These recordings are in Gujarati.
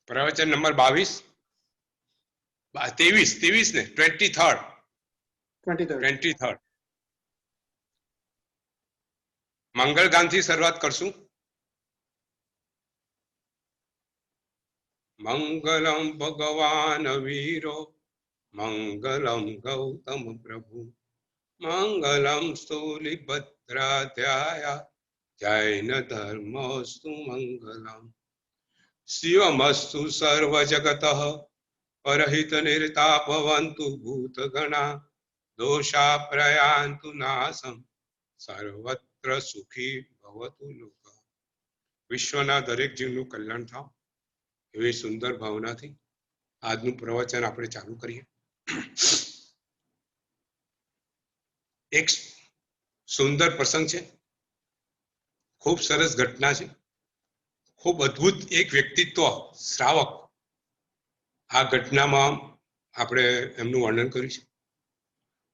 પ્રવચન નંબર 23 ને 23rd મંગળ ગાનથી શરૂઆત કરશું. મંગલમ ભગવાન વીરો મંગલમ ગૌતમ પ્રભુ મંગલમ સ્થૂલિભદ્રાધ્યાય જૈન ધર્મસ્તુ મંગલમ શિવમસ્તુ સર્વજગતઃ પરહિત નિર્તાપવંતુ ભૂતગણા દોષા પ્રયાન્તુ નાસમ સર્વત્ર સુખી ભવતુ લોક. વિશ્વના દરેક જીવનું કલ્યાણ થાવ એવી સુંદર ભાવનાથી આજનું પ્રવચન આપણે ચાલુ કરીએ. એક સુંદર પ્રસંગ છે, ખૂબ સરસ ઘટના છે, ખૂબ અદ્ભુત એક વ્યક્તિત્વ શ્રાવક આ ઘટનામાં આપણે એમનું વર્ણન કર્યું છે.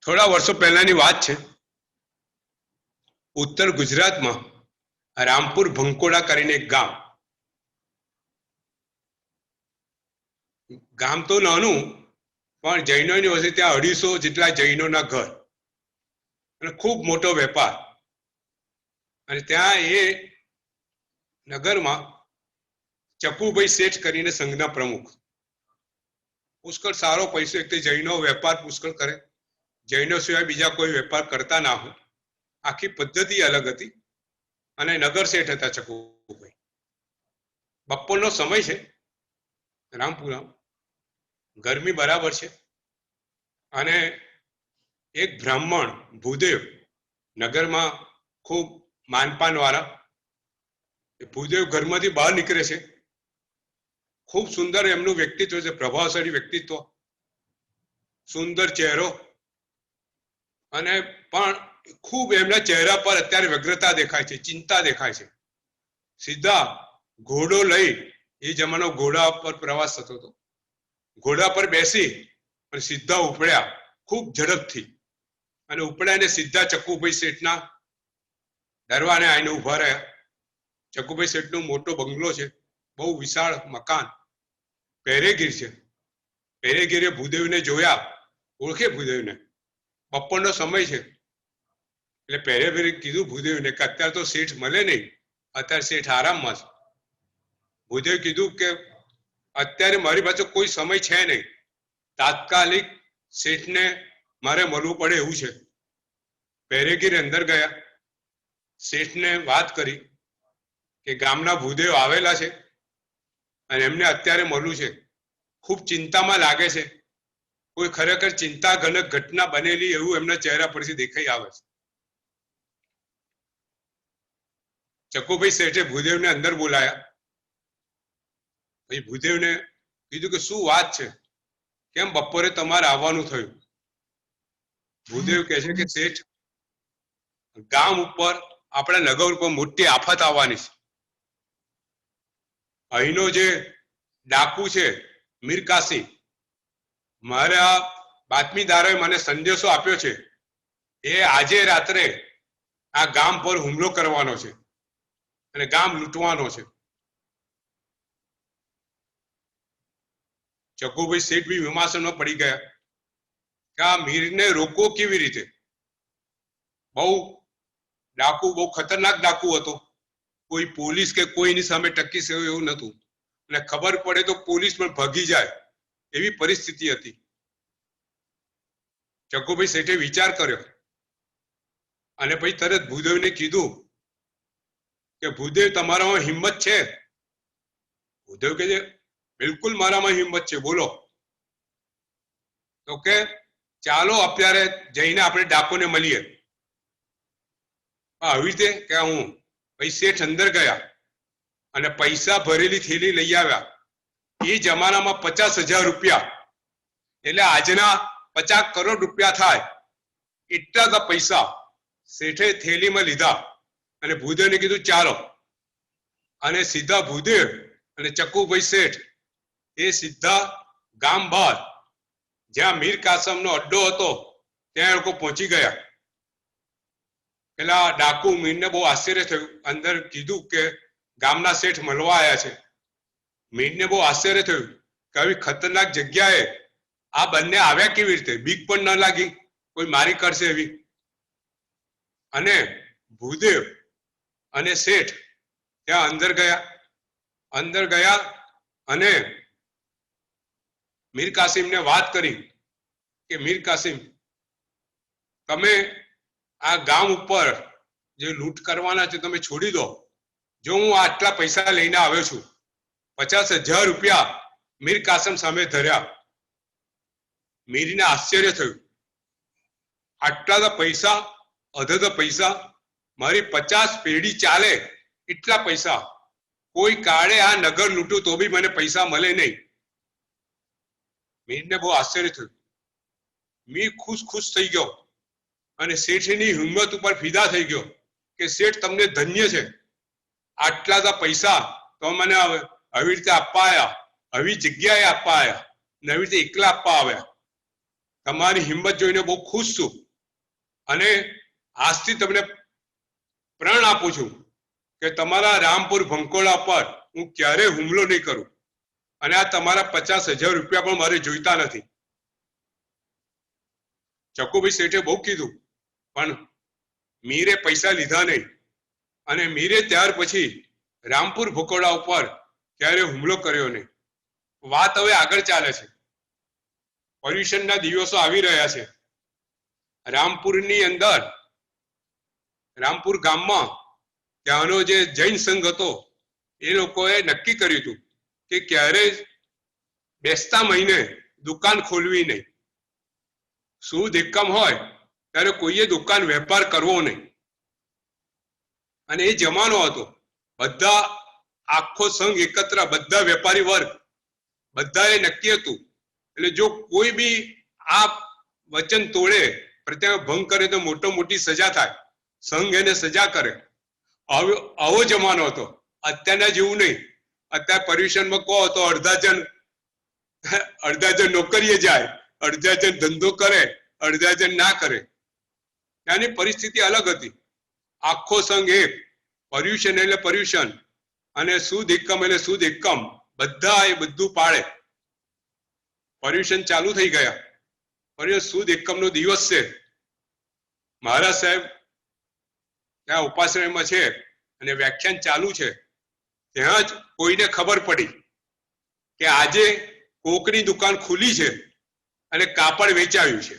થોડા વર્ષો પહેલાની વાત છે. ઉત્તર ગુજરાતમાં રામપુર ભંકોડા કરીને એક ગામ તો નાનું, પણ જૈનોની વસ્તી ત્યાં 250 જેટલા જૈનોના ઘર અને ખૂબ મોટો વેપાર. અને ત્યાં એ નગરમાં ચકુભાઈ શેઠ કરીને સંઘના પ્રમુખ, પુષ્કળ સારો પૈસો. એક તો જૈનો વેપાર પુષ્કળ કરે, જૈનો સિવાય બીજા કોઈ વેપાર કરતા ના હોય, આખી પદ્ધતિ અલગ હતી. અને નગર શેઠ હતા ચકુભાઈ. બપોરનો સમય છે, રામપુરા ગરમી બરાબર છે. અને એક બ્રાહ્મણ ભૂદેવ નગરમાં ખૂબ માનપાન વાળા, ભૂદેવ ઘરમાંથી બહાર નીકળે છે. ખૂબ સુંદર એમનું વ્યક્તિત્વ છે, પ્રભાવશાળી વ્યક્તિત્વ, સુંદર ચહેરો, અને પણ ખૂબ એમના ચહેરા પર અત્યારે વ્યગ્રતા દેખાય છે, ચિંતા દેખાય છે. સીધા ઘોડો લઈ, એ જમાનો ઘોડા પર પ્રવાસ થતો હતો, ઘોડા પર બેસી અને સીધા ઉપડ્યા ખૂબ ઝડપથી. અને ઉપડ્યા ને સીધા ચકુભાઈ શેઠના દરવાને આવીને ઉભા રહ્યા. ચકુભાઈ શેઠનો મોટો બંગલો છે, બહુ વિશાળ મકાન, પહેરેગીર છે. પહેરેગીરે ભૂદેવને જોયા, ઓળખે ભૂદેવને. બપોરનો સમય છે એટલે પહેરેગીરે કીધું ભૂદેવને કે અત્યારે તો શેઠ મળે નહીં, અત્યારે શેઠ આરામમાં છે. ભૂદેવ કીધું કે અત્યારે મારી પાસે કોઈ સમય છે નહીં, તાત્કાલિક શેઠને મારે મળવું પડે એવું છે. પહેરેગીર અંદર ગયા, શેઠને વાત કરી કે ગામના ભૂદેવ આવેલા છે અને એમને અત્યારે મળવું છે, ખૂબ ચિંતામાં લાગે છે, કોઈ ખરેખર ચિંતાજનક ઘટના બનેલી એવું એમના ચહેરા પરથી દેખાઈ આવે છે. ચકુભાઈ શેઠે ભૂદેવને અંદર બોલાયા. પછી ભૂદેવને કીધું કે શું વાત છે, કેમ બપોરે તમારે આવવાનું થયું? ભૂદેવ કહે છે કે શેઠ, ગામ ઉપર, આપણા નગર ઉપર મોટી આફત આવવાની છે. અહીંનો જે ડાકુ છે મીરકાસી, મારા બાતમીદારોએ મને સંદેશો આપ્યો છે, એ આજે રાત્રે આ ગામ પર હુમલો કરવાનો છે અને ગામ લૂંટવાનો છે. ચકુભાઈ શેઠ બી વિમાસનમાં પડી ગયા કે આ મીરને રોકો કેવી રીતે? બહુ ડાકુ, બહુ ખતરનાક ડાકુ હતો, કોઈ પોલીસ કે કોઈની સામે ટકી શકે એવું નતું, અને ખબર પડે તો પોલીસ પણ ભાગી જાય એવી પરિસ્થિતિ હતી. ચકુભાઈ શેઠે વિચાર કર્યો અને પછી તરત ભૂદેવને કીધું કે ભૂદેવ, તમારામાં હિંમત છે? ભૂદેવ કહે છે બિલકુલ મારામાં હિંમત છે, બોલો. તો કે ચાલો અત્યારે જઈને આપણે ડાકોને મળીએ. આવી રીતે કે હું પછી શેઠ અંદર ગયા અને પૈસા ભરેલી થેલી લઈ આવ્યા. એ જમાનામાં 50,000 રૂપિયા એટલે આજના 50 કરોડ રૂપિયા થાય એટલા પૈસા શેઠે થેલીમાં લીધા અને ભૂદેવને કીધું ચાલો. અને સીધા ભૂદેવ અને ચકુભાઈ શેઠ એ સીધા ગામ બહાર, જ્યાં મીર કાસમનો અડ્ડો હતો, ત્યાં લોકો પહોંચી ગયા. પેલા ડાકુ મીરને બહુ આશ્ચર્ય થયું, અંદર કીધું કે ગામના શેઠ મળવા આવ્યા છે. મીરને બહુ આશ્ચર્ય થયું કે આવી ખતરનાક જગ્યાએ આ બંને આવ્યા કેવી રીતે, બીક પણ ન લાગી કોઈ મારી કરશે એવી. અને ભૂદેવ અને શેઠ ત્યાં અંદર ગયા અને મીર કાસિમને વાત કરી કે મીર કાસિમ, તમે આ ગામ ઉપર જે લૂંટ કરવાના છે તમે છોડી દો. જો હું આટલા પૈસા લઈને આવ્યો છું, 50,000 રૂપિયા મીર કાસિમ સામે ધર્યા. મીરને આશ્ચર્ય થયું, આટલા તો પૈસા, અધધ પૈસા, મારી 50 પેઢી ચાલે એટલા પૈસા, કોઈ કાળે આ નગર લૂંટું તો બી મને પૈસા મળે નહીં. મીરને બહુ આશ્ચર્ય થયું. મીર ખુશ થઈ ગયો અને શેઠની હિંમત ઉપર ફિદા થઈ ગયો કે શેઠ તમને ધન્ય છે, આટલા તો પૈસા તો મને આવી રીતે આપવા આવ્યા, આવી જગ્યાએ આપવા આવ્યા, ને આવી રીતે એકલા આપવા આવ્યા. તમારી હિંમત જોઈને બહુ ખુશ છું અને આજથી તમને પ્રણ આપું છું કે તમારા રામપુર ભંકોળા પર હું ક્યારે હુમલો નહીં કરું અને આ તમારા 50,000 રૂપિયા પણ મારે જોઈતા નથી. ચકુભાઈ શેઠે બહુ કીધું પણ મીરે પૈસા લીધા નહીં અને મીરે ત્યાર પછી રામપુર ભંકોળા ઉપર ક્યારે હુમલો કર્યો નહીં. વાત હવે આગળ ચાલે છે. પર્યુષણના દિવસો આવી રહ્યા છે. રામપુરની અંદર, રામપુર ગામમાં ત્યાંનો જે જૈન સંઘ હતો એ લોકોએ નક્કી કર્યું હતું કે ક્યારે બેસતા મહિને દુકાન ખોલવી નહીં. સુદ એકમ હોય ત્યારે કોઈએ દુકાન વેપાર કરવો નહીં. અને એ જમાનો હતો, બધા આખો સંઘ એકત્ર, બધા વેપારી વર્ગ બધાએ નક્કી હતું. એટલે જો કોઈ બી આ વચન તોડે, પ્રતિજ્ઞા ભંગ કરે તો મોટી સજા થાય, સંઘ એને સજા કરે. આવો જમાનો હતો, અત્યારના જેવું નહીં. અત્યારે પર્યુષણમાં કહો તો અડધા જણ નોકરીએ જાય, અડધા જણ ધંધો કરે, અડધા જણ ના કરે. ત્યાંની પરિસ્થિતિ અલગ હતી. આખો સંઘ એક, પર્યુષણ એટલે પર્યુષણ અને સુદ એકમ એટલે સુદ એકમ, બધા એ બધું પાળે. પર્યુષણ ચાલુ થઈ ગયા, પર્યુષણ સુદ એકમનો દિવસ છે. મહારાજ સાહેબ ત્યાં ઉપાશ્રયમાં છે અને વ્યાખ્યાન ચાલુ છે. ત્યાં જ કોઈને ખબર પડી કે આજે કોકની દુકાન ખુલી છે અને કાપડ વેચાયું છે.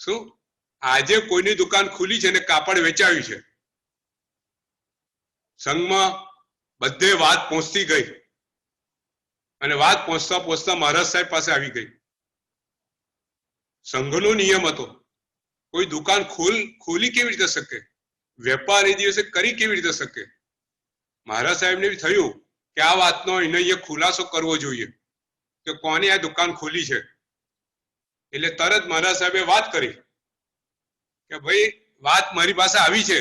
શું? આજે કોઈની દુકાન ખુલી છે અને કાપડ વેચાયું છે. સંઘમાં બધે વાત પહોંચતી ગઈ અને વાત પહોંચતા મહારાજ સાહેબ પાસે આવી ગઈ. સંઘનો નિયમ હતો, કોઈ દુકાન ખોલી કેવી રીતે શકે, વેપાર એ દિવસે કરી કેવી રીતે શકે. મહારાજ સાહેબને થયું કે આ વાતનો અહીંયા ખુલાસો કરવો જોઈએ કે કોની આ દુકાન ખોલી છે. એટલે તરત મહારાજ સાહેબે વાત કરી કે ભાઈ વાત મારી પાસે આવી છે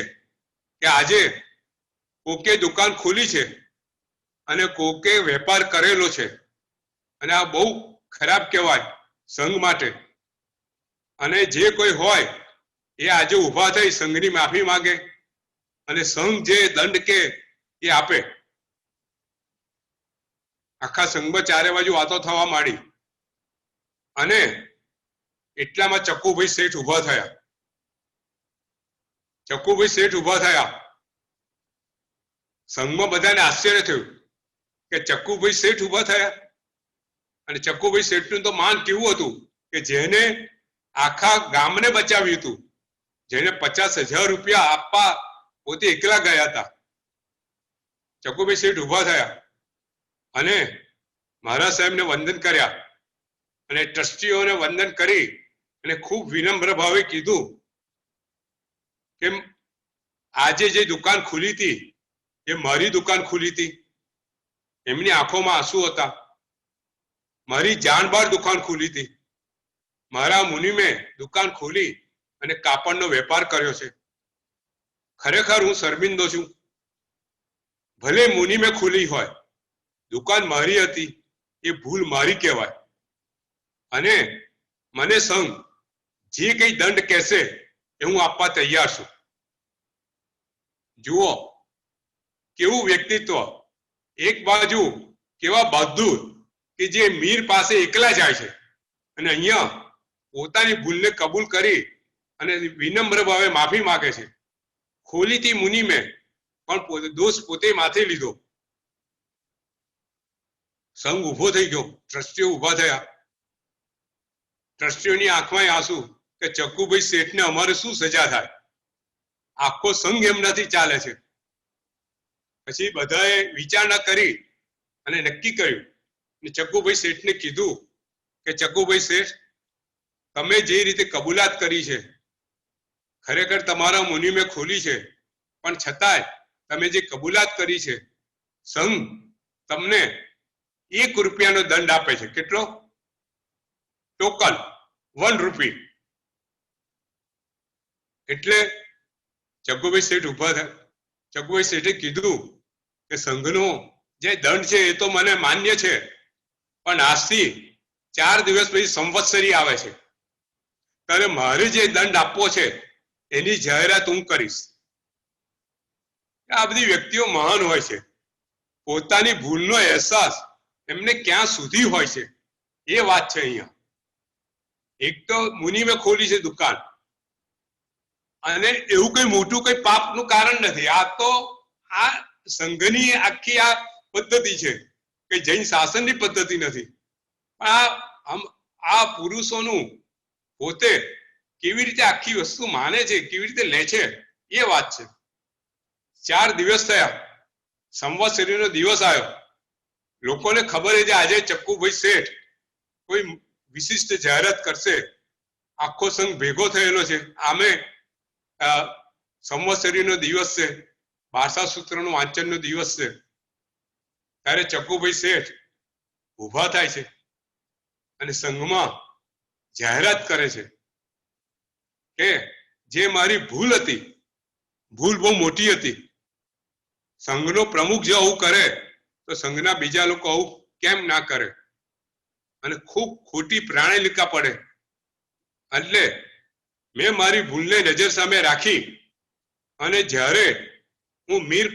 કે આજે કોકે દુકાન ખોલી છે અને કોકે વેપાર કરેલો છે અને આ બહુ ખરાબ કહેવાય સંઘ માટે. અને જે કોઈ હોય એ આજે ઊભા થઈ સંઘની માફી માંગે અને સંઘ જે દંડ કે એ આપે. આખા સંઘમાં ચારે બાજુ વાતો થવા માંડી અને એટલામાં ચક્કુભાઈ શેઠ ઊભા થયા. ચક્કુભાઈ શેઠ ઊભા થયા. સંઘમાં બધાને આશ્ચર્ય થયું કે ચક્કુભાઈ શેઠ ઊભા થયા. અને ચક્કુભાઈ શેઠનું તો માન કેવું હતું કે જેને આખા ગામને બચાવ્યું હતું, જેને 50,000 રૂપિયા આપવા પોતે એકલા ગયા હતા. ચક્કુભાઈ શેઠ ઊભા થયા અને મહારાજ સાહેબને વંદન કર્યા અને ટ્રસ્ટીઓને વંદન કરી અને ખૂબ વિનમ્ર ભાવે કીધું કે આજે જે દુકાન ખુલી હતી એ મારી દુકાન ખુલી હતી. એમની આંખોમાં આંસુ હતા. મારી જાનબાર દુકાન ખુલી હતી. મારા મુનિમે દુકાન ખોલી અને કાપડનો વેપાર કર્યો છે. ખરેખર હું શર્મિંદો છું. ભલે મુનિમે ખોલી હોય, દુકાન મારી હતી, એ ભૂલ મારી કહેવાય. અને મને સંઘ જે કઈ દંડ કહેશે એ હું આપવા તૈયાર છું. જુઓ કેવું વ્યક્તિત્વ, એક બાજુ કેવા બહાદુર કે જે મીર પાસે એકલા જાય છે અને અહીંયા પોતાની ભૂલને કબૂલ કરી અને વિનમ્ર ભાવે માફી માંગે છે. ખોલીથી મુનિમે પણ દોષ પોતે માથે લીધો. સંઘ ઉભો થઈ ગયો, ટ્રસ્ટીઓ ઉભા થયા. ટ્રસ્ટીઓની આંખમાં આંસુ કે ચક્કુભાઈ શેઠને અમારે શું સજા થાય, આખો સંઘ એમનાથી ચાલે છે. પછી બધાએ વિચારણા કરી અને નક્કી કર્યું. ચક્કુભાઈ શેઠને કીધું કે ચક્કુભાઈ શેઠ, તમે જે રીતે કબૂલાત કરી છે ખરેખર તમારા મુનિમે ખોલી છે, પણ છતાંય તમે જે કબૂલાત કરી છે સંઘ તમને ₹1 દંડ આપે છે. કેટલો? ટોકન ₹1. એટલે ચક્કુભાઈ શેઠ ઉભા થયા. ચક્કુભાઈ શેઠે કીધું કે સંઘનો જે દંડ છે એ તો મને માન્ય છે, પણ આજથી 4 દિવસ પછી સંવત્સરી આવે છે, ત્યારે મારે જે દંડ આપવો છે એની જાહેરાત હું કરીશ. આ બધી વ્યક્તિઓ મહાન હોય છે. પોતાની ભૂલનો અહેસાસ એમને ક્યાં સુધી હોય છે એ વાત છે. અહીંયા એક તો મુનિમે ખોલી છે દુકાન, અને એવું કઈ મોટું કઈ પાપનું કારણ નથી. આ તો આ સંઘની આખી આ પદ્ધતિ છે, કઈ જૈન શાસનની પદ્ધતિ નથી. આ પુરુષોનું પોતે કેવી રીતે આખી વસ્તુ માને છે, કેવી રીતે લે છે એ વાત છે. 4 દિવસ થયા, સંવત્સરીનો દિવસ આવ્યો. લોકોને ખબર છે આજે ચક્કુભાઈ શેઠ કોઈ વિશિષ્ટ જાહેરાત કરશે. આખો સંઘ ભેગો થયેલો છે. આમે સંવત્સરીનો દિવસ છે, ભાષા સૂત્રનું વાંચનનો દિવસ છે. ત્યારે ચક્કુભાઈ શેઠ ઉભા થાય છે અને સંઘમાં જાહેરાત કરે છે કે જે મારી ભૂલ હતી, ભૂલ બહુ મોટી હતી. સંઘનો પ્રમુખ જો આવું કરે તો સંઘના બીજા લોકો આવું કેમ ના કરે, અને ખૂબ ખોટી પ્રાણેલિકા પડે. એટલે મેં મારી ભૂલને નજર સામે રાખી અને જ્યારે હું મીર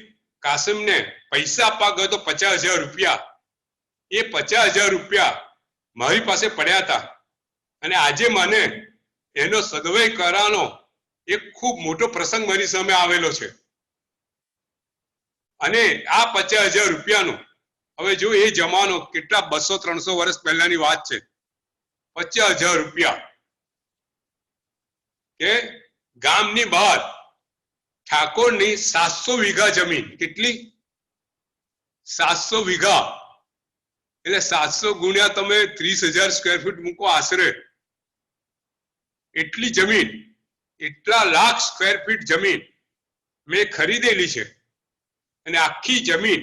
કાસિમને પૈસા આપવા ગયો તો ₹50,000, એ ₹50,000 મારી પાસે પડ્યા હતા, અને આજે મને એનો સદવય કરવાનો એક ખૂબ મોટો પ્રસંગ મારી સામે આવેલો છે. અને આ ₹50,000 હવે જો એ જમાનો કેટલા 200-300 વર્ષ પહેલાની વાત છે. ₹50,000 કે ગામની બહાર ઠાકોરની 700 વીઘા જમીન. કેટલી? 700 વીઘા એટલે 700 ગુણ્યા તમે 30,000 સ્ક્વેર ફૂટ મૂકો આશરે. એટલી જમીન, એટલા લાખ સ્ક્વેર ફીટ જમીન મેં ખરીદેલી છે, અને આખી જમીન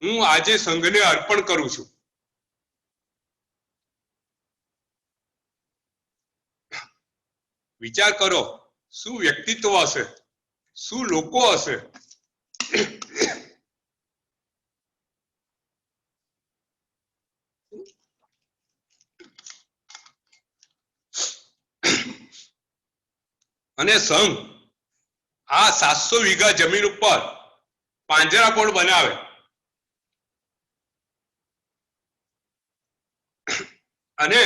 હું આજે સંઘને અર્પણ કરું છું. વિચાર કરો, શું વ્યક્તિત્વ હશે, શું લોકો હશે. અને સંઘ આ 700 વીઘા જમીન ઉપર પાંજરાપોળ બનાવે, અને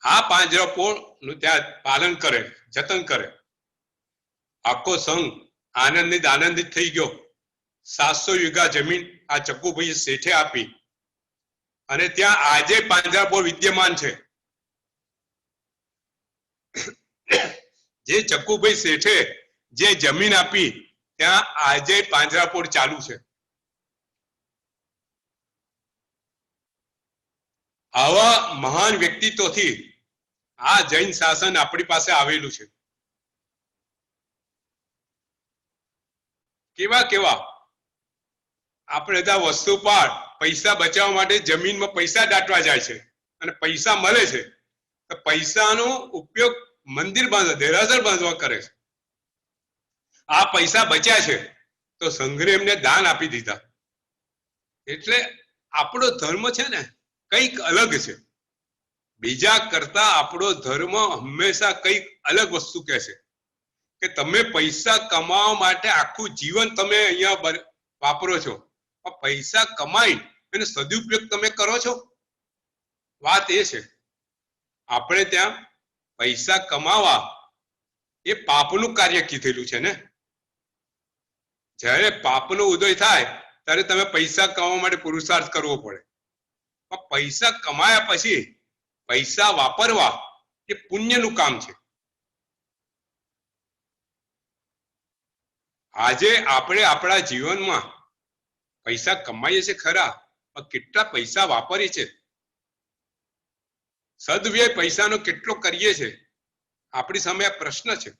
આ પાંજરાપોળ નું ત્યાં પાલન કરે, જતન કરે. આખો સંઘ આનંદિત થઈ ગયો. 700 વીઘા જમીન આ ચક્કુભાઈ શેઠે આપી, અને ત્યાં આજે પાંજરાપોળ વિદ્યમાન છે. જે ચક્કુભાઈ શેઠે જે જમીન આપી ત્યાં આજે પાંજરાપોળ ચાલુ છે. આવા મહાન વ્યક્તિત્વથી આ જૈન શાસન આપણી પાસે આવેલું છે. કેવા કેવા આપણે બધા વસ્તુપાળ પૈસા બચાવવા માટે જમીનમાં પૈસા દાટવા જાય છે, અને પૈસા મળે છે તો પૈસાનો ઉપયોગ મંદિર બાંધવા, દેરાસર બાંધવા કરે છે. આ પૈસા બચ્યા છે તો સંઘને એમને દાન આપી દીધા. એટલે આપણો ધર્મ છે ને કંઈક અલગ છે. બીજા કરતા આપણો ધર્મ હંમેશા કંઈક અલગ વસ્તુ કહે છે કે તમે પૈસા કમાવા માટે આખું જીવન તમે અહીંયા વાપરો છો, પૈસા કમાઈ એનો સદુપયોગ તમે કરો છો? વાત એ છે આપણે ત્યાં પૈસા કમાવા એ પાપનું કાર્ય કીધેલું છે ને. જ્યારે પાપનો ઉદય થાય ત્યારે તમે પૈસા કમાવા માટે પુરુષાર્થ કરવો પડે. પણ પૈસા કમાયા પછી પૈસા વાપરવા એ પુણ્યનું કામ છે. આજે આપણે આપણા જીવનમાં પૈસા કમાઈએ છીએ ખરા, પણ કેટલા પૈસા વાપરીએ છે? સદવ્યય પૈસાનો કેટલો કરીએ છે? આપણી સામે આ પ્રશ્ન છે.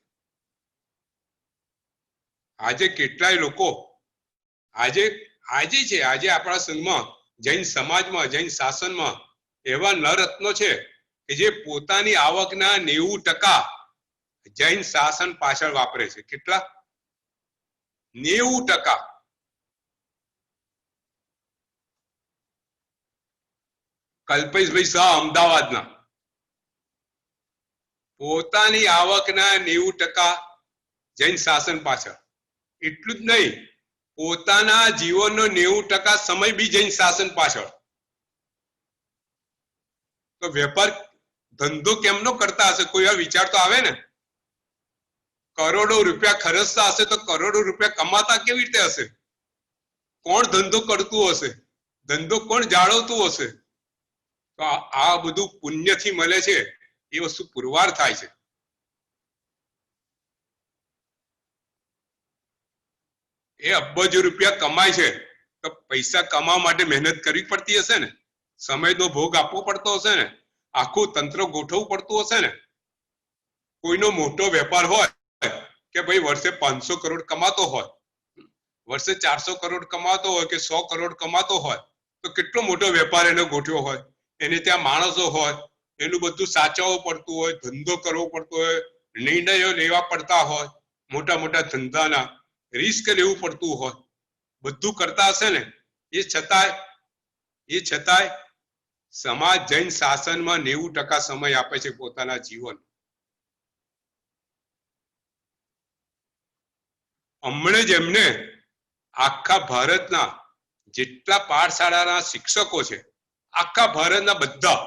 આજે કેટલાય લોકો આજે છે આપણા સંઘમાં, જૈન સમાજમાં, જૈન શાસનમાં એવા નરરત્નો છે કે જે પોતાની આવકના 90% જૈન શાસન પાછળ વાપરે છે. કેટલા? 90%. કલ્પેશભાઈ શાહ અમદાવાદના પોતાની આવકના 90% જૈન શાસન પાછળ. એટલું જ નહીં, પોતાના જીવનનો 90% સમય બી જૈન શાસન પાછળ. તો વેપાર ધંધો કેમનો કરતા હશે? કોઈ વાર વિચાર તો આવે ને. કરોડો રૂપિયા ખર્ચતા હશે તો કરોડો રૂપિયા કમાતા કેવી રીતે હશે? કોણ ધંધો કરતું હશે? ધંધો કોણ જાળવતું હશે? તો આ બધું પુણ્યથી મળે છે એ વસ્તુ પુરવાર થાય છે. એ અબજો રૂપિયા કમાય છે તો પૈસા કમાવા માટે મહેનત કરવી પડતી હશે ને, સમયનો ભોગ આપવો પડતો હશે ને, આખું તંત્ર ગોઠવવું પડતું હશે ને. કોઈનો મોટો વેપાર હોય કે ભાઈ વર્ષે 500 કરોડ કમાતો હોય, વર્ષે 400 કરોડ કમાતો હોય કે 100 કરોડ કમાતો હોય, તો કેટલો મોટો વેપાર એને ગોઠવ્યો હોય, એને ત્યાં માણસો હોય, એનું બધું સાચવવું પડતું હોય, ધંધો કરવો પડતો હોય, નિર્ણયો લેવા પડતા હોય, મોટા મોટા ધંધાના રિસ્ક લેવું પડતું હોય, બધું કરતા હશે ને. એ છતાંય સમાજ જૈન શાસનમાં 90% સમય આપે છે પોતાના જીવન. હમણાં જ એમને આખા ભારતના જેટલા પાઠશાળાના શિક્ષકો છે, આખા ભારતના બધા,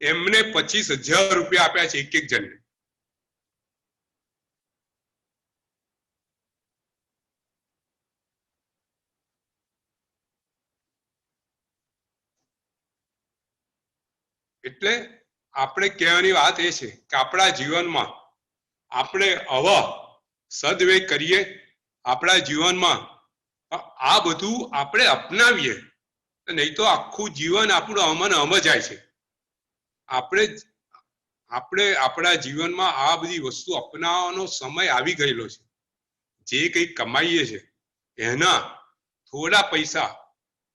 એમને 25,000 રૂપિયા આપ્યા છે એક એક જણને. એટલે આપણે કહેવાની વાત એ છે કે આપણા જીવનમાં આપણે આવા સદવ્યય કરીએ, આપણા જીવનમાં આ બધું આપણે અપનાવીએ, નહીં તો આખું જીવન આપણું અમ જાય છે. આપણે આપણા જીવનમાં આ બધી વસ્તુ અપનાવવાનો સમય આવી ગયેલો છે. જે કંઈ કમાઈએ છે એના થોડા પૈસા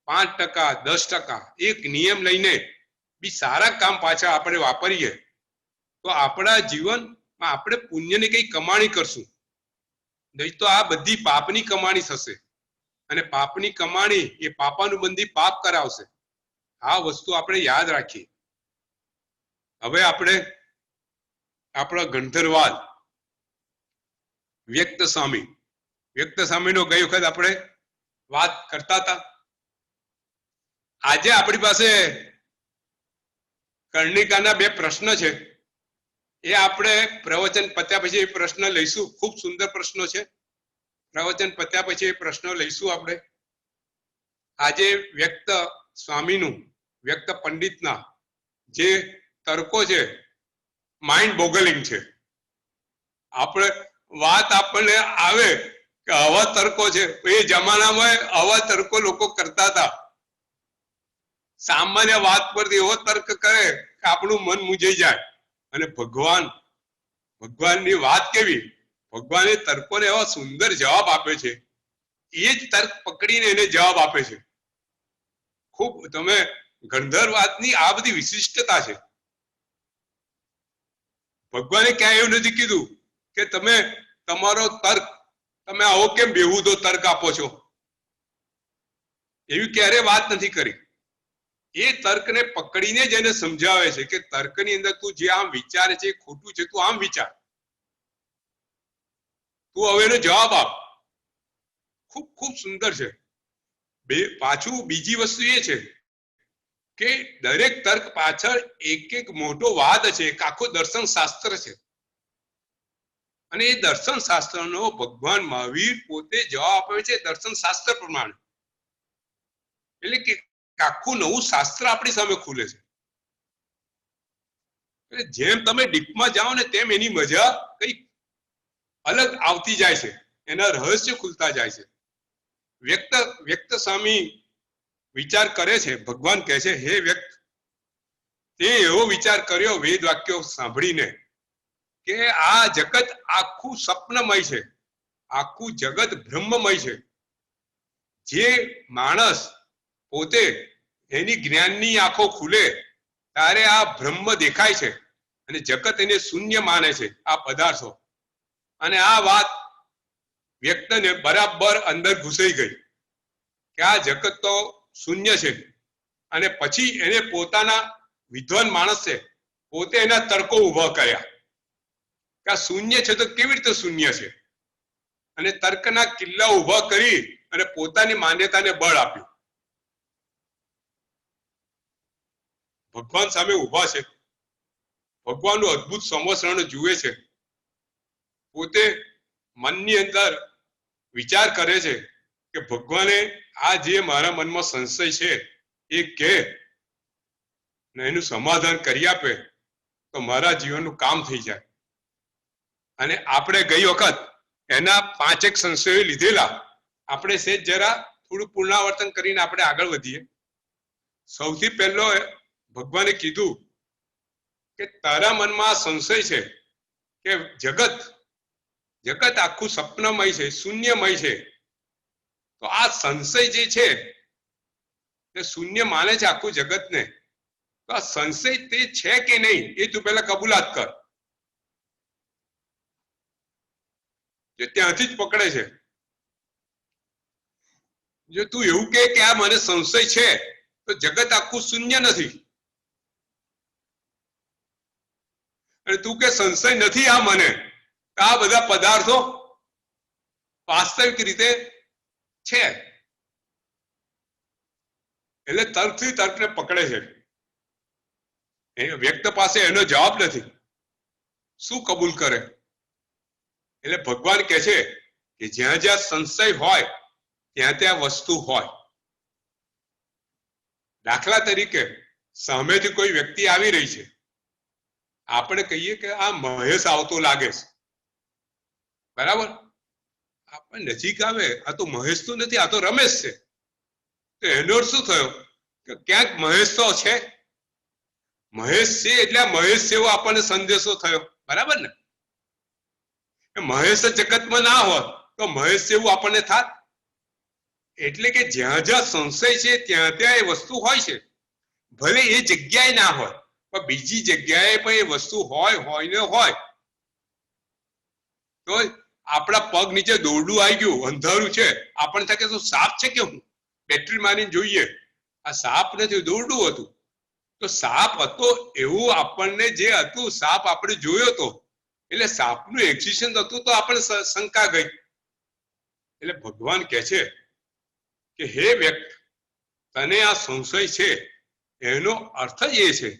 5%, 10% એક નિયમ લઈને બી સારા કામ પાછા આપણે વાપરીએ તો આપણા જીવનમાં આપણે પુણ્યની કઈ કમાણી કરશું. નહીં તો આ બધી પાપની કમાણી થશે, અને પાપની કમાણી એ પાપાનુબંધી પાપ કરાવશે. આ વસ્તુ આપણે યાદ રાખીએ. હવે આપણે આપણા ગંધર્વાલ વ્યક્ત સ્વામીનો ગઈ વખત આપણે વાત કરતા હતા. આજે આપણી પાસે કર્ણિકાના 2 પ્રશ્ન છે. એ આપણે પ્રવચન પત્યા પછી એ પ્રશ્ન લઈશું. ખૂબ સુંદર પ્રશ્નો છે. પ્રવચન પત્યા પછી એ પ્રશ્નો લઈશું આપણે. આજે વ્યક્ત સ્વામીનું, વ્યક્ત પંડિતના જે તર્કો છે, માઇન્ડ બોગલિંગ છે. આપણે વાત આપણને આવે કે આવા તર્કો છે. એ જમાનામાં આવા તર્કો લોકો કરતા હતા. સામાન્ય વાત પરથી એવો તર્ક કરે કે આપણું મન મૂંઝાઈ જાય. અને ભગવાનની વાત કેવી, ભગવાને તર્કોને એવા સુંદર જવાબ આપે છે. એ જ તર્ક પકડીને એને જવાબ આપે છે. ખૂબ તમે ગંધર્વવાદની આ બધી વિશિષ્ટતા છે. ભગવાને ક્યાંય એવું નથી કીધું કે તમે તમારો તર્ક, તમે આવો કેમ બેહુદો તર્ક આપો છો, એવી ક્યારે વાત નથી કરી. એ તર્કને પકડીને જ એને સમજાવે છે કે તર્કની અંદર તું જે આમ વિચારે છે ખોટું છે, તું આમ વિચાર, તું હવે એનો જવાબ આપ. ખૂબ ખૂબ સુંદર છે. પાછું બીજી વસ્તુ એ છે કે દરેક તર્ક પાછળ એક મોટો વાદ છે, એક આખો દર્શન શાસ્ત્ર છે, અને એ દર્શન શાસ્ત્રનો ભગવાન મહાવીર પોતે જવાબ આપે છે દર્શન શાસ્ત્ર પ્રમાણે. એટલે કે આખું નવું શાસ્ત્ર આપણી સામે ખુલે છે. એટલે જેમ તમે ડીપમાં જાઓ ને તેમ એની મજા કઈ અલગ આવતી જાય છે, એના રહસ્ય ખુલતા જાય છે. વ્યક્ત સ્વામી વિચાર કરે છે, ભગવાન કહે છે હે વ્યક્ત, તે એવો વિચાર કર્યો વેદ વાક્યો સાંભળીને કે આ જગત આખું સ્વપ્નમય છે, આખું જગત બ્રહ્મમય છે. જે માણસ પોતે એની જ્ઞાનની આંખો ખુલે ત્યારે આ બ્રહ્મ દેખાય છે અને જગત એને શૂન્ય માને છે, આ પદાર્થો. અને આ વાત વ્યક્તને બરાબર અંદર ઘૂસાઈ ગઈ કે આ જગત તો શૂન્ય છે. અને પછી એને પોતાના વિદ્વાન માણસ છે પોતે એના તર્કો ઉભા કર્યા કે આ શૂન્ય છે તો કેવી રીતે શૂન્ય છે, અને તર્કના કિલ્લા ઉભા કરી અને પોતાની માન્યતાને બળ આપ્યું. ભગવાન સામે ઉભા છે, ભગવાનનું અદ્ભુત સંવત્સરણ જુએ છે, પોતે મનની અંદર વિચાર કરે છે કે ભગવાને આ જે મારા મનમાં સંશય છે એ કે એનું સમાધાન કરી આપે તો મારા જીવનનું કામ થઈ જાય. અને આપણે ગઈ વખત એના 5 સંશયો લીધેલા, આપણે સેજ જરા થોડું પુનરાવર્તન કરીને આપણે આગળ વધીએ. સૌથી પહેલો ભગવાને કીધું કે તારા મનમાં સંશય છે કે જગત આખું સપનામય છે, શૂન્યમય છે. તો આ સંશય જે છે તે શૂન્ય માને છે આખું જગતને. તો આ સંશય તે છે કે નહીં એ તું પહેલા કબૂલાત કર. જે ત્યાંથી જ પકડે છે. જો તું એવું કે આ મને સંશય છે તો જગત આખું શૂન્ય નથી, અને તું કે સંશય નથી આ મને, આ બધા પદાર્થો વાસ્તવિક રીતે છે. એટલે તર્કથી તર્કને પકડે છે. એ વ્યક્ત પાસે એનો જવાબ નથી, શું કબૂલ કરે? એટલે ભગવાન કહે છે કે જ્યાં જ્યાં સંશય હોય ત્યાં ત્યાં વસ્તુ હોય. દાખલા તરીકે સામેથી કોઈ વ્યક્તિ આવી રહી છે, આપણે કહીએ કે આ મહેશ આવતો લાગે છે, બરાબર? આપણે નજીક આવે આ તો મહેશ તો નથી, આ તો રમેશ છે. તો એનો અર્થ શું થયો કે ક્યાંક મહેશ તો છે. મહેશ છે એટલે મહેશ જેવો આપણને સંદેશો થયો, બરાબર ને? મહેશ જગતમાં ના હોત તો મહેશ જેવું આપણને થાત. એટલે કે જ્યાં જ્યાં સંશય છે ત્યાં ત્યાં એ વસ્તુ હોય છે. ભલે એ જગ્યાએ ના હોય પણ બીજી જગ્યાએ પણ એ વસ્તુ હોય ને હોય. તો આપણા પગ નીચે દોરડું આવી ગયું, અંધારું છે, આપણને થાય કે શું સાપ છે કે હું? બેટરી મારીને જોઈએ, આ સાપ નથી, દોરડું હતું. તો સાપ હતો એવું આપણને જે હતું, સાપ આપણે જોયો હતો એટલે સાપનું એક્ઝિસ્ટન્સ હતું તો આપણે શંકા ગઈ. એટલે ભગવાન કહે છે કે હે વ્યક્ત, તને આ સંશય છે એનો અર્થ જ એ છે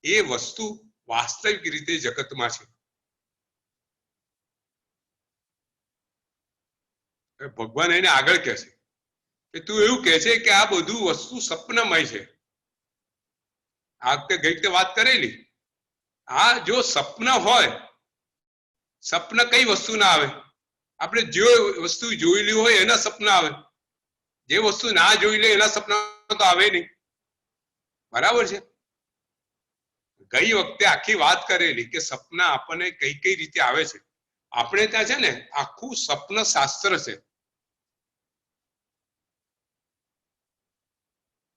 એ વસ્તુ વાસ્તવિક રીતે જગતમાં છે. ભગવાન એને આગળ કહે છે કે તું એવું કહે છે કે આ બધું વસ્તુ સપનામય છે. આ વખતે ગઈ વખતે વાત કરેલી, આ જો સપના હોય, સપના કઈ વસ્તુ ના આવે? આપણે જે વસ્તુ જોયેલી હોય એના સપના આવે, જે વસ્તુ ના જોઈ લે એના સપના તો આવે નહીં, બરાબર છે? ગઈ વખતે આખી વાત કરેલી કે સપના આપણને કઈ કઈ રીતે આવે છે. આપણે ત્યાં છે ને આખું સપન શાસ્ત્ર છે.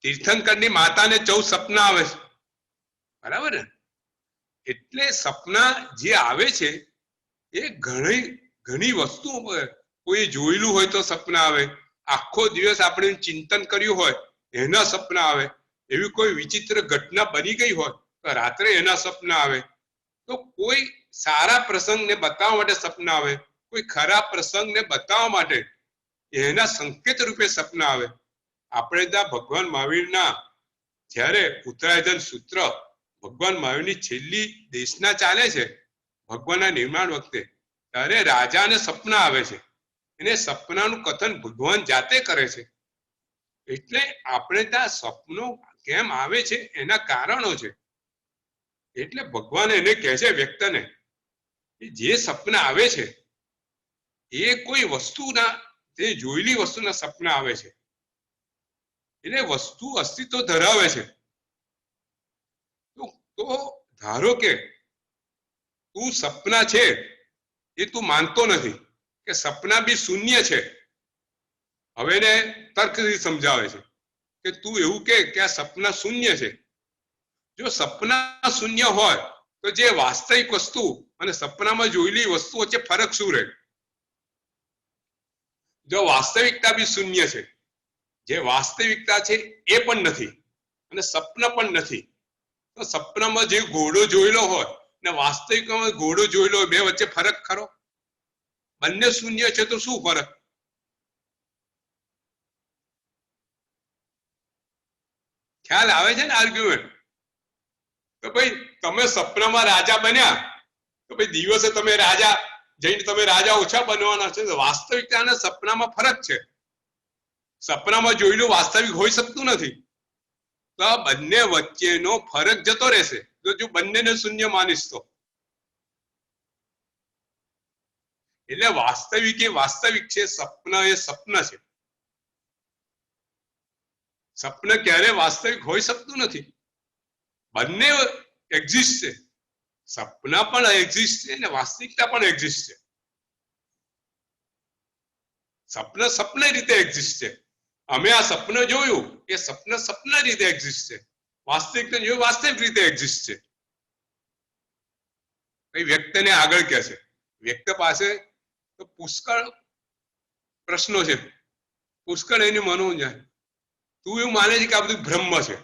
તીર્થંકરની માતાને 14 સપના આવે છે, બરાબર ને? એટલે સપના જે આવે છે એ ઘણી વસ્તુ, કોઈ જોયેલું હોય તો સપના આવે, આખો દિવસ આપણે ચિંતન કર્યું હોય એના સપના આવે, એવી કોઈ વિચિત્ર ઘટના બની ગઈ હોય તો રાત્રે એના સપના આવે. તો કોઈ સારા પ્રસંગને બતાવવા માટે સપના આવે, કોઈ ખરાબ પ્રસંગને બતાવવા માટે એના સંકેત રૂપે સપના આવે. આપણે ત્યાં ભગવાન મહાવીરના જ્યારે ઉત્તરાયધન સૂત્ર ભગવાન મહાવીરની છેલ્લી દેશના ચાલે છે ભગવાનના નિર્માણ વખતે, ત્યારે રાજાને સપના આવે છે, એને સપનાનું કથન ભગવાન જાતે કરે છે. એટલે આપણે ત્યાં સપનો કેમ આવે છે એના કારણો છે. એટલે ભગવાન એને કહે છે વ્યક્તને, જે સપના આવે છે એ કોઈ વસ્તુના, તે જોયેલી વસ્તુના સપના આવે છે, એટલે વસ્તુ અસ્તિત્વ ધરાવે છે. તો ધારો કે તું સપના છે એ તું માનતો નથી કે સપના બી શૂન્ય છે. હવે એને તર્કથી સમજાવે છે કે તું એવું કે આ સપના શૂન્ય છે. જો સપના શૂન્ય હોય તો જે વાસ્તવિક વસ્તુ અને સપનામાં જોયેલી વસ્તુ વચ્ચે ફરક શું રહે? જો વાસ્તવિકતા બી શૂન્ય છે, જે વાસ્તવિકતા છે એ પણ નથી અને સપના પણ નથી, તો સપનામાં જે ઘોડો જોયેલો હોય ને વાસ્તવિકમાં ઘોડો જોયેલો હોય, બે વચ્ચે ફરક ખરો? બંને શૂન્ય છે તો શું ફરક? ખ્યાલ આવે છે ને આર્ગ્યુમેન્ટ? તો ભાઈ તમે સપનામાં રાજા બન્યા તો ભાઈ દિવસે તમે રાજા જઈને તમે રાજા ઓછા બનવાના છે. વાસ્તવિકતા અને સપનામાં ફરક છે. સપનામાં જોયેલું વાસ્તવિક હોઈ શકતું નથી. તો આ બંને વચ્ચેનો ફરક જતો રહેશે જો બંનેને શૂન્ય માનીશ તો. એટલે વાસ્તવિક એ વાસ્તવિક છે, સપના એ સપના છે. સપના ક્યારે વાસ્તવિક હોઈ શકતું નથી. બંને એક્ઝિસ્ટ છે. સપના પણ એક્ઝિસ્ટ છે અને વાસ્તવિકતા પણ એક્ઝિસ્ટ છે. સપના સપના રીતે એક્ઝિસ્ટ છે. અમે આ સપનું જોયું એ સપના રીતે એક્ઝિસ્ટ છે. વાસ્તવિકતા જોયું વાસ્તવિક રીતે એક્ઝિસ્ટ છે. કઈ વ્યક્તિને આગળ કહે છે, વ્યક્તિ પાસે તો પુષ્કળ પ્રશ્નો છે, પુષ્કળ એની મનોજ્ઞાન. તું એવું માને છે કે આ બધું બ્રહ્મ છે,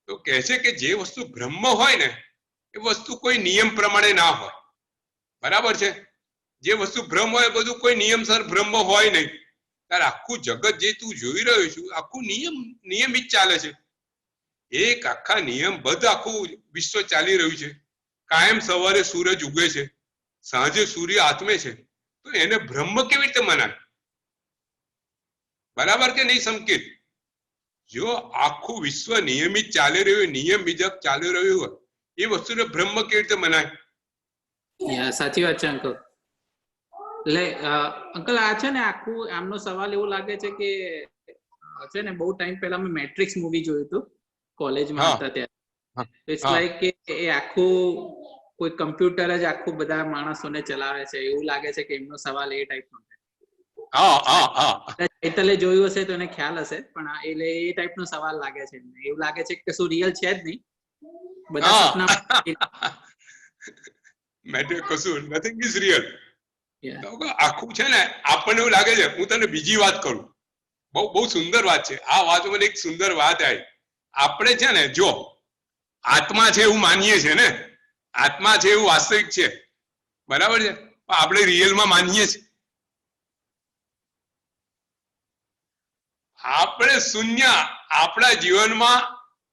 તો કહે છે કે જે વસ્તુ બ્રહ્મ હોય ને એ વસ્તુ કોઈ નિયમ પ્રમાણે ના હોય. બરાબર છે? જે વસ્તુ બ્રહ્મ હોય બધું કોઈ નિયમસર બ્રહ્મ હોય નહીં. ત્યારે આખું જગત જે તું જોઈ રહ્યો છું આખું નિયમિત ચાલે છે. એક આખા નિયમબદ્ધ આખું વિશ્વ ચાલી રહ્યું છે. કાયમ સવારે સૂરજ ઉગે છે, સાંજે સૂર્ય આથમે છે, તો એને બ્રહ્મ કેવી રીતે મનાય? બરાબર કે નહીં સંકેત? જો આખું વિશ્વ નિયમિત ચાલી રહ્યું, નિયમ મુજબ ચાલી રહ્યું હોય એ વસ્તુને બ્રહ્મ કેવી રીતે મનાય? સાચી વાત છે અંકલ. એટલે અંકલ આ છે ને આખું આમનો સવાલ એવું લાગે છે કે છે ને બહુ ટાઈમ પહેલા મેં મેટ્રિક્સ મૂવી જોયું હતું કોલેજમાં હતા ત્યારે. ઇટ્સ લાઈક કે એ આખું કોઈ કમ્પ્યુટર જ આખું બધા માણસોને ચલાવે છે એવું લાગે છે કે એમનો સવાલ એ ટાઈપનો છે. ચૈતલે જોયું હશે તો એને ખ્યાલ હશે, પણ એટલે એ ટાઈપનો સવાલ લાગે છે એમને. એવું લાગે છે કે શું રિયલ છે જ નહીં, બધા સપના મેટર કશું નથિંગ ઇઝ રિયલ. આખું છે ને આપણને એવું લાગે છે. હું તને બીજી વાત કરું, બહુ સુંદર વાત છે આ. વાતમાં એક સુંદર વાત આવી. આપણે છે ને જો આત્મા છે એવું માનીએ છીએ ને, આત્મા છે એવું વાસ્તવિક છે, બરાબર છે, આપણે રિયલમાં માનીએ છીએ. આપણે શૂન્ય, આપણા જીવનમાં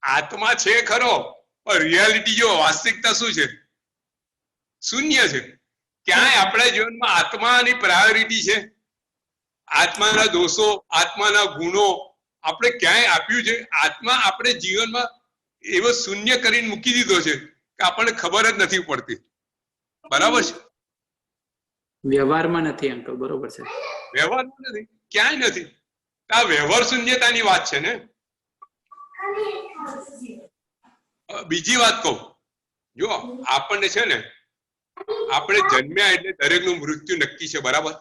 આત્મા છે ખરો, પણ રિયાલિટી જો વાસ્તવિકતા શું છે? શૂન્ય છે. ક્યાંય આપણા જીવનમાં આત્માની પ્રાયોરિટી છે? આત્માના દોષો, આત્માના ગુણો આપણે ક્યાંય આપ્યું છે? આત્મા આપણે જીવનમાં એવો શૂન્ય કરીને મૂકી દીધો છે કે આપણને ખબર જ નથી પડતી. બરાબર છે? વ્યવહારમાં નથી અંકલ, બરોબર છે. વ્યવહારમાં નથી, ક્યાંય નથી. આ વ્યવહાર શૂન્યતાની વાત છે ને. બીજી વાત કહું, જો આપણને છે ને આપણે જન્મ્યા એટલે દરેકનું મૃત્યુ નક્કી છે, બરાબર?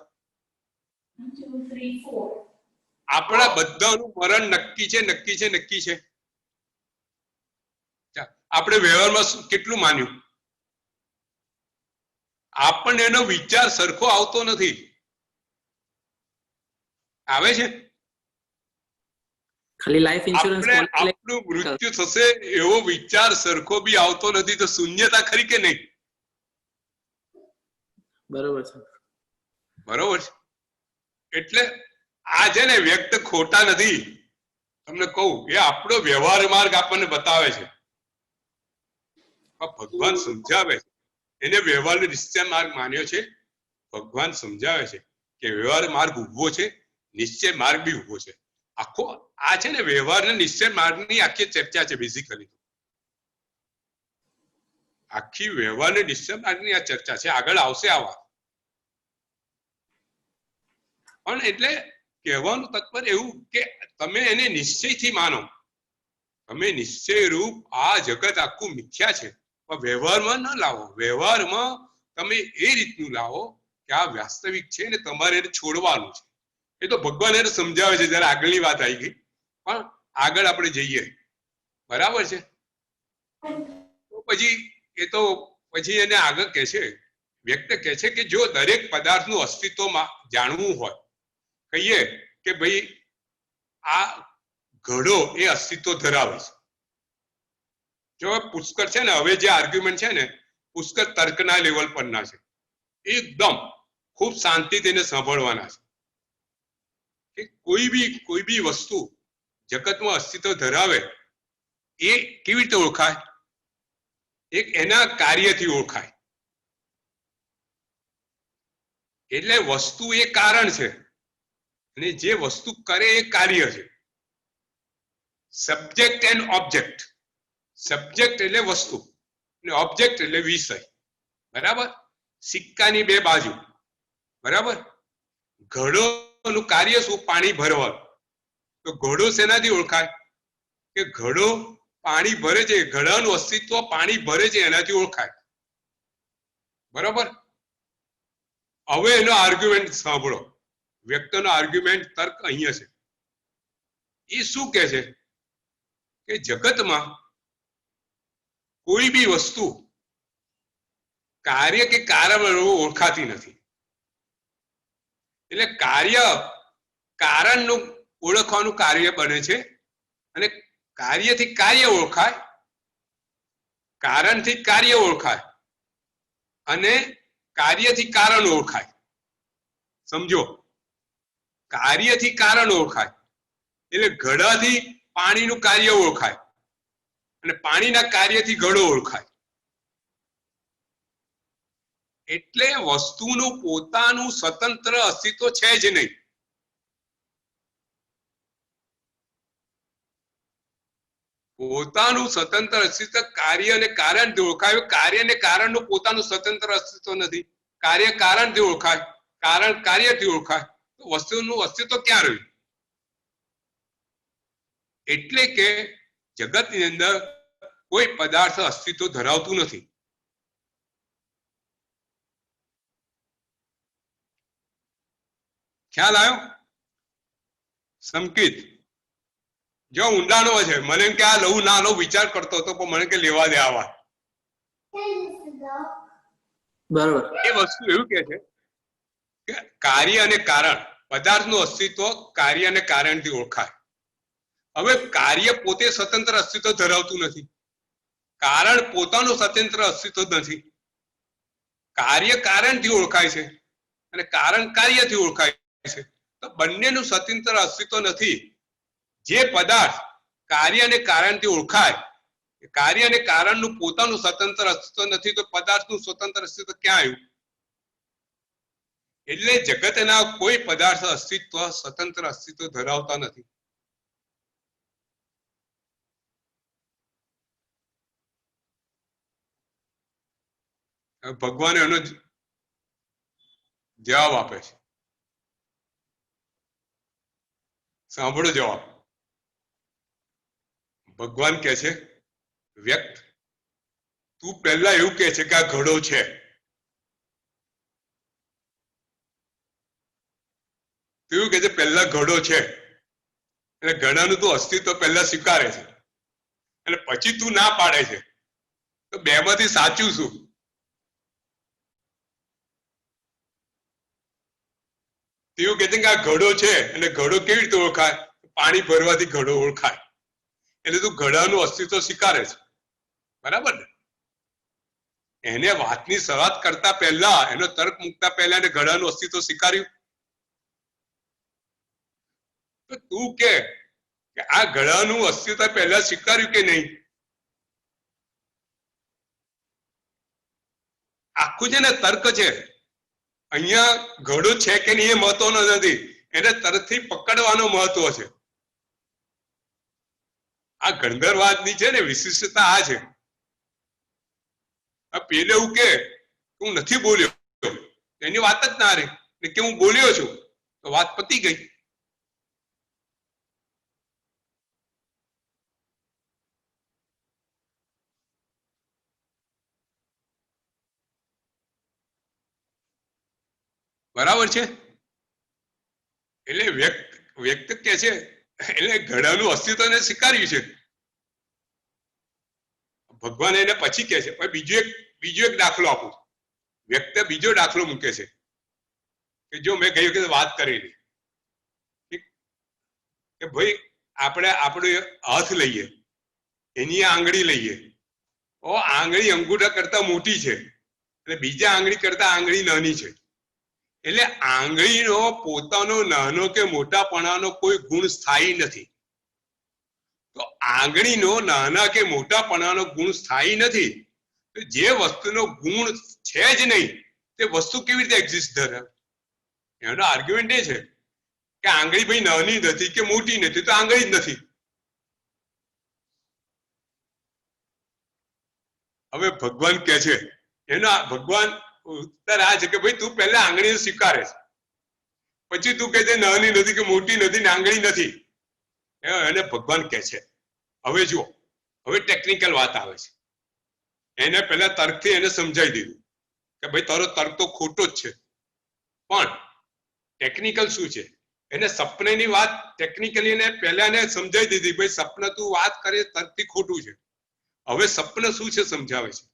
આપણા બધાનું મરણ નક્કી છે, નક્કી છે, નક્કી છે. આપણે વ્યવહારમાં કેટલું માન્યું? આપણને એનો વિચાર સરખો આવતો નથી. આવે છે? ખાલી લાઈફ ઇન્સ્યોરન્સ આપણું મૃત્યુ થશે એવો વિચાર સરખો બી આવતો નથી, તો શૂન્યતા ખરી કે નહીં? બરોબર છે. બરોબર છે. એટલે આ છે ને વ્યક્ત ખોટા નથી, તમને કહું, એ આપણો વ્યવહાર માર્ગ આપણને બતાવે છે, ભગવાન સમજાવે છે. એને વ્યવહારનો નિશ્ચય માર્ગ માન્યો છે. ભગવાન સમજાવે છે કે વ્યવહાર માર્ગ ઉભો છે, નિશ્ચય માર્ગ બી ઉભો છે. આખો આ છે ને વ્યવહાર ને નિશ્ચય માર્ગની આખી ચર્ચા છે. બેઝિકલી આખી વ્યવહાર ને નિશ્ચય માર્ગની આ ચર્ચા છે. આગળ આવશે આ વાત. પણ એટલે કહેવાનું તત્પર એવું કે તમે એને નિશ્ચયથી માનો. તમે નિશ્ચય રૂપ આ જગત આખું મિથ્યા છે, પણ વ્યવહારમાં ન લાવો. વ્યવહારમાં તમે એ રીતનું લાવો કે આ વાસ્તવિક છે ને તમારે એને છોડવાનું છે. એ તો ભગવાન એને સમજાવે છે. જયારે આગળની વાત આવી ગઈ, પણ આગળ આપણે જઈએ, બરાબર છે. તો પછી એને આગળ કહે છે, વ્યક્ત કહે છે કે જો દરેક પદાર્થનું અસ્તિત્વમાં જાણવું હોય, કહીએ કે ભાઈ આ ઘડો એ અસ્તિત્વ ધરાવે છે. જો પુષ્કળ છે ને, હવે જે આર્ગ્યુમેન્ટ છે ને પુષ્કળ તર્કના લેવલ પરના છે, એકદમ ખૂબ શાંતિથી એને સાંભળવાના છે કે કોઈ બી વસ્તુ જગતમાં અસ્તિત્વ ધરાવે એ કેવી રીતે ઓળખાય? એક એના કાર્યથી ઓળખાય. એટલે વસ્તુ એ કારણ છે અને જે વસ્તુ કરે એ કાર્ય છે. Subject and object. સબ્જેક્ટ એટલે વસ્તુ અને ઓબ્જેક્ટ એટલે વિષય, બરાબર? સિક્કાની બે બાજુ, બરાબર? ઘડોનું કાર્ય શું? પાણી ભરવાનું. તો ઘડો શેનાથી ઓળખાય? કે ઘડો પાણી ભરે છે, ઘડાનું અસ્તિત્વ પાણી ભરે છે એનાથી ઓળખાય, બરાબર? હવે એનો આર્ગ્યુમેન્ટ સાંભળો. વ્યક્તિનો આર્ગ્યુમેન્ટ તર્ક અહીંયા છે. એ શું કહે છે કે જગતમાં કોઈ બી વસ્તુ કાર્ય કે કારણ ઓળખાતી નથી. એટલે કાર્ય કારણનું ઓળખવાનું કાર્ય બને છે અને કાર્યથી કાર્ય ઓળખાય, કારણથી કાર્ય ઓળખાય અને કાર્યથી કારણ ઓળખાય. સમજો, કાર્યથી કારણ ઓળખાય એટલે ઘડાથી પાણીનું કાર્ય ઓળખાય અને પાણીના કાર્યથી ઘડો ઓળખાય. એટલે વસ્તુનું પોતાનું સ્વતંત્ર અસ્તિત્વ છે જ નહીં. પોતાનું સ્વતંત્ર અસ્તિત્વ કાર્ય અને કારણથી ઓળખાય. કાર્ય અને કારણનું પોતાનું સ્વતંત્ર અસ્તિત્વ નથી. કાર્ય કારણથી ઓળખાય, કારણ કાર્યથી ઓળખાય. તો વસ્તુનું અસ્તિત્વ ક્યાં રહ્યું? એટલે કે જગતની અંદર કોઈ પદાર્થ અસ્તિત્વ ધરાવતું નથી. ખ્યાલ આવ્યો? સંકેત જો ઊંડાણો છે. મને કે આ લઉં ના લઉં વિચાર કરતો હતો, પણ મને કે લેવા દે આવા. બરોબર. એ વસ્તુ એવું કે છે કે કાર્ય અને કારણ, પદાર્થનું અસ્તિત્વ કાર્ય અને કારણથી ઓળખાય. હવે કાર્ય પોતે સ્વતંત્ર અસ્તિત્વ ધરાવતું નથી, કારણ પોતાનું સ્વતંત્ર અસ્તિત્વ નથી. કાર્ય કારણથી ઓળખાય છે અને કારણ કાર્યથી ઓળખાય છે. તો બંનેનું સ્વતંત્ર અસ્તિત્વ નથી. જે પદાર્થ કાર્ય અને કારણથી ઓળખાય, કાર્ય અને કારણનું પોતાનું સ્વતંત્ર અસ્તિત્વ નથી, તો પદાર્થનું સ્વતંત્ર અસ્તિત્વ ક્યાં આવ્યું? એટલે જગતના કોઈ પદાર્થ અસ્તિત્વ સ્વતંત્ર અસ્તિત્વ ધરાવતા નથી. ભગવાન એનો જવાબ આપે છે. સાંભળો જવાબ. ભગવાન કહે છે, વ્યક્ત તું પહેલા એવું કહે છે કે આ ઘડો છે. તું એવું કહે છે પહેલા ઘડો છે, એટલે ઘડાનું તું અસ્તિત્વ પહેલા સ્વીકારે છે અને પછી તું ના પાડે છે. તો બે માંથી સાચું શું? એવું કહે છે કે આ ઘડો છે અને ઘડો કેવી રીતે ઓળખાય? પાણી ભરવાથી ઘડો ઓળખાય. એટલે તું ઘડાનું અસ્તિત્વ સ્વીકારે છે, બરાબર ને? એને વાતની શરૂઆત કરતા પહેલા, એનો તર્ક મૂકતા પહેલા એને ઘડાનું અસ્તિત્વ સ્વીકાર્યું. તો તું કે આ ઘડાનું અસ્તિત્વ પહેલા સ્વીકાર્યું કે નહીં? આખું છે ને તર્ક છે. અહીંયા ઘડો છે કે નહીં એ મહત્વનો નથી, એને તરતથી પકડવાનો મહત્વ છે. આ ગણધરવાદની છે ને વિશિષ્ટતા આ છે. આ પેલે એવું કે હું નથી બોલ્યો, એની વાત જ ના રહી, કે હું બોલ્યો છું તો વાત પતી ગઈ. બરાબર છે? એટલે વ્યક્ત કે છે એટલે ઘડાનું અસ્તિત્વને સ્વીકાર્યું છે. ભગવાન એને પછી કે છે. બીજો એક દાખલો આપું. વ્યક્ત બીજો દાખલો મૂકે છે કે જો મેં ગઈ વખતે વાત કરેલી કે ભાઈ આપણે આપણો હાથ લઈએ, એની આંગળી લઈએ, આંગળી અંગૂઠા કરતા મોટી છે એટલે બીજા આંગળી કરતા આંગળી નાની છે. એટલે આંગળીનો પોતાનો નાનો કે મોટાપણાનો કોઈ ગુણ સ્થાયી નથી. તો આંગળીનો નાના કે મોટાપણાનો ગુણ સ્થાયી નથી, તો જે વસ્તુનો ગુણ છે જ નહીં તે વસ્તુ કેવી રીતે એક્ઝિસ્ટ ધરાવે? એનો આર્ગ્યુમેન્ટ એ છે કે આંગળી ભાઈ નાની નથી કે મોટી નથી તો આંગળી જ નથી. હવે ભગવાન કે છે, એનો ભગવાન ઉત્તર આ છે કે ભાઈ તું પહેલા આંગળી સ્વીકારે છે, પછી તું કહે છે નાની નથી કે મોટી નથી ને આંગળી નથી. એને ભગવાન કે છે. હવે જુઓ, હવે ટેકનિકલ વાત આવે છે. એને પહેલા તર્કથી એને સમજાવી દીધું કે ભાઈ તારો તર્ક તો ખોટો જ છે, પણ ટેકનિકલ શું છે? એને સપનાની વાત ટેકનિકલી એને પહેલા એને સમજાવી દીધી, ભાઈ સપના તું વાત કરે તર્કથી ખોટું છે. હવે સપના શું છે સમજાવે છે,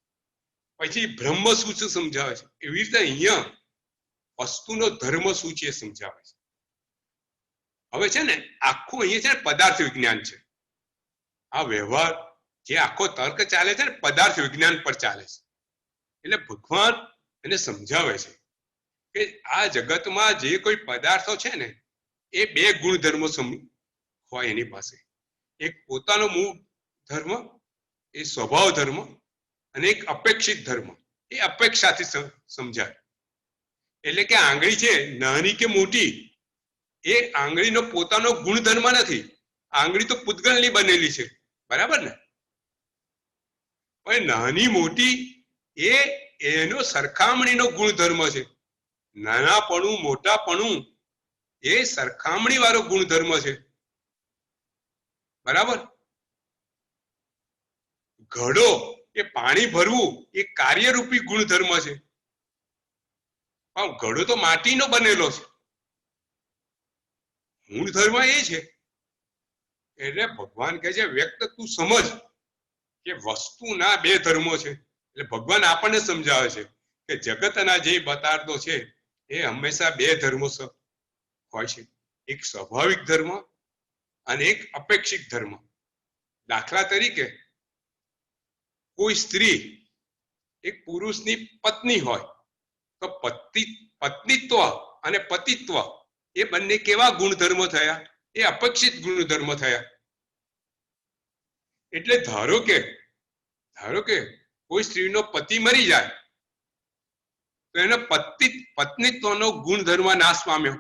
પછી બ્રહ્મ શું છે સમજાવે છે. એવી રીતે અહીંયા વસ્તુનો ધર્મ શું છે સમજાવે છે. હવે છે ને આખું અહીંયા છે ને પદાર્થ વિજ્ઞાન છે. આ વ્યવહાર જે આખો તર્ક ચાલે છે ને પદાર્થ વિજ્ઞાન પર ચાલે છે. એટલે ભગવાન એને સમજાવે છે કે આ જગતમાં જે કોઈ પદાર્થો છે ને એ બે ગુણધર્મો હોય એની પાસે. એક પોતાનો મૂળ ધર્મ, એ સ્વભાવ ધર્મ, અને એક અપેક્ષિત ધર્મ, એ અપેક્ષાથી સમજાય. એટલે કે આંગળી છે નાની કે મોટી એ આંગળીનો પોતાનો ગુણધર્મ નથી. આંગળી તો પૂતગલની બનેલી છે, બરાબર ને? પણ નાની મોટી એ એનો સરખામણીનો ગુણધર્મ છે. નાનાપણું મોટાપણું એ સરખામણી વાળો ગુણધર્મ છે, બરાબર? ઘડો એ પાણી ભરવું એ કાર્યરૂપી ગુણધર્મ છે, પણ ઘડો તો માટીનો બનેલો છે. ગુણધર્મ એ છે. એટલે ભગવાન કહે છે વ્યક્ત તું સમજ કે વસ્તુના બે ધર્મો છે. એટલે ભગવાન આપણને સમજાવે છે કે જગતના જે પદાર્થો છે એ હંમેશા બે ધર્મો હોય છે. એક સ્વાભાવિક ધર્મ અને એક અપેક્ષિત ધર્મ. દાખલા તરીકે કોઈ સ્ત્રી એક પુરુષની પત્ની હોય તો પત્નીત્વ અને પતિત્વ એ બંને કેવા ગુણધર્મો થયા? એ અપેક્ષિત ગુણધર્મો થયા. એટલે ધારો કે કોઈ સ્ત્રીનો પતિ મરી જાય તો એનો પત્નીત્વનો ગુણધર્મ નાશ પામ્યો,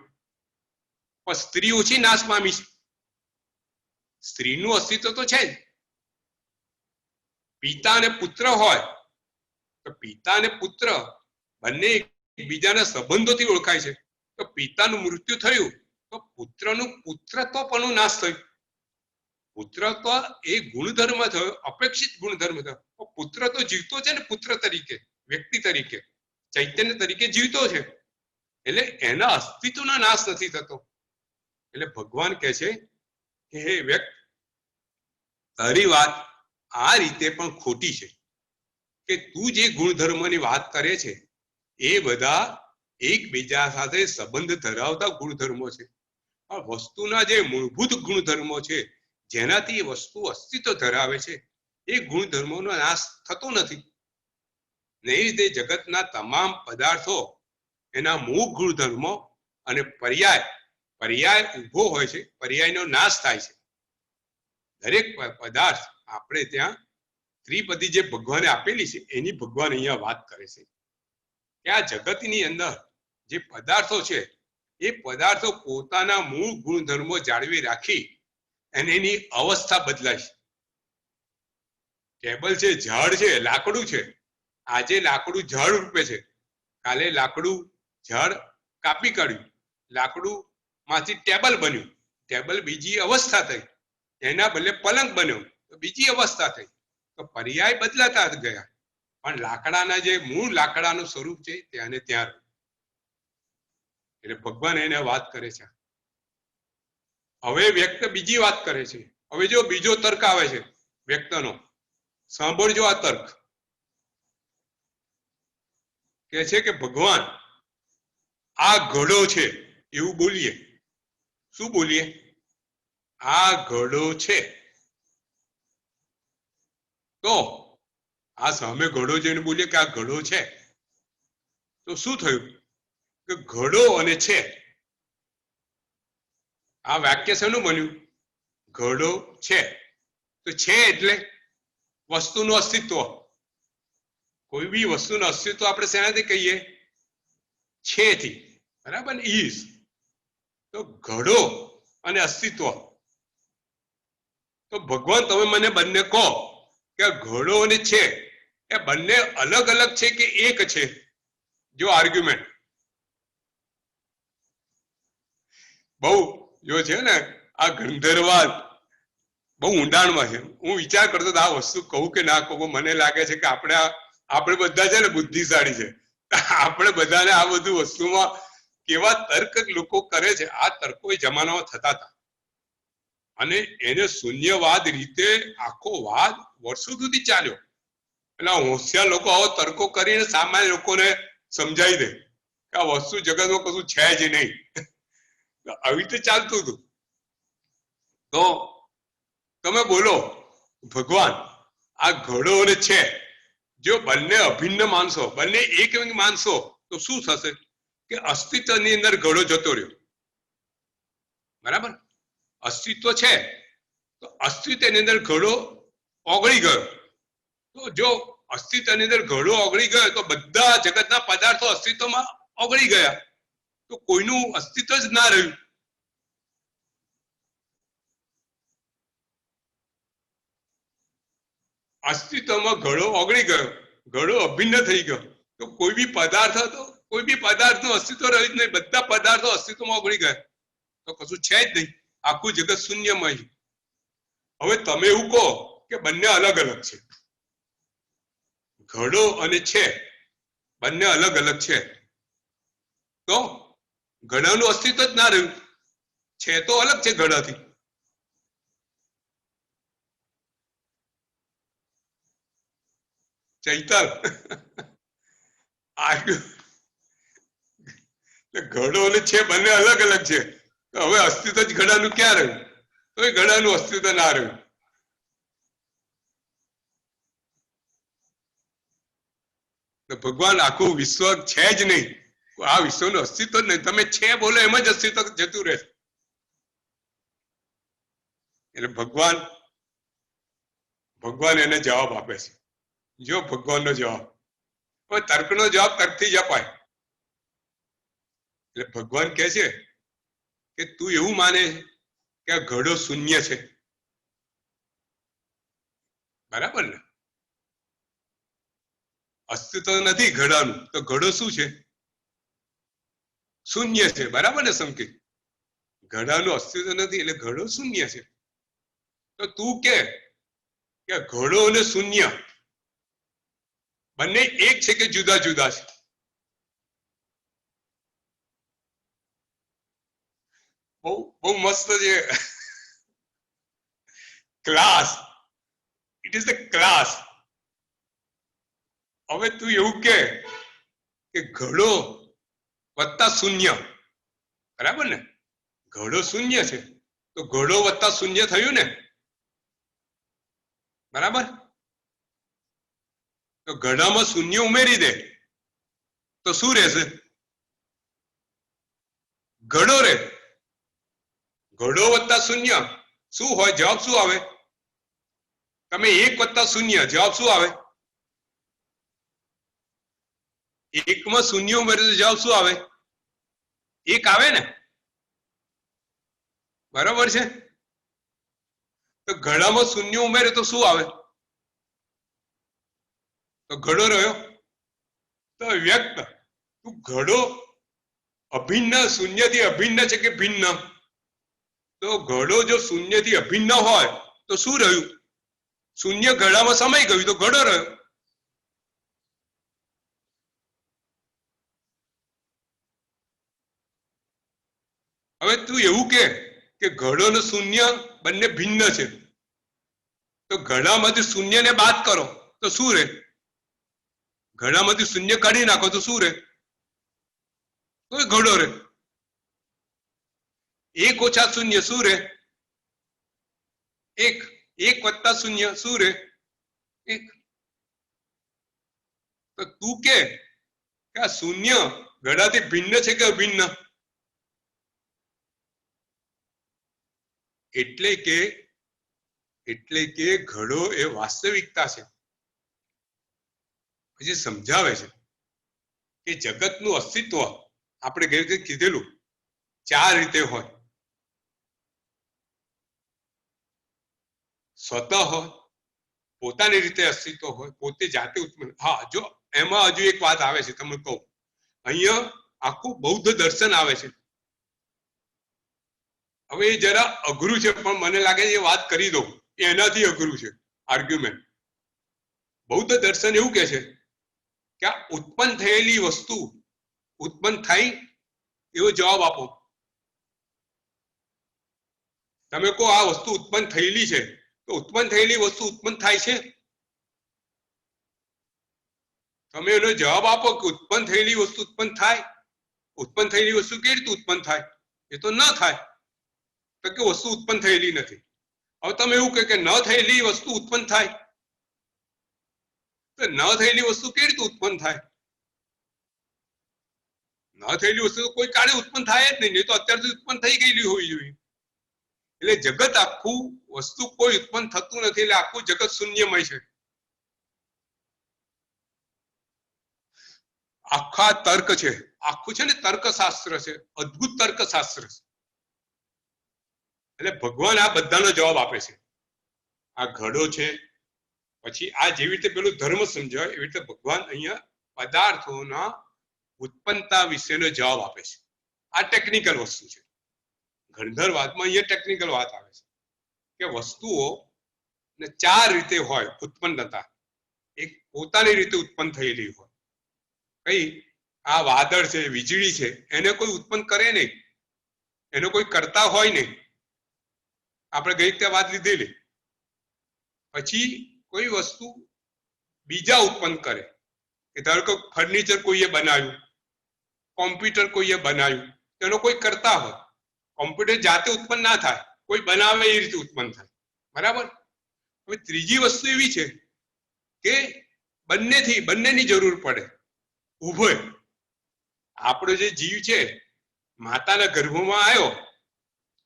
પણ સ્ત્રી ઓછી નાશ પામી છે. સ્ત્રીનું અસ્તિત્વ તો છે જ. પિતા અને પુત્ર હોય તો પિતા અને પુત્ર બંને એકબીજાના સંબંધોથી ઓળખાય છે. તો પિતાનું મૃત્યુ થયું તો પુત્રનું પુત્રત્વ પણ નાશ થયું. પુત્રત્વ એ ગુણધર્મ થયો, અપેક્ષિત ગુણધર્મ થયો. પુત્ર તો જીવતો છે ને, પુત્ર તરીકે, વ્યક્તિ તરીકે, ચૈતન્ય તરીકે જીવતો છે. એટલે એના અસ્તિત્વનો નાશ નથી થતો. એટલે ભગવાન કહે છે કે હે વ્યક્ત, તારી વાત આ રીતે પણ ખોટી છે કે તું જે ગુણધર્મની વાત કરે છે એ બધા એકબીજા સાથે સંબંધ ધરાવતા ગુણધર્મો છે. આ વસ્તુના જે મૂળભૂત ગુણધર્મો છે જેનાથી એ વસ્તુ અસ્તિત્વ ધરાવે છે એ ગુણધર્મોનો નાશ થતો નથી. ને એ રીતે જગતના તમામ પદાર્થો એના મૂળ ગુણધર્મો અને પર્યાય ઉભો હોય છે, પર્યાયનો નાશ થાય છે. દરેક પદાર્થ આપણે ત્યાં ત્રિપદી જે ભગવાને આપેલી છે એની ભગવાન અહીંયા વાત કરે છે કે આ જગતની અંદર જે પદાર્થો છે એ પદાર્થો પોતાના મૂળ ગુણધર્મો જાળવી રાખી અને એની અવસ્થા બદલાય છે. ટેબલ છે, ઝાડ છે, લાકડું છે. આજે લાકડું ઝાડ રૂપે છે, કાલે લાકડું ઝાડ કાપી કાઢ્યું, લાકડું માંથી ટેબલ બન્યું, ટેબલ બીજી અવસ્થા થઈ, એના બદલે પલંગ બન્યો તો બીજી અવસ્થા થઈ. તો પર્યાય બદલાતા ગયા, પણ લાકડાના જે મૂળ લાકડાનું સ્વરૂપ છે ત્યાં ને ત્યાં. એટલે ભગવાન એને વાત કરે છે. હવે વ્યક્ત બીજી વાત કરે છે. હવે જો બીજો તર્ક આવે છે વ્યક્તનો, સાંભળજો આ તર્ક. કે છે કે ભગવાન આ ઘડો છે એવું બોલીએ. શું બોલીએ? આ ઘડો છે. તો આ સામે ઘડો જઈને બોલીએ કે આ ઘડો છે, તો શું થયું કે ઘડો અને છે, આ વાક્ય શેનું બન્યું? ઘડો છે. તો છે એટલે વસ્તુનું અસ્તિત્વ. કોઈ બી વસ્તુનું અસ્તિત્વ આપણે શેનાથી કહીએ? છે થી. બરાબર ને? ઇઝ. તો ઘડો અને અસ્તિત્વ. તો ભગવાન તમે મને બંને કહો કે ઘડો અને છે એ બંને અલગ અલગ છે કે એક છે? જો આર્ગ્યુમેન્ટ બહુ જો છે ને આ ગંધર્વાદ બહુ ઊંડાણમાં છે. હું વિચાર કરતો આ વસ્તુ કહું કે ના કહું. મને લાગે છે કે આપણે બધા છે ને બુદ્ધિશાળી છે, આપણે બધાને આ બધું વસ્તુમાં કેવા તર્ક લોકો કરે છે. આ તર્કો એ જમાનામાં થતા હતા અને એને શૂન્યવાદ રીતે આખો વાદ વર્ષો સુધી ચાલ્યો. એટલે હોશિયાર લોકો આવો તર્કો કરીને સામાન્ય લોકોને સમજાવી દે કે આ વસ્તુ જગતમાં કશું છે જ નહીં. આવી રીતે ચાલતું હતું. તો તમે બોલો ભગવાન આ ઘડો અને છે જો બંને અભિન્ન માનશો, બંને એક માનશો, તો શું થશે કે અસ્તિત્વની અંદર ઘડો જતો રહ્યો. બરાબર? અસ્તિત્વ છે તો અસ્તિત્વની અંદર ઘડો ઓગળી ગયો. તો જો અસ્તિત્વની અંદર ઘડો ઓગળી ગયો તો બધા જગતના પદાર્થો અસ્તિત્વમાં ઓગળી ગયા, તો કોઈનું અસ્તિત્વ જ ના રહ્યું. અસ્તિત્વમાં ઘડો ઓગળી ગયો, ઘડો અભિન્ન થઈ ગયો, તો કોઈ બી પદાર્થ હતો, કોઈ બી પદાર્થનું અસ્તિત્વ રહ્યું જ નહીં. બધા પદાર્થો અસ્તિત્વમાં ઓગળી ગયા તો કશું છે જ નહીં. આખું જગત શૂન્યમય. હવે તમે એવું કહો કે બંને અલગ અલગ છે, ઘડો અને છે બંને અલગ અલગ છે, તો ઘડાનું અસ્તિત્વ જ ના રહ્યું. છે તો અલગ છે ઘડાથી. ચૈતર ઘડો અને છે બંને અલગ અલગ છે, તો હવે અસ્તિત્વ જ ઘડાનું ક્યાં રહ્યું? તો એ ઘડાનું અસ્તિત્વ ના રહ્યું. ભગવાન આખું વિશ્વ છે જ નહીં, આ વિશ્વનું અસ્તિત્વ જ નહીં. તમે છે બોલો એમ જ અસ્તિત્વ જતું રહે. એટલે ભગવાન એને જવાબ આપે છે. જો ભગવાનનો જવાબ, હવે તર્કનો જવાબ તર્કથી જ અપાય. એટલે ભગવાન કહે છે કે તું એવું માને કે આ ઘડો શૂન્ય છે. બરાબર ને? અસ્તિત્વ નથી ઘડાનું, તો ઘડો શું છે? શૂન્ય છે. બરાબર ને સંકેત? ઘડાનું અસ્તિત્વ નથી એટલે ઘડો શૂન્ય છે. તો તું કે ઘડો અને શૂન્ય બંને એક છે કે જુદા જુદા છે? બહુ મસ્ત છે. Class, it is the class. હવે તું એવું કે ઘડો વત્તા શૂન્ય, બરાબર ને? ઘડો શૂન્ય છે તો ઘડો વત્તા શૂન્ય થયું ને? બરાબર? તો ઘડામાં શૂન્ય ઉમેરી દે તો શું રહેશે? ઘડો રહે. ઘડો વત્તા શૂન્ય શું હોય? જવાબ શું આવે? તમે 1 વત્તા શૂન્ય, જવાબ શું આવે? 1 માં શૂન્ય ઉમેરે તો જવાબ શું આવે? 1 આવે ને, બરાબર છે? તો ઘડામાં શૂન્ય ઉમેરે તો શું આવે? તો ઘડો રહ્યો. તો વ્યક્ત તું ઘડો અભિન્ન શૂન્યથી અભિન્ન છે કે ભિન્ન? તો ઘડો જો શૂન્યથી અભિન્ન હોય તો શું રહ્યું? શૂન્ય ઘડામાં સમાઈ ગયું તો ઘડો રહ્યો. હવે તું એવું કે ઘડો ને શૂન્ય બંને ભિન્ન છે, તો ઘડામાંથી શૂન્યને બાદ કરો તો શું રહે? ઘડામાંથી શૂન્ય કાઢી નાખો તો શું રહે? તો ઘડો રહે. 1 ઓછા શૂન્ય શું રહે? 1. 1 વત્તા શૂન્ય શું રહે? 1. તો તું કે આ શૂન્ય ઘડાથી ભિન્ન છે કે અભિન્ન? એટલે કે ઘડો એ વાસ્તવિકતા છે. પછી સમજાવે છે કે જગતનું અસ્તિત્વ આપણે ગઈ વખતે કીધેલું 4 રીતે હોય. સ્વતઃ હોય, પોતાની રીતે અસ્તિત્વ હોય, પોતે જાતે ઉત્પન્ન. હા, જો એમાં હજુ એક વાત આવે છે, તમને કહું. અહીંયા આખું બૌદ્ધ દર્શન આવે છે. હવે એ જરા અઘરું છે, પણ મને લાગે છે એ વાત કરી દઉં, એનાથી અઘરું છે આર્ગ્યુમેન્ટ. બૌદ્ધ દર્શન એવું કે છે કે આ ઉત્પન્ન થયેલી વસ્તુ ઉત્પન્ન થઈ એવો જવાબ આપો. તમે કહો આ વસ્તુ ઉત્પન્ન થયેલી છે, તો ઉત્પન્ન થયેલી વસ્તુ ઉત્પન્ન થાય છે? તમે એનો જવાબ આપો કે ઉત્પન્ન થયેલી વસ્તુ ઉત્પન્ન થાય. ઉત્પન્ન થયેલી વસ્તુ કેવી રીતે ઉત્પન્ન થાય? એ તો ન થાય. તો કે વસ્તુ ઉત્પન્ન થયેલી નથી. હવે તમે એવું કે ન થયેલી વસ્તુ ઉત્પન્ન થાય, તો ન થયેલી વસ્તુ કેવી રીતે ઉત્પન્ન થાય? ન થયેલી વસ્તુ કોઈ કાળે ઉત્પન્ન થાય જ નહીં, તો અત્યાર સુધી ઉત્પન્ન થઈ ગયેલી હોવી જોઈએ. એટલે જગત આખું વસ્તુ કોઈ ઉત્પન્ન થતું નથી, એટલે આખું જગત શૂન્યમય છે. આખા તર્ક છે, આખું છે ને તર્કશાસ્ત્ર છે, અદ્ભુત તર્કશાસ્ત્ર છે. એટલે ભગવાન આ બધાનો જવાબ આપે છે. આ ઘડો છે, પછી આ જેવી રીતે પેલું ધર્મ સમજાય એવી રીતે ભગવાન અહીંયા પદાર્થોના ઉત્પન્નતા વિશેનો જવાબ આપે છે. આ ટેકનિકલ વસ્તુ છે. ગણધરવાદમાં અહીંયા ટેકનિકલ વાત આવે છે કે વસ્તુઓ ને 4 રીતે હોય ઉત્પન્ન થતા. એક પોતાની રીતે ઉત્પન્ન થયેલી હોય. કઈ આ વાદળ છે, વીજળી છે, એને કોઈ ઉત્પન્ન કરે નહીં, એનો કોઈ કરતા હોય નહીં. આપણે ગઈ રીતે વાત લીધેલી. પછી કોઈ વસ્તુ બીજા ઉત્પન્ન કરે, કે ધારો કે ફર્નિચર કોઈએ બનાવ્યું, કોમ્પ્યુટર કોઈએ બનાવ્યું, એનો કોઈ કરતા હોય. કોમ્પ્યુટર જાતે ઉત્પન્ન ના થાય, કોઈ બનાવે એ રીતે ઉત્પન્ન થાય. બરાબર? હવે ત્રીજી વસ્તુ એવી છે કે બંનેની જરૂર પડે. ઉભય આપણો જે જીવ છે માતાના ગર્ભમાં આવ્યો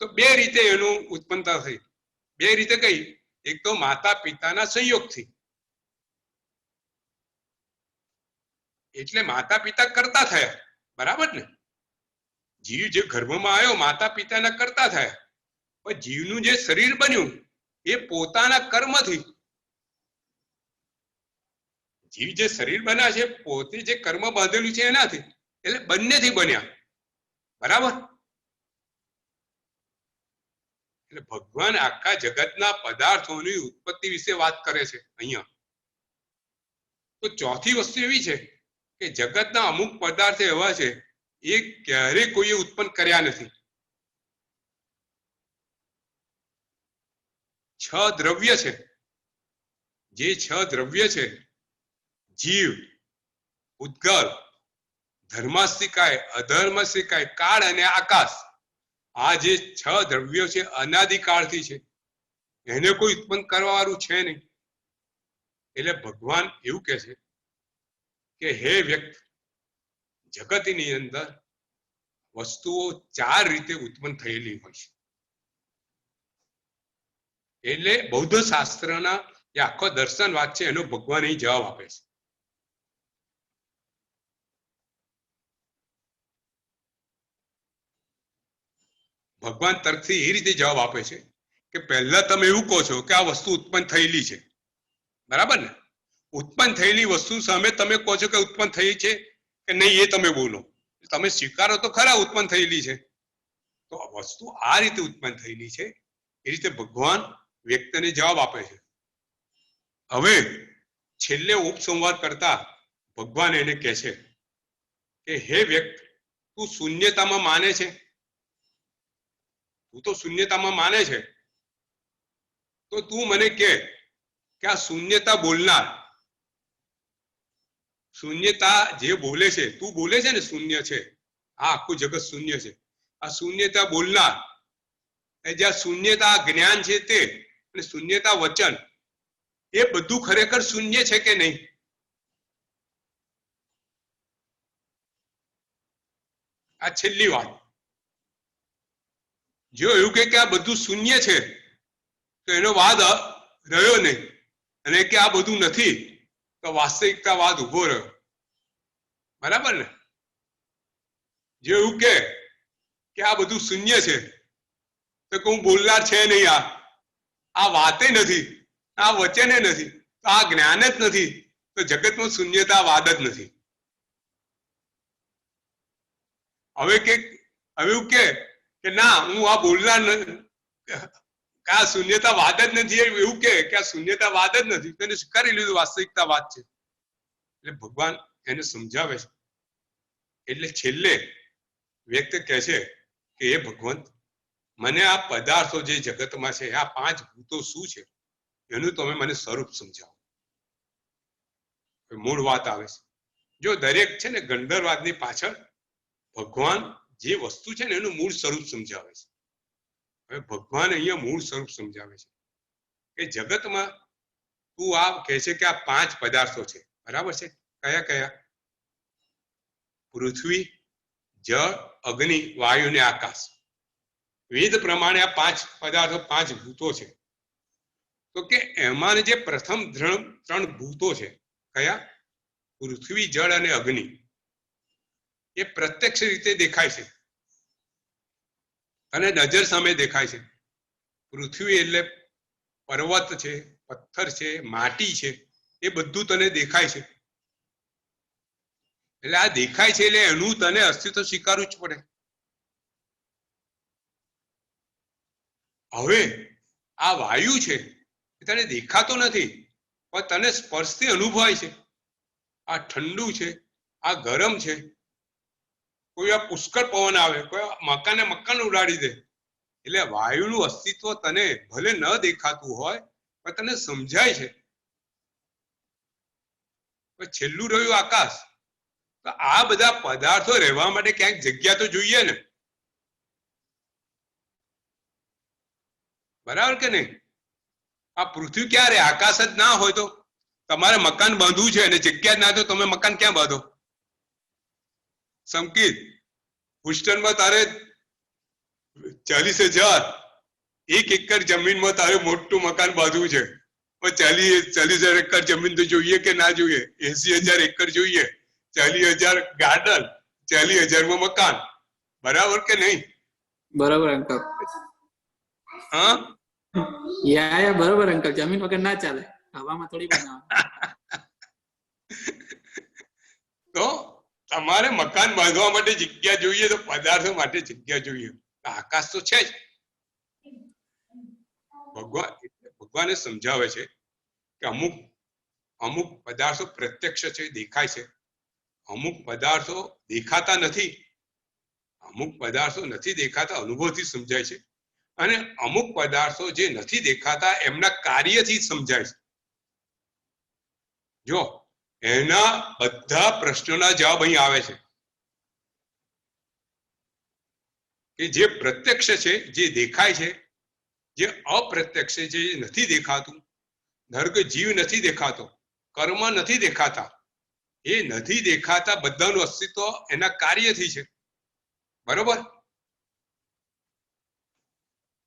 તો 2 રીતે એનું ઉત્પન્નતા થઈ. 2 રીતે કઈ? એક તો માતા પિતાના સંયોગથી, એટલે માતા પિતા કરતા થયા. બરાબર ને? જીવ જે ગર્ભમાં આવ્યો માતા પિતાના કરતા થયા, પણ જીવનું જે શરીર બન્યું એ પોતાના કર્મથી. જીવ જે શરીર બન્યા છે પોતે જે કર્મ બાંધેલું છે એનાથી, એટલે બંનેથી બન્યા. બરાબર? એટલે ભગવાન આખા જગતના પદાર્થોની ઉત્પત્તિ વિશે વાત કરે છે અહીંયા. તો ચોથી વસ્તુ એવી છે કે જગતના અમુક પદાર્થ એવા છે એ ક્યારેય કોઈએ ઉત્પન્ન કર્યા નથી. 6 દ્રવ્ય છે. જે 6 દ્રવ્ય છે, જીવ, ઉદ્ગલ, ધર્માસ્તિકાય, અધર્માસ્તિકાય, કાળ અને આકાશ, આ જે 6 દ્રવ્યો છે અનાદિકાળથી છે, એને કોઈ ઉત્પન્ન કરવા વાળું છે નહીં. એટલે ભગવાન એવું કહે છે કે હે વ્યક્ત, જગતની અંદર વસ્તુઓ 4 રીતે ઉત્પન્ન થયેલી હોય છે. એટલે બૌદ્ધ શાસ્ત્રના જે આખો દર્શન વાત છે એનો ભગવાન અહીં જવાબ આપે છે. ભગવાન તરફથી એ રીતે જવાબ આપે છે કે પહેલા તમે એવું કહો છો કે આ વસ્તુ ઉત્પન્ન થયેલી છે, બરાબર ને? ઉત્પન્ન થયેલી વસ્તુ સામે તમે કહો છો કે ઉત્પન્ન થઈ છે કે નહીં એ તમે બોલો. તમે સ્વીકારો તો ખરા ઉત્પન્ન થયેલી છે. તો વસ્તુ આ રીતે ઉત્પન્ન થયેલી છે એ રીતે ભગવાન વ્યક્તિને જવાબ આપે છે. હવે છેલ્લે ઉપસંહાર કરતા ભગવાન એને કહે છે કે હે વ્યક્તિ, તું શૂન્યતામાં માને છે? તું તો શૂન્યતામાં માને છે, તો તું મને કહે કે આ શૂન્યતા બોલનાર, શૂન્યતા જે બોલે છે, તું બોલે છે ને શૂન્ય છે, આ આખું જગત શૂન્ય છે, આ શૂન્યતા બોલનાર, જ્યાં શૂન્યતા જ્ઞાન છે તે અને શૂન્યતા વચન, એ બધું ખરેખર શૂન્ય છે કે નહીં? આ છેલ્લી વાત. જો એવું કે આ બધું શૂન્ય છે તો એનો વાદ રહ્યો નહીં, અને કે આ બધું નથી તો વાસ્તવિકતા વાદ ઉભો રહ્યો, બરાબર ને? જો એવું કે આ બધું શૂન્ય છે તો હું બોલનાર છે નહીં, આ વાતે નથી, આ વચને નથી, તો આ જ્ઞાન જ નથી, તો જગતમાં શૂન્યતા વાદ જ નથી. હવે એવું કે ના હું આ બોલનાર, આ શૂન્યતા વાદ જ નથી, એવું કે આ શૂન્યતા વાદ જ નથી, તો એને સ્વીકારી લીધું વાસ્તવિકતા વાત છે. એટલે ભગવાન એને સમજાવે છે. એટલે છેલ્લે વ્યક્તિ કહે છે કે એ ભગવંત, મને આ પદાર્થો જે જગતમાં છે, આ પાંચ ભૂતો શું છે એનું તમે મને સ્વરૂપ સમજાવો. મૂળ વાત આવે છે, જો દરેક છે ને ગંધર્વવાદની પાછળ ભગવાન જે વસ્તુ છે ને એનું મૂળ સ્વરૂપ સમજાવે છે. હવે ભગવાન અહીંયા મૂળ સ્વરૂપ સમજાવે છે કે જગતમાં તું આ કહે છે કે આ પાંચ પદાર્થો છે, બરાબર છે? કયા કયા? પૃથ્વી, જળ, અગ્નિ, વાયુ ને આકાશ. વેદ પ્રમાણે આ પાંચ પદાર્થો, પાંચ ભૂતો છે. તો કે એમાં જે પ્રથમ ત્રણ ભૂતો છે, કયા? પૃથ્વી, જળ અને અગ્નિ, એ પ્રત્યક્ષ રીતે દેખાય છે અને નજર સામે દેખાય છે. પૃથ્વી એટલે પર્વત છે, પથ્થર છે, માટી છે, એ બધું તને દેખાય છે. એટલે આ દેખાય છે એટલે એનું તને અસ્તિત્વ સ્વીકારવું જ પડે. હવે આ વાયુ છે એ તને દેખાતો નથી પણ તને સ્પર્શથી અનુભવાય છે. આ ઠંડુ છે, આ ગરમ છે, કોઈ આ પુષ્કળ પવન આવે, કોઈ મકાન ઉડાડી દે, એટલે વાયુનું અસ્તિત્વ તને ભલે ન દેખાતું હોય પણ તને સમજાય છે. છેલ્લું રહ્યું આકાશ. તો આ બધા પદાર્થો રહેવા માટે ક્યાંક જગ્યા તો જોઈએ ને, બરાબર કે નહીં? આ પૃથ્વી ક્યાં રહે? આકાશ જ ના હોય તો તમારે મકાન બાંધવું છે અને જગ્યા જ ના તો તમે મકાન ક્યાં બાંધો? સંકેત હુસ્ટનમાં તારે 40,000 1 એકર જમીનમાં તારે મોટું મકાન બાંધવું છે, પણ 40,000 એકર જમીન તો જોઈએ કે ના જોઈએ? 80,000 એકર જોઈએ, 40,000 ગાર્ડન, 40,000 માં મકાન, બરાબર કે નહીં? બરાબર અંકલ. હા, યા બરાબર અંકલ. જમીન વગર ના ચાલે, હવામાં થોડી બનાવે. તો તમારે મકાન બાંધવા માટે જગ્યા જોઈએ તો પદાર્થો માટે જગ્યા જોઈએ. આકાશ તો છે જ. ભગવાને સમજાવે છે કે અમુક પદાર્થો પ્રત્યક્ષ છે, દેખાય છે, અમુક પદાર્થો દેખાતા નથી, અમુક પદાર્થો નથી દેખાતા, અનુભવથી સમજાય છે, અને અમુક પદાર્થો જે નથી દેખાતા એમના કાર્યથી સમજાય છે. જો એના બધા પ્રશ્નોના જવાબ અહીં આવે છે કે જે પ્રત્યક્ષ છે, જે દેખાય છે, જે અપ્રત્યક્ષ છે, જે નથી દેખાતું, ધારો કે જીવ નથી દેખાતો, કર્મ નથી દેખાતા, એ નથી દેખાતા બધાનું અસ્તિત્વ એના કાર્યથી છે, બરોબર?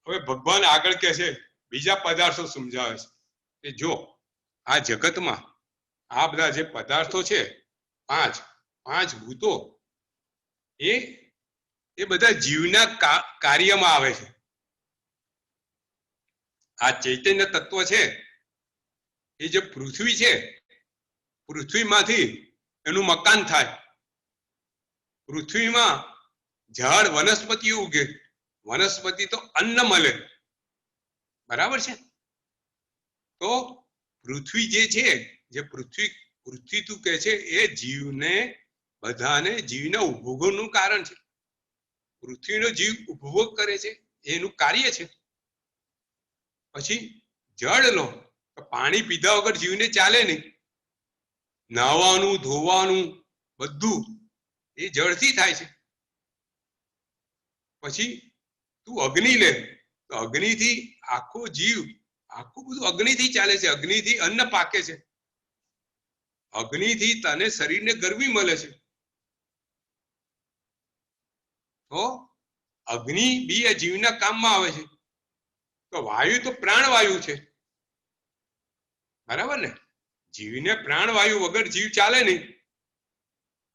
હવે ભગવાન આગળ કહે છે બીજા પદાર્થો સમજાવે છે કે જો આ જગતમાં આ બધા જે પદાર્થો છે પાંચ ભૂતો એ બધા જીવના કાર્યમાં આવે છે. આ ચૈતન્ય તત્વ છે એ જે પૃથ્વી છે, પૃથ્વીમાંથી એનું મકાન થાય. પૃથ્વીમાં ઝાડ વનસ્પતિ ઉગે, વનસ્પતિ તો અન્ન મળે, બરાબર છે. તો પૃથ્વી જે છે, જે પૃથ્વી તું કે છે એ જીવને બધાને જીવના ઉપભોગનું કારણ છે. પૃથ્વીનો જીવ ઉપભોગ કરે છે એનું કાર્ય છે. પછી જળ લો તો પાણી પીધા વગર જીવને ચાલે નહીં. નાહવાનું ધોવાનું બધું એ જળથી થાય છે. પછી તું અગ્નિ લે તો અગ્નિથી આખો જીવ આખું બધું અગ્નિથી ચાલે છે. અગ્નિથી અન્ન પાકે છે, અગ્નિથી તને શરીરને ગરમી મળે છે. તો અગ્નિ બી આ જીવના કામમાં આવે છે. તો વાયુ તો પ્રાણવાયુ છે, બરાબર ને. જીવને પ્રાણવાયુ વગર જીવ ચાલે નહીં.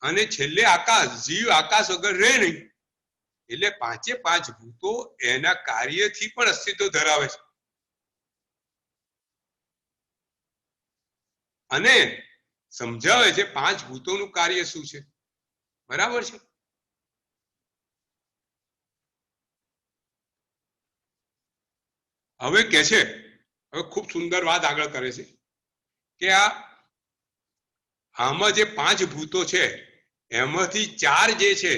અને છેલ્લે આકાશ, જીવ આકાશ વગર રહે નહીં. એટલે પાંચે પાંચ ભૂતો એના કાર્યથી પણ અસ્તિત્વ ધરાવે છે. અને સમજાવે છે પાંચ ભૂતોનું કાર્ય શું છે, બરાબર છે. હવે કે છે, હવે ખૂબ સુંદર વાત આગળ કરે છે કે આમાં જે પાંચ ભૂતો છે એમાંથી ચાર જે છે,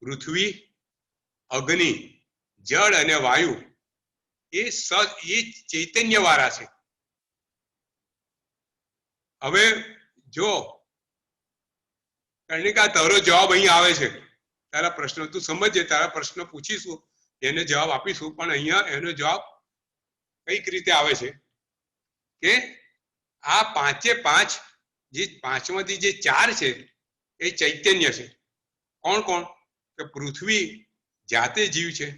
પૃથ્વી, અગ્નિ, જળ અને વાયુ, એ ચૈતન્ય વાળા છે. હવે જો કર્ણિકા, તારો જવાબ અહીં આવે છે. તારા પ્રશ્ન તું સમજે, તારા પ્રશ્ન પૂછીશું, એને જવાબ આપીશું. પણ અહીંયા એનો જવાબ કઈક રીતે આવે છે કે આ પાંચે પાંચ, જે પાંચમાંથી જે ચાર છે એ ચૈતન્ય છે. કોણ કોણ? કે પૃથ્વી જાતે જીવ છે,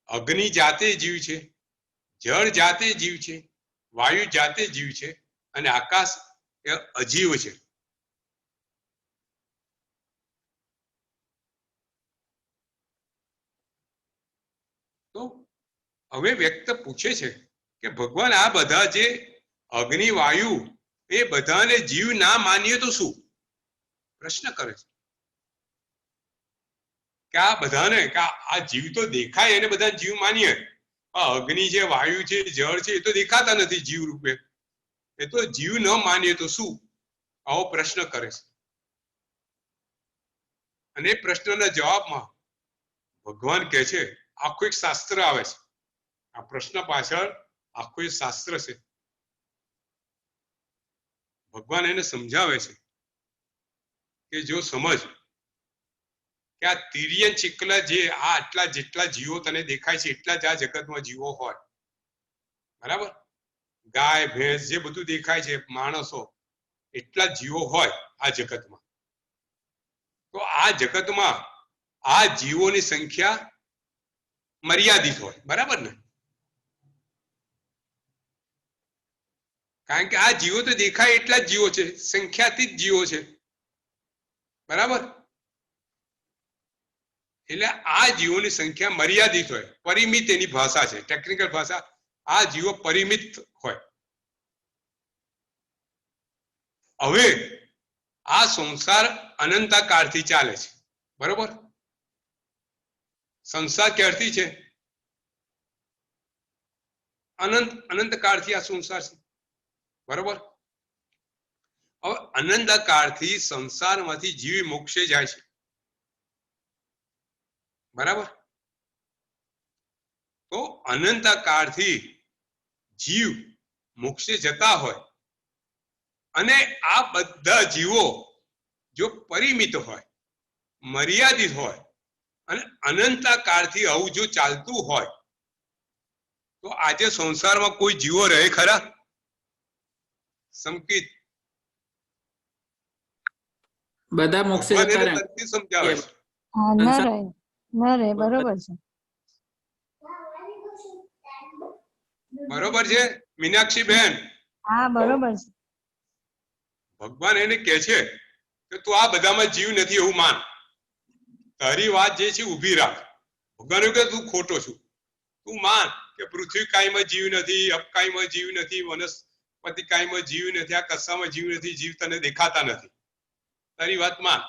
અગ્નિ જાતે જીવ છે, જળ જાતે જીવ છે, વાયુ જાતે જીવ છે, અને આકાશ એ અજીવ છે. તો હવે વ્યક્ત પૂછે છે કે ભગવાન આ બધા જે અગ્નિ વાયુ એ બધાને જીવ ના માનીએ તો શું? પ્રશ્ન કરે છે કે આ બધાને, કે આ જીવ તો દેખાય એને બધા જીવ માનીએ, અગ્નિ છે, વાયુ છે, જળ છે, એ તો દેખાતા નથી જીવ રૂપે, એ તો જીવ ન માનીએ તો શું? આવો પ્રશ્ન કરે છે. અને એ પ્રશ્નના જવાબમાં ભગવાન કહે છે, આખું એક શાસ્ત્ર આવે છે. આ પ્રશ્ન પાછળ આખું એક શાસ્ત્ર છે. ભગવાન એને સમજાવે છે કે જો સમજ કે આ તિર્યન ચિકલા જે આ આટલા જેટલા જીવો તને દેખાય છે એટલા જ આ જગતમાં જીવો હોય, બરાબર. ગાય ભેંસ જે બધું દેખાય છે, માણસો, એટલા જીવો હોય આ જગતમાં. તો આ જગતમાં આ જીવોની સંખ્યા મર્યાદિત હોય, બરાબર ને. કારણ કે આ જીવો તો દેખાય એટલા જ જીવો છે, સંખ્યાતીત જીવો છે, બરાબર. એટલે આ જીવોની સંખ્યા મર્યાદિત હોય, પરિમિત એની ભાષા છે, ટેકનિકલ ભાષા. આ જીવો પરિમિત હોય. હવે આ સંસાર અનંતકાળથી ચાલે છે, બરોબર. સંસાર ક્યારથી છે? અનંતકાળથી આ સંસાર છે, બરોબર. હવે અનંતકાળથી સંસારમાંથી જીવ મોક્ષે જાય છે, બરાબર. તો અનંતકાળથી જીવ મોક્ષે જતા હોય અને આ બધા જીવો જો પરિમિત હોય, મર્યાદિત હોય અને અનંતકાળથી આવું જો ચાલતું હોય તો આજે સંસારમાં કોઈ જીવો રહે ખરા? સંકિત બધા મોક્ષે જતા રહે. સમજાવે છે ન રહે, બરોબર છે. બરોબર છે મીનાક્ષી બેન? હા બરોબર છે. ભગવાન એને કહે છે કે તું આ બધામાં જીવ નથી એવું માન, તારી વાત જે છે ઊભી રાખ. ભગવાન કે તું ખોટો છું, તું માન કે પૃથ્વી કાયમાં જીવ નથી, અપકાયમાં જીવ નથી, વનસ્પતિ કાયમાં જીવ નથી, આ કશામાં જીવ નથી, જીવ તને દેખાતા નથી, તારી વાત માન.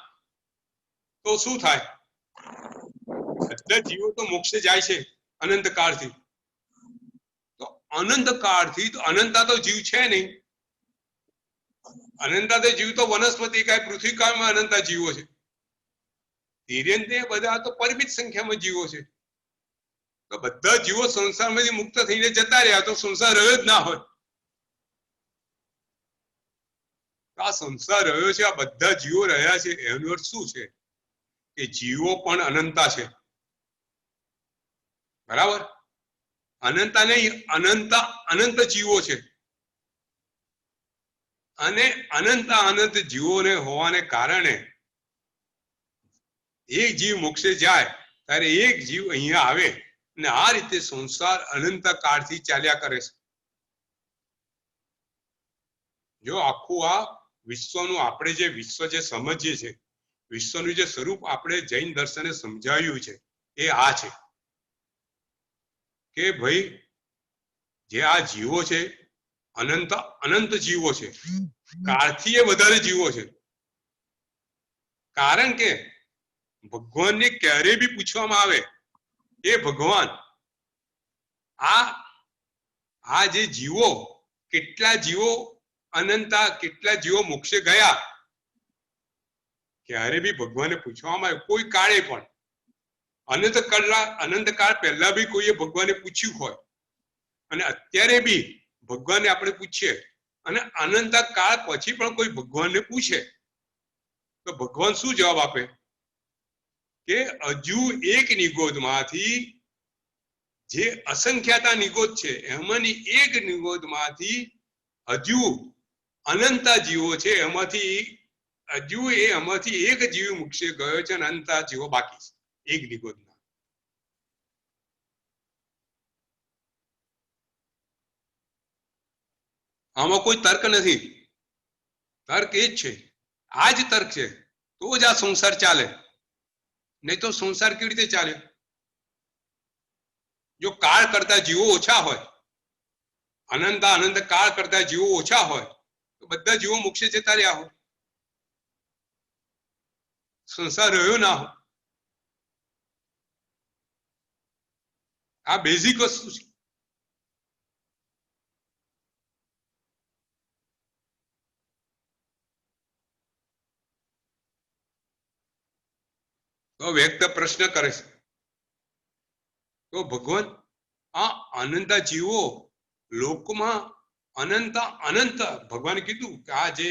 તો શું થાય? બધા જીવો તો મોક્ષે જાય છે અનંત કાળથી. તો અનંત કાળથી તો અનંતા તો જીવ છે નહીં. અનંતા તો જીવ તો વનસ્પતિ કાય પૃથ્વી કાયમાં અનંતા જીવો છે. ધીરેન્દ્ર બધા તો પરિમિત સંખ્યામાં જીવો છે. તો બધા જીવો સંસારમાંથી મુક્ત થઈને જતા રહ્યા તો સંસાર રહ્યો જ ના હોય. આ સંસાર રહ્યો છે, આ બધા જીવો રહ્યા છે, એનો અર્થ શું છે? કે જીવો પણ અનંતા છે. બરાબર? અનંતા નહીં, અનંત જીવો છે. અને અનંત જીવોને હોવાને કારણે એક જીવ મોક્ષે જાય ત્યારે એક જીવ અહીંયા આવે અને આ રીતે સંસાર અનંત કાળથી ચાલ્યા કરે છે. જો આખું આ વિશ્વનું આપણે જે વિશ્વ જે સમજીએ છીએ, વિશ્વનું જે સ્વરૂપ આપણે જૈન દર્શને સમજાવ્યું છે એ આ છે કે ભાઈ જે આ જીવો છે અનંત જીવો છે, કાળથી એ વધારે જીવો છે. કારણ કે ભગવાનને ક્યારે બી પૂછવામાં આવે એ ભગવાન આ જે જીવો કેટલા જીવો અનંતા કેટલા જીવો મોક્ષે ગયા, ક્યારે બી ભગવાનને પૂછવામાં આવે કોઈ કાળે પણ. અનંત કાળ પહેલા બી કોઈએ ભગવાનને પૂછ્યું હોય અને અત્યારે બી ભગવાનને આપણે પૂછીએ અને અનંત કાળ પછી પણ કોઈ ભગવાનને પૂછે તો ભગવાન શું જવાબ આપે? કે હજુ એક નિગોદમાંથી જે અસંખ્યાતા નિગોદ છે એમાંની એક નિગોદમાંથી હજુ અનંતા જીવો છે, એમાંથી એક જીવ મોક્ષે ગયો છે અને અનંતા જીવો બાકી છે એક નિગોદના. આમાં કોઈ તર્ક નથી. તર્ક એ જ છે, આ જ તર્ક છે તો જ આ સંસાર ચાલે, નહીં તો સંસાર કેવી રીતે ચાલે? જો કાળ કરતા જીવો ઓછા હોય, અનંત કાળ કરતા જીવો ઓછા હોય તો બધા જીવો મોક્ષે જતા રહ્યા હોય, સંસાર રહ્યો ના હોય. આ બેઝિક વસ્તુ છે. તો વ્યક્ત પ્રશ્ન કરે છે તો ભગવાન આ અનંતા જીવો લોકમાં અનંત ભગવાને કીધું કે આ જે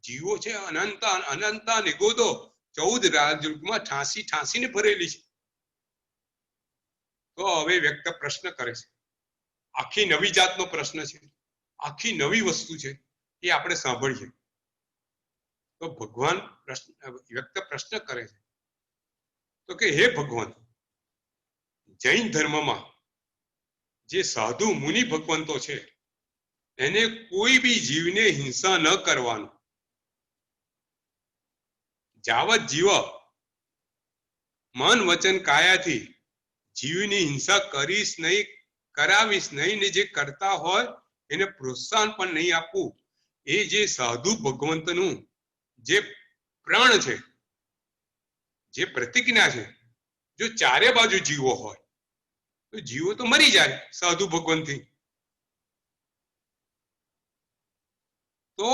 જીવો છે અનંત નિગોદો 14 રાજયુગમાં ઠાંસીને ભરેલી છે. તો હવે વ્યક્ત પ્રશ્ન કરે છે, આખી નવી જાતનો પ્રશ્ન છે, આખી નવી વસ્તુ છે એ આપણે સાંભળીએ. તો ભગવાન વ્યક્ત પ્રશ્ન કરે છે તો કે હે ભગવાન, જૈન ધર્મમાં જે સાધુ મુનિ ભગવંતો છે એને કોઈ બી જીવને હિંસા ન કરવાનું, જાવત જીવ મન વચન કાયાથી જીવની હિંસા કરીશ નહીં, કરાવીશ નહીં, ને જે કરતા હોય એને પ્રોત્સાહન પણ નહીં આપવું. એ જે સાધુ ભગવંતનું જે પ્રાણ છે, જે પ્રતિજ્ઞા છે, જો ચારે બાજુ જીવો હોય તો જીવો તો મરી જાય સાધુ ભગવંતથી. તો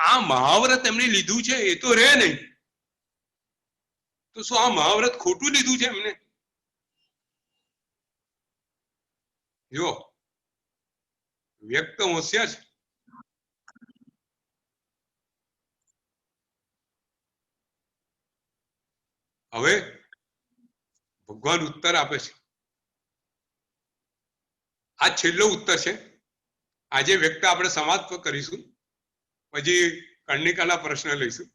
આ મહાવ્રત એમને લીધું છે એ તો રહે નહીં. તો શું આ મહાવ્રત ખોટું લીધું છે એમને? જો વ્યક્ત હોશિયાર છે. હવે ભગવાન ઉત્તર આપે છે. આ છેલ્લો ઉત્તર છે. આજે વ્યક્ત આપણે સમાપ્ત કરીશું, પછી કર્ણિકાના પ્રશ્ન લઈશું.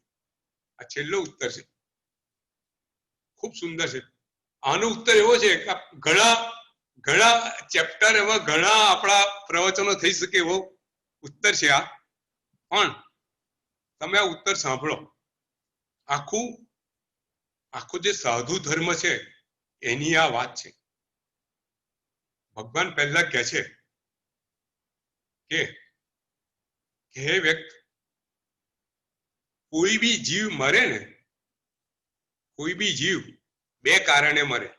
આ છેલ્લો ઉત્તર છે, ખૂબ સુંદર છે. આનો ઉત્તર એવો છે કે ઘણા ઘણા ચેપ્ટર એમાં ઘણા આપણા પ્રવચનો થઈ શકે એવો ઉત્તર છે આ, પણ તમે આ ઉત્તર સાંભળો. આખું આખું જે સાધુ ધર્મ છે એની આ વાત છે. ભગવાન પહેલા કહે છે કે હે વ્યક્ત, કોઈ બી જીવ મરે ને, કોઈ બી જીવ બે કારણે મરે.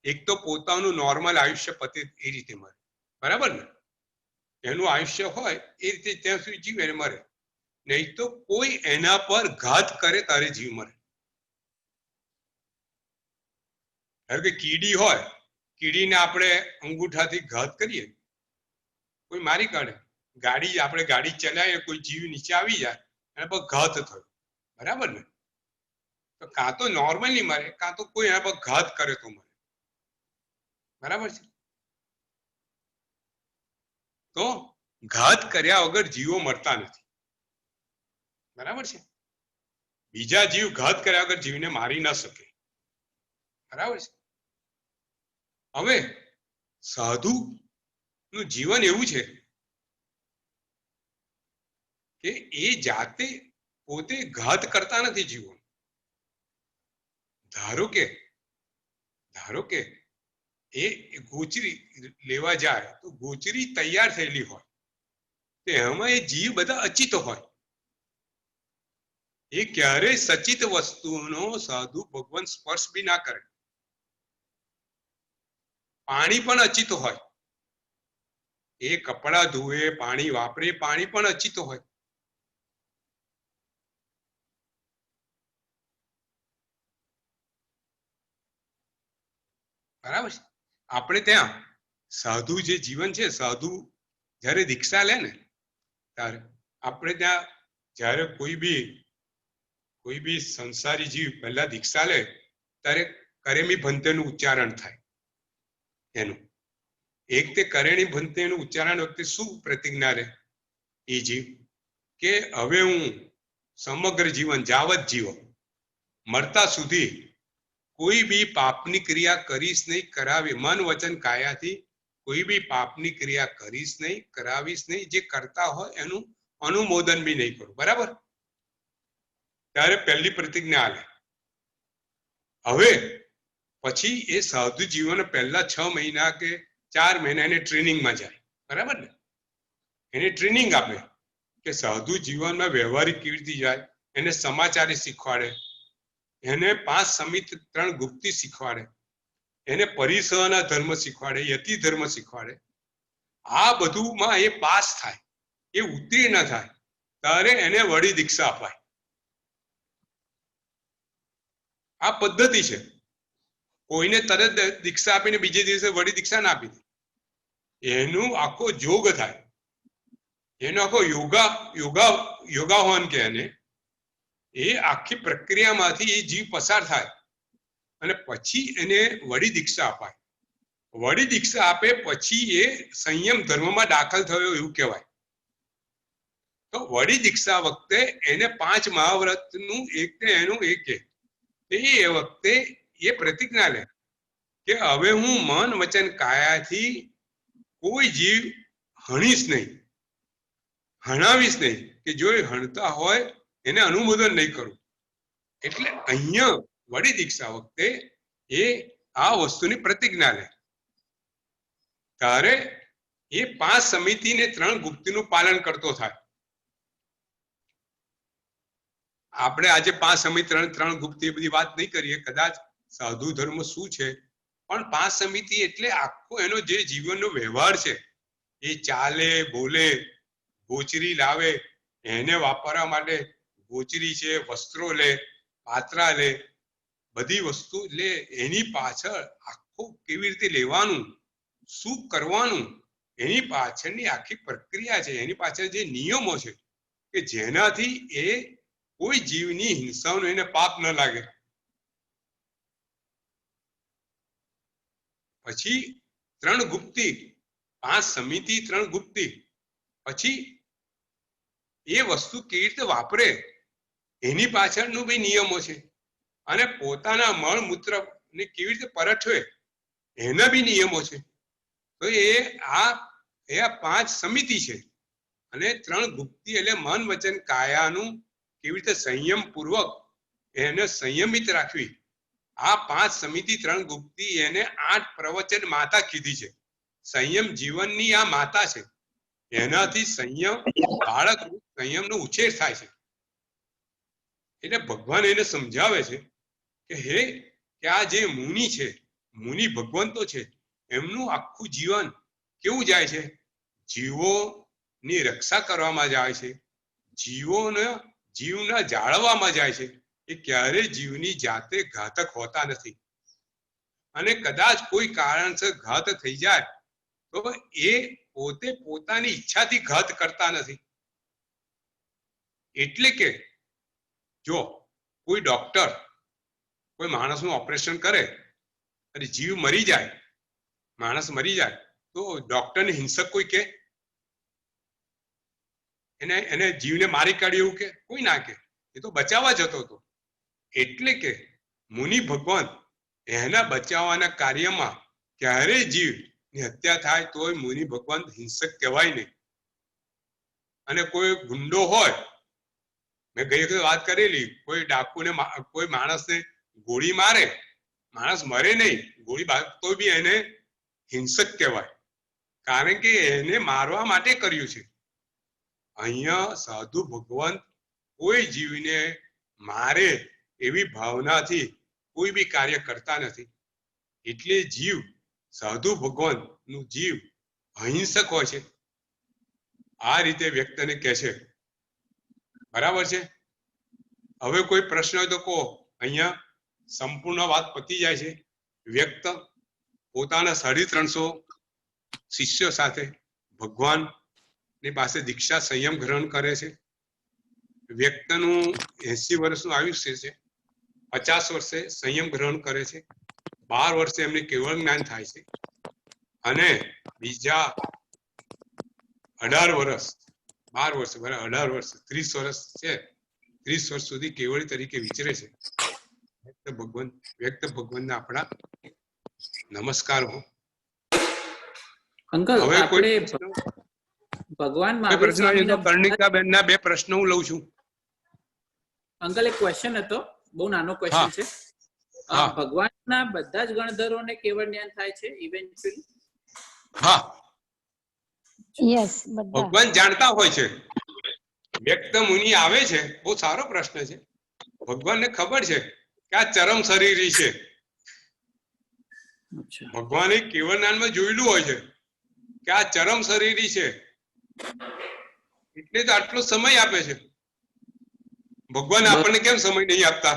એક તો પોતાનું નોર્મલ આયુષ્ય પતે એ રીતે મરે, બરાબર ને? એનું આયુષ્ય હોય એ રીતે ત્યાં સુધી જીવ એને મરે. નહીં તો કોઈ એના પર ઘાત કરે તારે જીવ મરે. ધારો કે કીડી હોય, કીડીને આપણે અંગૂઠાથી ઘાત કરીએ, કોઈ મારી કાઢે. આપણે ગાડી ચલાવીએ, કોઈ જીવ નીચે આવી જાય, એના પર ઘાત થયો, બરાબર ને? તો કાં તો નોર્મલી મરે, કાં તો કોઈ એના પર ઘાત કરે તો મરે, બરાબર છે? તો ઘાત કર્યા વગર જીવો મરતા નથી, બરાબર છે? બીજા જીવ ઘાત કર્યા વગર જીવને મારી ના શકે, બરાબર છે? હવે સાધુ નું જીવન એવું છે કે એ જાતે પોતે ઘાત કરતા નથી જીવો. ધારો કે એ ગોચરી લેવા જાય તો ગોચરી તૈયાર થયેલી હોય, તો એમાં એ જીવ બધા અચિત હોય. એ ક્યારેય સચિત વસ્તુનો સાધુ ભગવાન સ્પર્શ બી ના કરે. પાણી પણ અચિત હોય, એ કપડા ધોવે, પાણી વાપરે, પાણી પણ અચિત હોય. બરાબર છે? આપણે ત્યાં સાધુ જે જીવન છે, સાધુ જયારે દીક્ષા લે ને ત્યારે આપણે ત્યાં જયારે કોઈ બી સંસારી જીવ પહેલા દીક્ષા લે ત્યારે કરેમી ભંતેનું ઉચ્ચારણ થાય. એનું એક તે કરેણી ભંતેનું ઉચ્ચારણ વખતે શું પ્રતિજ્ઞા લે એ જીવ કે હવે હું સમગ્ર જીવન જાવત જીવો મરતા સુધી કોઈ બી પાપની ક્રિયા કરીશ નહીં, કરાવી, મન વચન કાયાથી કોઈ બી પાપની ક્રિયા કરીશ નહીં, કરાવીશ નહીં. જે કરતા હોય એનું અનુમોદન બી નહીં કરું, બરાબર? ત્યારે પહેલી પ્રતિજ્ઞા આલે. હવે પછી એ સાધુ જીવન પહેલા 6 મહિના કે 4 મહિના એને ટ્રેનિંગમાં જાય, બરાબર ને? એને ટ્રેનિંગ આપે કે સાધુ જીવનમાં વ્યવહારિક કેવી રીતે જાય, એને સમાચારી શીખવાડે, એને 5 સમિત 3 ગુપ્તિ શીખવાડે, એને પરિસહના ધર્મ શીખવાડે, યતિ ધર્મ શીખવાડે. આ બધુંમાં એ પાસ થાય, એ ઉત્તીર્ણ થાય, ત્યારે એને વળી દીક્ષા અપાય. આ પદ્ધતિ છે. કોઈને તરત દીક્ષા આપીને બીજે દિવસે વળી દીક્ષા ના આપી દે. એનું આખો યોગ થાય, એનો આખો યોગાહોન કે એને એ આખી પ્રક્રિયામાંથી એ જીવ પસાર થાય અને પછી એને વળી દીક્ષા અપાય. વળી દીક્ષા આપે પછી એ સંયમ ધર્મમાં દાખલ થયો એવું કહેવાય. તો વળી દીક્ષા વખતે એને 5 મહાવ્રતનું એનું એક એ વખતે એ પ્રતિજ્ઞા લે કે હવે હું મન વચન કાયાથી કોઈ જીવ હણીશ નહીં, હણાવીશ નહીં, કે જો એ હણતા હોય એને અનુમોદન નહીં કરું. એટલે અહીંયા વળી દીક્ષા વખતે એ આ વસ્તુની પ્રતિજ્ઞા લે. ત્યારે એ 5 સમિતિ ને 3 ગુપ્તિનું પાલન કરતો થાય. આપણે આજે 5 સમિતિ 3 ગુપ્તિ એ બધી વાત નહીં કરીએ, કદાચ સાધુ ધર્મ શું છે, પણ 5 સમિતિ એટલે આખો એનો જે જીવનનો વ્યવહાર છે, એ ચાલે બોલે, ગોચરી લાવે, એને વાપરવા માટે ગોચરી છે, વસ્ત્રો લે, પાત્રા લે, બધી વસ્તુ લે, એની પાછળ આખું કેવી રીતે લેવાનું, શું કરવાનું, એની પાછળની આખી પ્રક્રિયા છે, એની પાછળ જે નિયમો છે કે જેનાથી એ કોઈ જીવની હિંસાનું એને પાપ ન લાગે. પછી 3 ગુપ્તિ, 5 સમિતિ, 3 ગુપ્તિ, પછી એ વસ્તુ કેવી રીતે વાપરે એની પાછળનું બી નિયમો છે. અને પોતાના મળ મૂત્ર ને કેવી રીતે પરઠવે એના બી નિયમો છે. તો એ આ 5 સમિતિ છે. અને 3 ગુપ્તિ એટલે મન વચન કાયાનું કેવી રીતે સંયમ પૂર્વક એને સંયમિત રાખવી. આ 5 સમિતિ 3 ગુપ્તિ એને 8 પ્રવચન માતા કીધી છે. સંયમ જીવનની આ માતા છે. એનાથી સંયમ બાળક સંયમનો ઉછેર થાય છે. એટલે ભગવાન એને સમજાવે છે કે આ જે મુનિ છે, મુનિ ભગવંતો છે, એમનું આખું જીવન કેવું જાય છે? જીવોની રક્ષા કરવામાં જાય છે, જીવને જાળવવામાં જાય છે. એ ક્યારેય જીવની જાતે ઘાતક હોતા નથી. અને કદાચ કોઈ કારણસર ઘાત થઈ જાય તો એ પોતે પોતાની ઈચ્છાથી ઘાત કરતા નથી. એટલે કે જો કોઈ ડોક્ટર કોઈ માણસનું ઓપરેશન કરે અને જીવ મરી જાય, માણસ મરી જાય, તો ડોક્ટરને હિંસક કોઈ કે એને જીવને મારી કાઢ્યું એવું કે કોઈ ના કે. એ તો બચાવવા જતો હતો. એટલે કે મુનિ ભગવાન એના બચાવવાના કાર્યમાં ક્યારેય જીવની હત્યા થાય તોય મુનિ ભગવાન હિંસક કહેવાય નહીં. અને કોઈ ગુંડો હોય, મેં ગઈ વખતે વાત કરેલી, કોઈ ડાકુને કોઈ માણસને ગોળી મારે, માણસ મરે નહીં, ગોળી તો બી એને હિંસક કહેવાય, કારણ કે એને મારવા માટે કર્યું છે. અહીંયા સાધુ ભગવાન કોઈ જીવને મારે એવી ભાવનાથી કોઈ બી કાર્ય કરતા નથી. એટલે જીવ, સાધુ ભગવાન નું જીવ અહિંસક હોય છે. આ રીતે વ્યક્તને કહે છે. બરાબર છે? હવે કોઈ પ્રશ્ન હોય તો કહો. અહીંયા સંપૂર્ણ વાત પતી જાય છે. વ્યક્ત પોતાના 350 શિષ્યો સાથે ભગવાન ની પાસે દીક્ષા સંયમ ગ્રહણ કરે છે. વ્યક્તનું 80 વર્ષનું આયુષ્ય છે. 50 વર્ષે સંયમ ગ્રહણ કરે છે. 12 વર્ષે એમને કેવળ જ્ઞાન થાય છે. અને બીજા 18 વર્ષ, 12 વર્ષ, 18 વર્ષ, 30 વર્ષ છે. 30 વર્ષ સુધી કેવળી તરીકે વિચરે છે. વ્યક્ત ભગવાનના આપણા નમસ્કાર હો. અંકલ હવે કોઈ ભગવાન કર્ણિકાબેન ના 2 પ્રશ્નો હું લઉં છું. અંકલ એક ક્વેશ્ચન હતો, બહુ નાનો ક્વેશ્ચન છે. ભગવાનના બધા જ ગણધરોને કેવળ જ્ઞાન થાય છે ઇવેન્ચ્યુઅલી? હા, યસ, ભગવાન જાણતા હોય છે. વ્યક્ત મુનિ આવે છે, બહુ સારો પ્રશ્ન છે. ભગવાનને ખબર છે કે આ ચરમ શરીરી છે. ભગવાને કેવળ જ્ઞાનમાં જોયેલું હોય છે કે આ ચરમ શરીરી છે, એટલે તો આટલો સમય આપે છે. ભગવાન આપણને કેમ સમય નહીં આપતા?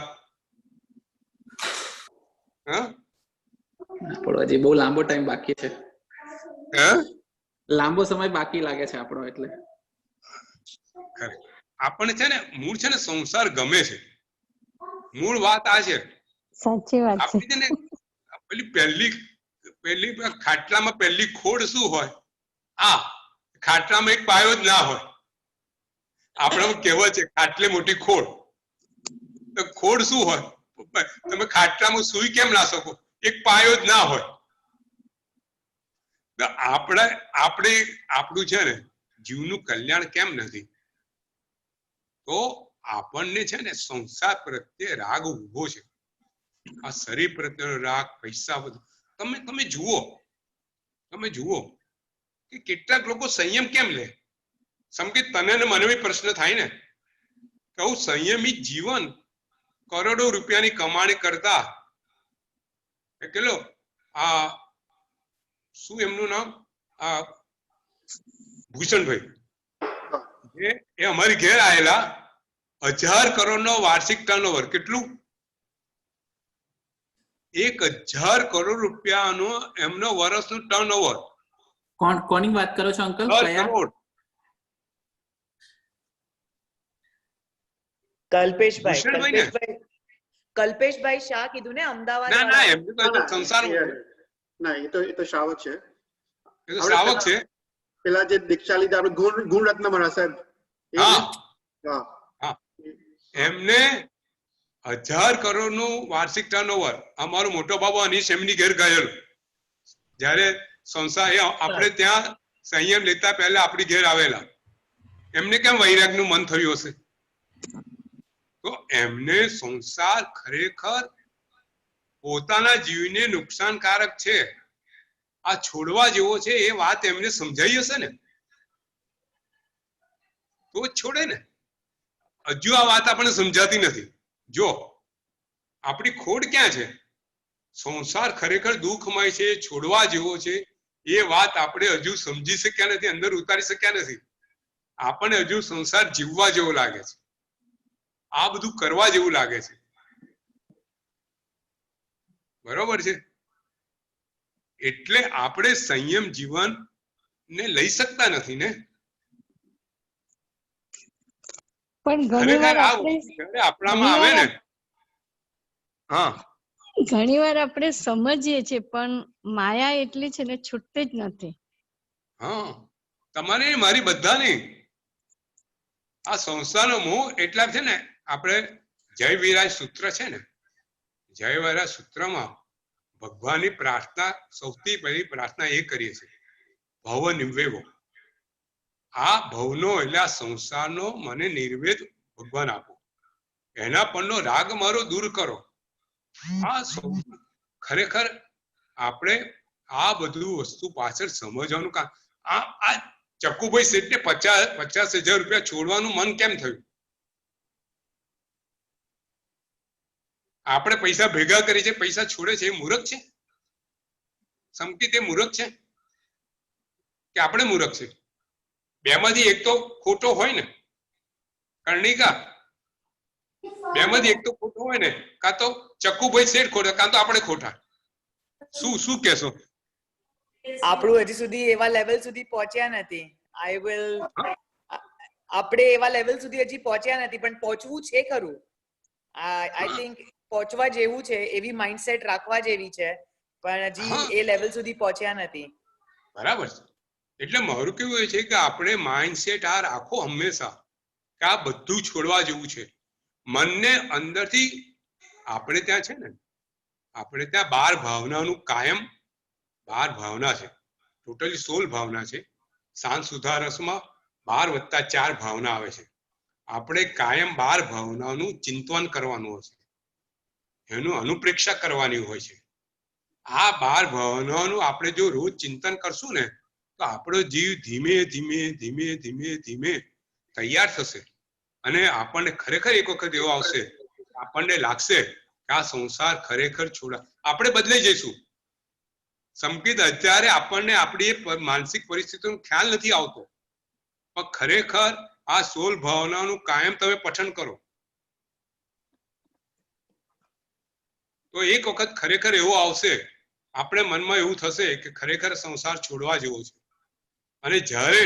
આપણો હજી બહુ લાંબો ટાઈમ બાકી છે. લાંબો સમય બાકી લાગે છે આપણો. એટલે આપણને છે ને મૂળ છે ને સંસાર ગમે છે. મૂળ વાત આ છે. સાચી વાત છે. આપણે છે ને પેલી ખાટલામાં પહેલી ખોડ શું હોય? આ ખાટલામાં એક પાયો જ ના હોય. આપણે કહેવત છે ખાટલે મોટી ખોડ. તો ખોડ શું હોય? તમે ખાટલામાં સૂઈ કેમ ના શકો? એક પાયો જ ના હોય. આપણું છે ને જીવનું કલ્યાણ કેમ નથી? તો આપણને છે ને સંસાર પ્રત્યે રાગ ઉભો છે. આ શરીર પ્રત્યેનો રાગ, પૈસા બધું. તમે જુઓ કે કેટલાક લોકો સંયમ કેમ લે? સમકે તને ને મને બી પ્રશ્ન થાય ને કે આવું સંયમિત જીવન કરોડો રૂપિયાની કમાણી કરતા કેટલો આ શું એમનું નામ આ ભૂષણભાઈ એ અમારી ઘેર આવેલા 1000 કરોડનો વાર્ષિક ટર્નઓવર. કેટલું? 1000 કરોડ રૂપિયાનો એમનો વર્ષનું ટર્નઓવર. કોની વાત કરો છો અંકલ? કયા? કલ્પેશભાઈ શાહ કીધું ને, અમદાવાદ? ના, એમનું તો સંસાર ના, એ તો શ્રાવક છે. એ તો શ્રાવક છે. પેલા જે દીક્ષા લીધા આપણે ગુણ રત્ન મહારાજ સાહેબ. હા, એમને 1000 કરોડનું વાર્ષિક ટર્નઓવર. અમારો મોટો બાબુ અનીશ એમની ઘેર ગયેલો. જ્યારે સંસાર આપણે ત્યાં સંયમ લેતા પહેલા આપણી ઘેર આવેલા, એમને કેમ વૈરાગનું મન થયું હશે? તો એમને સંસાર ખરેખર પોતાના જીવને નુકસાનકારક છે, આ છોડવા જેવો છે, એ વાત એમને સમજાઈ હશે ને તો જ છોડે ને. હજુ આ વાત આપણને સમજાતી નથી. જો આપણી ખોડ ક્યાં છે? સંસાર ખરેખર દુઃખમય છે, છોડવા જેવો છે, એ વાત આપણે હજુ સમજી શક્યા નથી, અંદર ઉતારી શક્યા નથી. આપણને હજુ સંસાર જીવવા જેવો લાગે છે, આ બધું કરવા જેવું લાગે છે. બરોબર છે? એટલે આપણે સંયમ જીવન ને લઈ શકતા નથી ને. પણ ઘણીવાર ખરેખર આ આપણે જ્યારે આપણામાં આવે ને, હા ઘણીવાર આપણે સમજીએ છીએ પણ માયા એટલી છે ને છૂટતી જ નથી. હા, તમારી મારી બધાની આ સંસારનો મોહ એટલા છે ને. આપણે જય વિરાજ સૂત્ર છે ને, જય વિરાજ સૂત્રમાં ભગવાનની પ્રાર્થના, સૌથી પહેલી પ્રાર્થના એ કરીએ છીએ, ભવ નિવેવો. આ ભવનો એટલે આ સંસારનો મને નિર્વેદ ભગવાન આપો, એના પરનો રાગ મારો દૂર કરો. આ ખરેખર આપણે આ બધું વસ્તુ પાછળ સમજવાનું કામ. આ ચક્કુભાઈ શેઠને 50,000 રૂપિયા છોડવાનું મન કેમ થયું? આપણે પૈસા ભેગા કરી છે, પૈસા છોડે છે, એ મૂર્ખ છે? સંકેત એ મૂર્ખ છે કે આપણે મૂર્ખ છે? બેમાંથી એક તો ખોટો હોય ને કર્ણિકા, બેમાંથી એક તો ખોટો હોય ને. કાં તો ચક્કુભાઈ શેઠ ખોટા, કાં તો આપણે ખોટા. શું કહેશો? આપણું હજી સુધી એવા લેવલ સુધી પહોંચ્યા નથી. આપણે એવા લેવલ સુધી હજી પહોંચ્યા નથી, પણ પહોંચવું છે ખરું. આઈ થિંક પહોંચવા જેવું છે, એવી માઇન્ડસેટ રાખવા જેવી છે, પણ હજી એ લેવલ સુધી પહોંચ્યા નથી. બરાબર છે. એટલે મારું કેવું એ છે કે આપણે માઇન્ડસેટ આ રાખો હંમેશા કે આ બધું છોડવા જેવું છે. મનને અંદરથી આપણે ત્યાં છે ને, આપણે ત્યાં 12 ભાવનાનું કાયમ 12 ભાવના છે, ટોટલી 16 ભાવના છે. શાંત સુધારસમાં 12 + 4 ભાવના આવે છે. આપણે કાયમ 12 ભાવનાનું ચિંતન કરવાનું હોય છે, એનું અનુપ્રેક્ષા કરવાની હોય છે. આ 12 ભાવનાનું આપણે જો રોજ ચિંતન કરશું ને, તો આપણો જીવ ધીમે ધીમે ધીમે ધીમે ધીમે તૈયાર થશે. અને આપણને ખરેખર એક વખત એવો આવશે, આપણને લાગશે કે આ સંસાર ખરેખર છોડા, આપણે બદલાઈ જઈશું. સંકેત અત્યારે આપણને આપણી માનસિક પરિસ્થિતિનો ખ્યાલ નથી આવતો, પણ ખરેખર આ 16 ભાવનાનું કાયમ તમે પઠન કરો તો એક વખત ખરેખર એવો આવશે, આપણે મનમાં એવું થશે કે ખરેખર સંસાર છોડવા જેવો છે. અને જ્યારે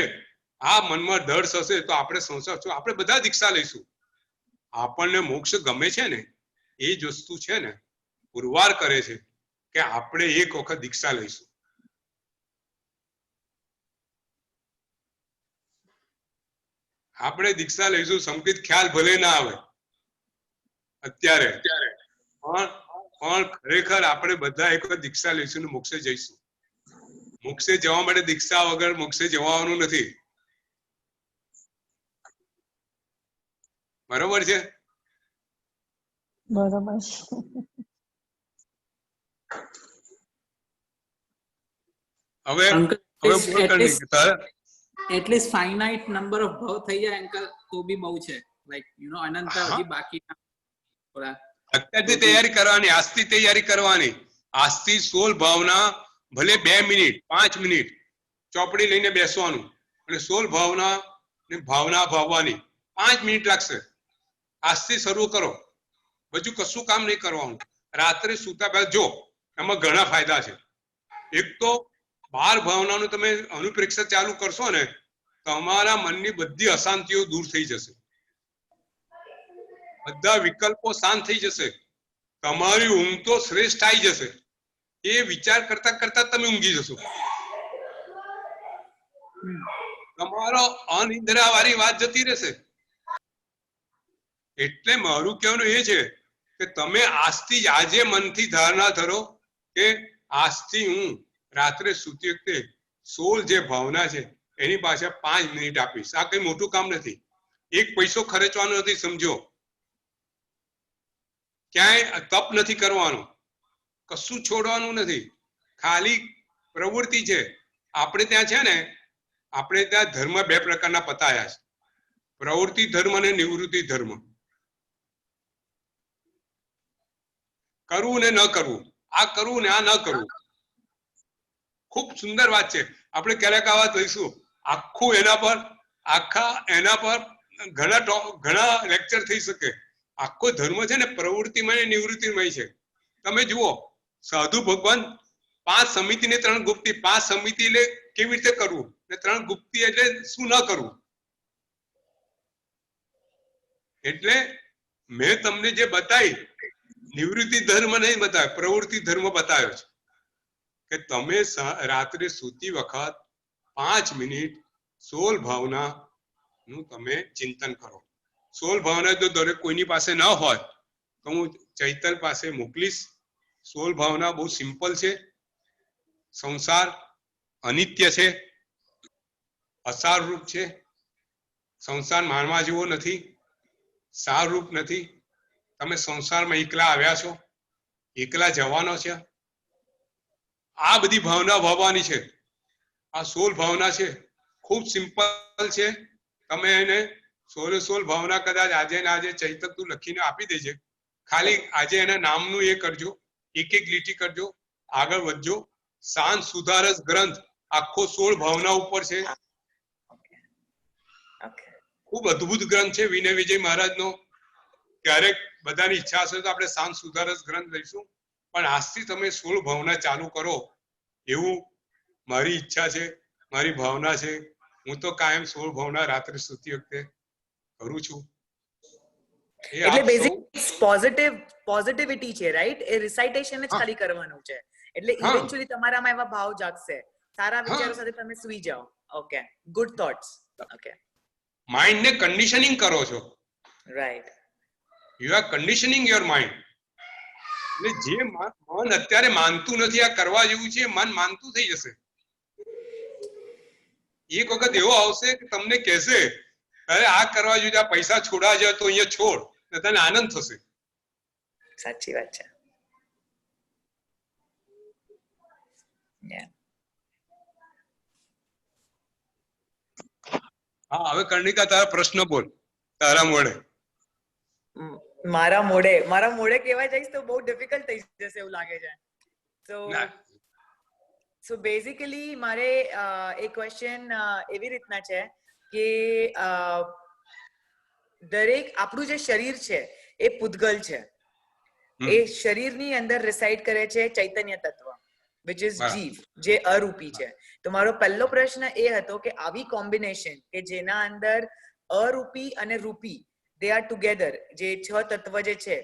આ મનમાં દર્દ થશે તો આપણે સંસાર આપણે બધા દીક્ષા લઈશું. આપણને મોક્ષ ગમે છે ને, એ જ વસ્તુ છે ને પુરવાર કરે છે કે આપણે એક વખત દીક્ષા લઈશું. આપણે દીક્ષા લઈશું. સંકેત ખ્યાલ ભલે ના આવે અત્યારે, પણ ખરેખર આપણે બધા એક વખત દીક્ષા લઈશું ને મોક્ષે જઈશું. મોક્ષે જવા માટે દીક્ષા વગર મોક્ષે જવાનું નથી. બરોબર છે? બરોબર હવે એટલીસ્ટ ફાઇનાઇટ નંબર ઓફ ભાવ થઈ જાય અંકલ તો બી બહુ છે. લાઈક અનંત હજી બાકી થોડા અત્યારથી તૈયારી કરવાની, આજથી તૈયારી કરવાની. આજથી 16 ભાવના, ભલે 2 મિનિટ 5 મિનિટ ચોપડી લઈને બેસવાનું અને 16 ભાવના ને ભાવના ભાવવાની. 5 મિનિટ લાગશે. આજથી શરૂ કરો, બીજું કશું કામ નહીં કરવાનું. રાત્રે સૂતા પહેલા જો એમાં ઘણા ફાયદા છે. એક તો 12 ભાવનાનું તમે અનુપ્રેક્ષા ચાલુ કરશો ને, તમારા મનની બધી અશાંતિઓ દૂર થઈ જશે, બધા વિકલ્પો શાંત થઈ જશે, તમારી ઊંઘ તો શ્રેષ્ઠ આવી જશે. એ વિચાર કરતા કરતા તમે ઊંઘી જશો. તમારો અનિદ્રા વાળી વાત જતી રહેશે. એટલે મારું કહેવાનું એ છે કે તમે આજથી જ આજે મનથી ધારણા ધરો કે આજથી હું રાત્રે સૂતી વખતે સોળ જે ભાવના છે એની પાછળ 5 મિનિટ આપીશ. આ કઈ મોટું કામ નથી, એક પૈસો ખર્ચવાનો નથી, સમજો. ક્યાંય તપ નથી કરવાનું, કશું છોડવાનું નથી, ખાલી પ્રવૃત્તિ છે. આપણે ત્યાં છે ને, આપણે ત્યાં ધર્મ 2 પ્રકારના પતાયા છે, પ્રવૃત્તિ ધર્મ અને નિવૃત્તિ ધર્મ. કરવું ને ન કરવું, આ કરવું ને આ ન કરવું. ખૂબ સુંદર વાત છે. આપણે ક્યારેક આ વાત લઈશું, આખું એના પર ઘણા લેક્ચર થઈ શકે. આખો ધર્મ છે ને પ્રવૃત્તિમય અને નિવૃત્તિમય છે. તમે જુઓ, સાધુ ભગવાન 5 સમિતિ ને 3 ગુપ્તિ. 5 સમિતિ એટલે કેવી રીતે કરવું, ને 3 ગુપ્તિ એટલે શું ન કરવું. એટલે મેં તમને જે બતાવી, નિવૃત્તિ ધર્મ નહીં બતાવ્યો, પ્રવૃત્તિ ધર્મ બતાવ્યો છે કે તમે રાત્રે સૂતી વખત 5 મિનિટ 16 ભાવના નું તમે ચિંતન કરો. 16 ભાવના જો દરેક કોઈની પાસે ન હોય તો હું ચૈતર પાસે મોકલીશ. 16 ભાવના બહુ સિમ્પલ છે. સંસાર અનિત્ય છે, અસારરૂપ છે. સંસાર માનવા જેવો નથી, સારરૂપ નથી. તમે સંસારમાં એકલા આવ્યા છો, એકલા જવાનો છે. આ બધી ભાવના ભાવવાની છે. આ 16 ભાવના છે, ખૂબ સિમ્પલ છે. તમે એને 16 ભાવના કદાચ આજે ને આજે ચૈતર તું લખીને આપી દેજે. ખાલી આજે એના નામનું એ કરજો, એક લીટી કરજો, આગળ વધજો. શાંત સુધારસ ગ્રંથ આખો 16 ભાવના ઉપર છે. ખૂબ અદ્ભુત ગ્રંથ છે વિનય વિજય મહારાજનો. ક્યારેક બધાની ઈચ્છા હશે તો આપણે શાંત સુધારસ ગ્રંથ લઈશું, પણ આજથી તમે 16 ભાવના ચાલુ કરો એવું મારી ઈચ્છા છે, મારી ભાવના છે. હું તો કાયમ 16 ભાવના રાત્રે સૂતી વખતે કરું છું. એટલે બેઝિક પોઝિટિવિટી છે, રાઈટ? એ રિસાઇટેશન જ ખાલી કરવાનું છે, એટલે ઇવેન્ચ્યુઅલી તમારામાં એવા ભાવ જાગશે, સારા વિચારો સાથે તમે સુઈ જાઓ. Okay, good thoughts. Okay, mind ને કન્ડિશનિંગ કરો છો, right? You are conditioning your mind. એટલે જે મન અત્યારે માનતું નથી આ કરવા જેવું છે, મન માનતું થઈ જશે. એક વખત એવો આવશે કે તમને કહેશે અરે આ કરવા જોઈએ, આ પૈસા છોડા જાય તો અહીંયા છોડ, તને આનંદ થશે. સાચી વાત છે. હા, હવે કર્ણિકા તારા પ્રશ્ન બોલ, તારા મોડે. મારા મોડે કહેવા જઈશ તો બહુ ડિફિકલ્ટ થઈ જશે એવું લાગે છે. સો બેઝિકલી મારે એક ક્વેશ્ચન એવી રીતના છે કે દરેક આપણું જે શરીર છે એ પૂતગલ છે. એ શરીરની અંદર રિસાઇડ કરે છે ચૈતન્ય તત્વ, which is જીવ, જે અરૂપી છે. તો મારો પહેલો પ્રશ્ન એ હતો કે આવી કોમ્બિનેશન કે જેના અંદર અરૂપી અને રૂપી they are together, જે 6 તત્વ જે છે,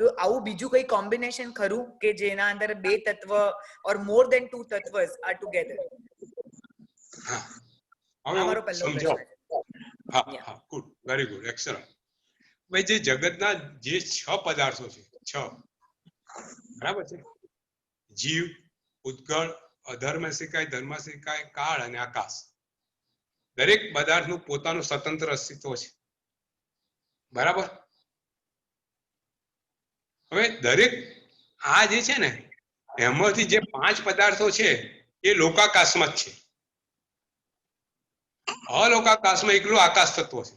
તો આવું બીજું કઈ કોમ્બિનેશન ખરું કે જેના અંદર 2 તત્વ or more than 2 તત્વસ are together? અમારો પહેલો પ્રશ્ન છે. હા, ગુડ, વેરી ગુડ, એક્સલન્ટ. ભાઈ, જે જગતના જે 6 પદાર્થો છે, 6, બરાબર છે? જીવ, ઉદ્ગળ, અધર્મસિકાય, ધર્મસિકાય, કાળ અને આકાશ. દરેક પદાર્થનું પોતાનું સ્વતંત્ર અસ્તિત્વ છે, બરાબર? હવે દરેક આ જે છે ને, એમાંથી જે 5 પદાર્થો છે એ લોકાકાશમાં જ છે. અલોકાકાશમાં એકલું આકાશ તત્વ છે,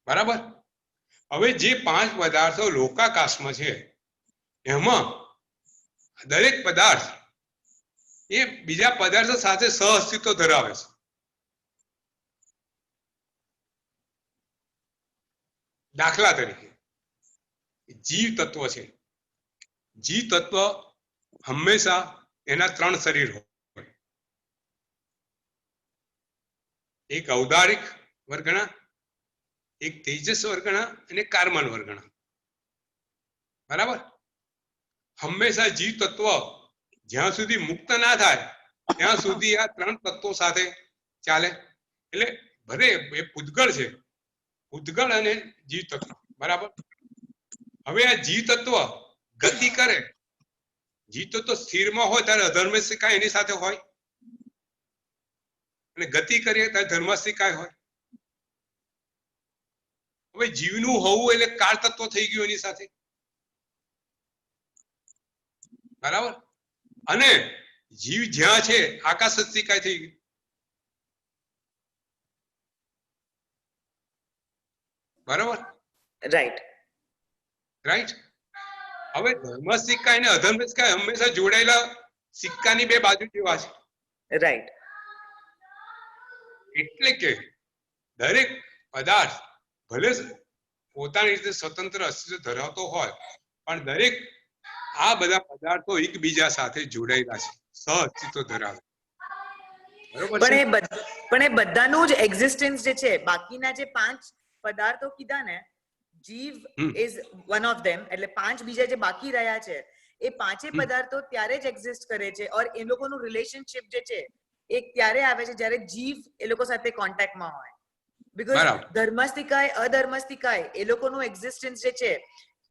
બરાબર? હવે જે 5 પદાર્થો લોકાકાશમાં છે એમાં દરેક પદાર્થ એ બીજા પદાર્થો સાથે સહઅસ્તિત્વ ધરાવે છે. દાખલા તરીકે જીવ તત્વ છે. જીવ તત્વ હંમેશા એના 3 શરીર હોય, એક ઔદારિક વર્ગણા, એક તેજસ વર્ગણા અને કાર્મન વર્ગણા, બરાબર? હંમેશા જીવ તત્વ જ્યાં સુધી મુક્ત ના થાય ત્યાં સુધી આ 3 તત્વો સાથે ચાલે. એટલે ભલે એ પૂતગળ છે, પૂતગળ અને જીવ તત્વ, બરાબર? હવે આ જીવ તત્વ ગતિ કરે જીવ તો સ્થિરમાં હોય ત્યારે અધર્મ શીખાય એની સાથે હોય, અને ગતિ કરીએ ત્યારે ધર્મ શીખાય હોય. હવે જીવનું હોવું એટલે કાળ તત્વ થઈ ગયું એની સાથે, બરાબર. અને જીવ જ્યાં છે આકાશ જ શીખાય થઈ ગયું, બરાબર. રાઈટ. રાઈટ. હવે ધર્મ સિક્કા અને અધર્મ સિક્કા હંમેશા જોડાયેલા સિક્કાની બે બાજુ જેવા છે. રાઈટ. એટલે કે દરેક પદાર્થ ભલે પોતાની રીતે સ્વતંત્ર અસ્તિત્વ ધરાવતો હોય, પણ દરેક આ બધા પદાર્થો એકબીજા સાથે જોડાયેલા છે, સહ અસ્તિત્વ ધરાવે. બરોબર છે. પણ એ બધાનું જ એક્ઝિસ્ટન્સ જે છે, બાકીના જે 5 પદાર્થો કીધા ને, જીવ ઇઝ વન ઓફ ધેમ, એટલે 5 બીજા જે બાકી રહ્યા છે એ 5 પદાર્થો ત્યારે જ એક્ઝિસ્ટ કરે છે, ઓર એ લોકોનું રિલેશનશિપ જે છે એ ત્યારે આવે છે જ્યારે જીવ એ લોકો સાથે કોન્ટેક્ટમાં હોય. બીકોઝ ધર્મસ્તિકાય અધર્મસ્તિકાય એ લોકોનું એક્ઝિસ્ટન્સ જે છે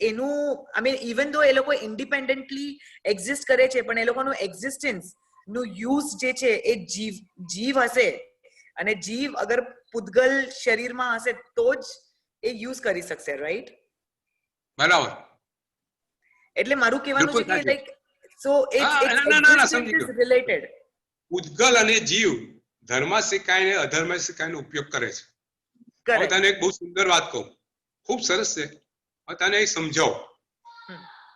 એનું આઈ મીન ઇવન ધો એ લોકો ઇન્ડિપેન્ડન્ટલી એક્ઝિસ્ટ કરે છે, પણ એ લોકોનું એક્ઝિસ્ટન્સ નું યુઝ જે છે એ જીવ હશે, અને જીવ અગર પૂતગલ શરીરમાં હશે તો જ એ યુઝ કરી શકશે. રાઈટ? બરાબર. એટલે મારું કહેવાનું છે કે લાઈક સો ઇટ્સ રિલેટેડ. પૂતગલ અને જીવ ધર્મ શીખાય ને અધર્મ શીખાય નો ઉપયોગ કરે છે. હું તને એક બહુ સુંદર વાત કહું, ખૂબ સરસ છે, હું તને એ સમજાવું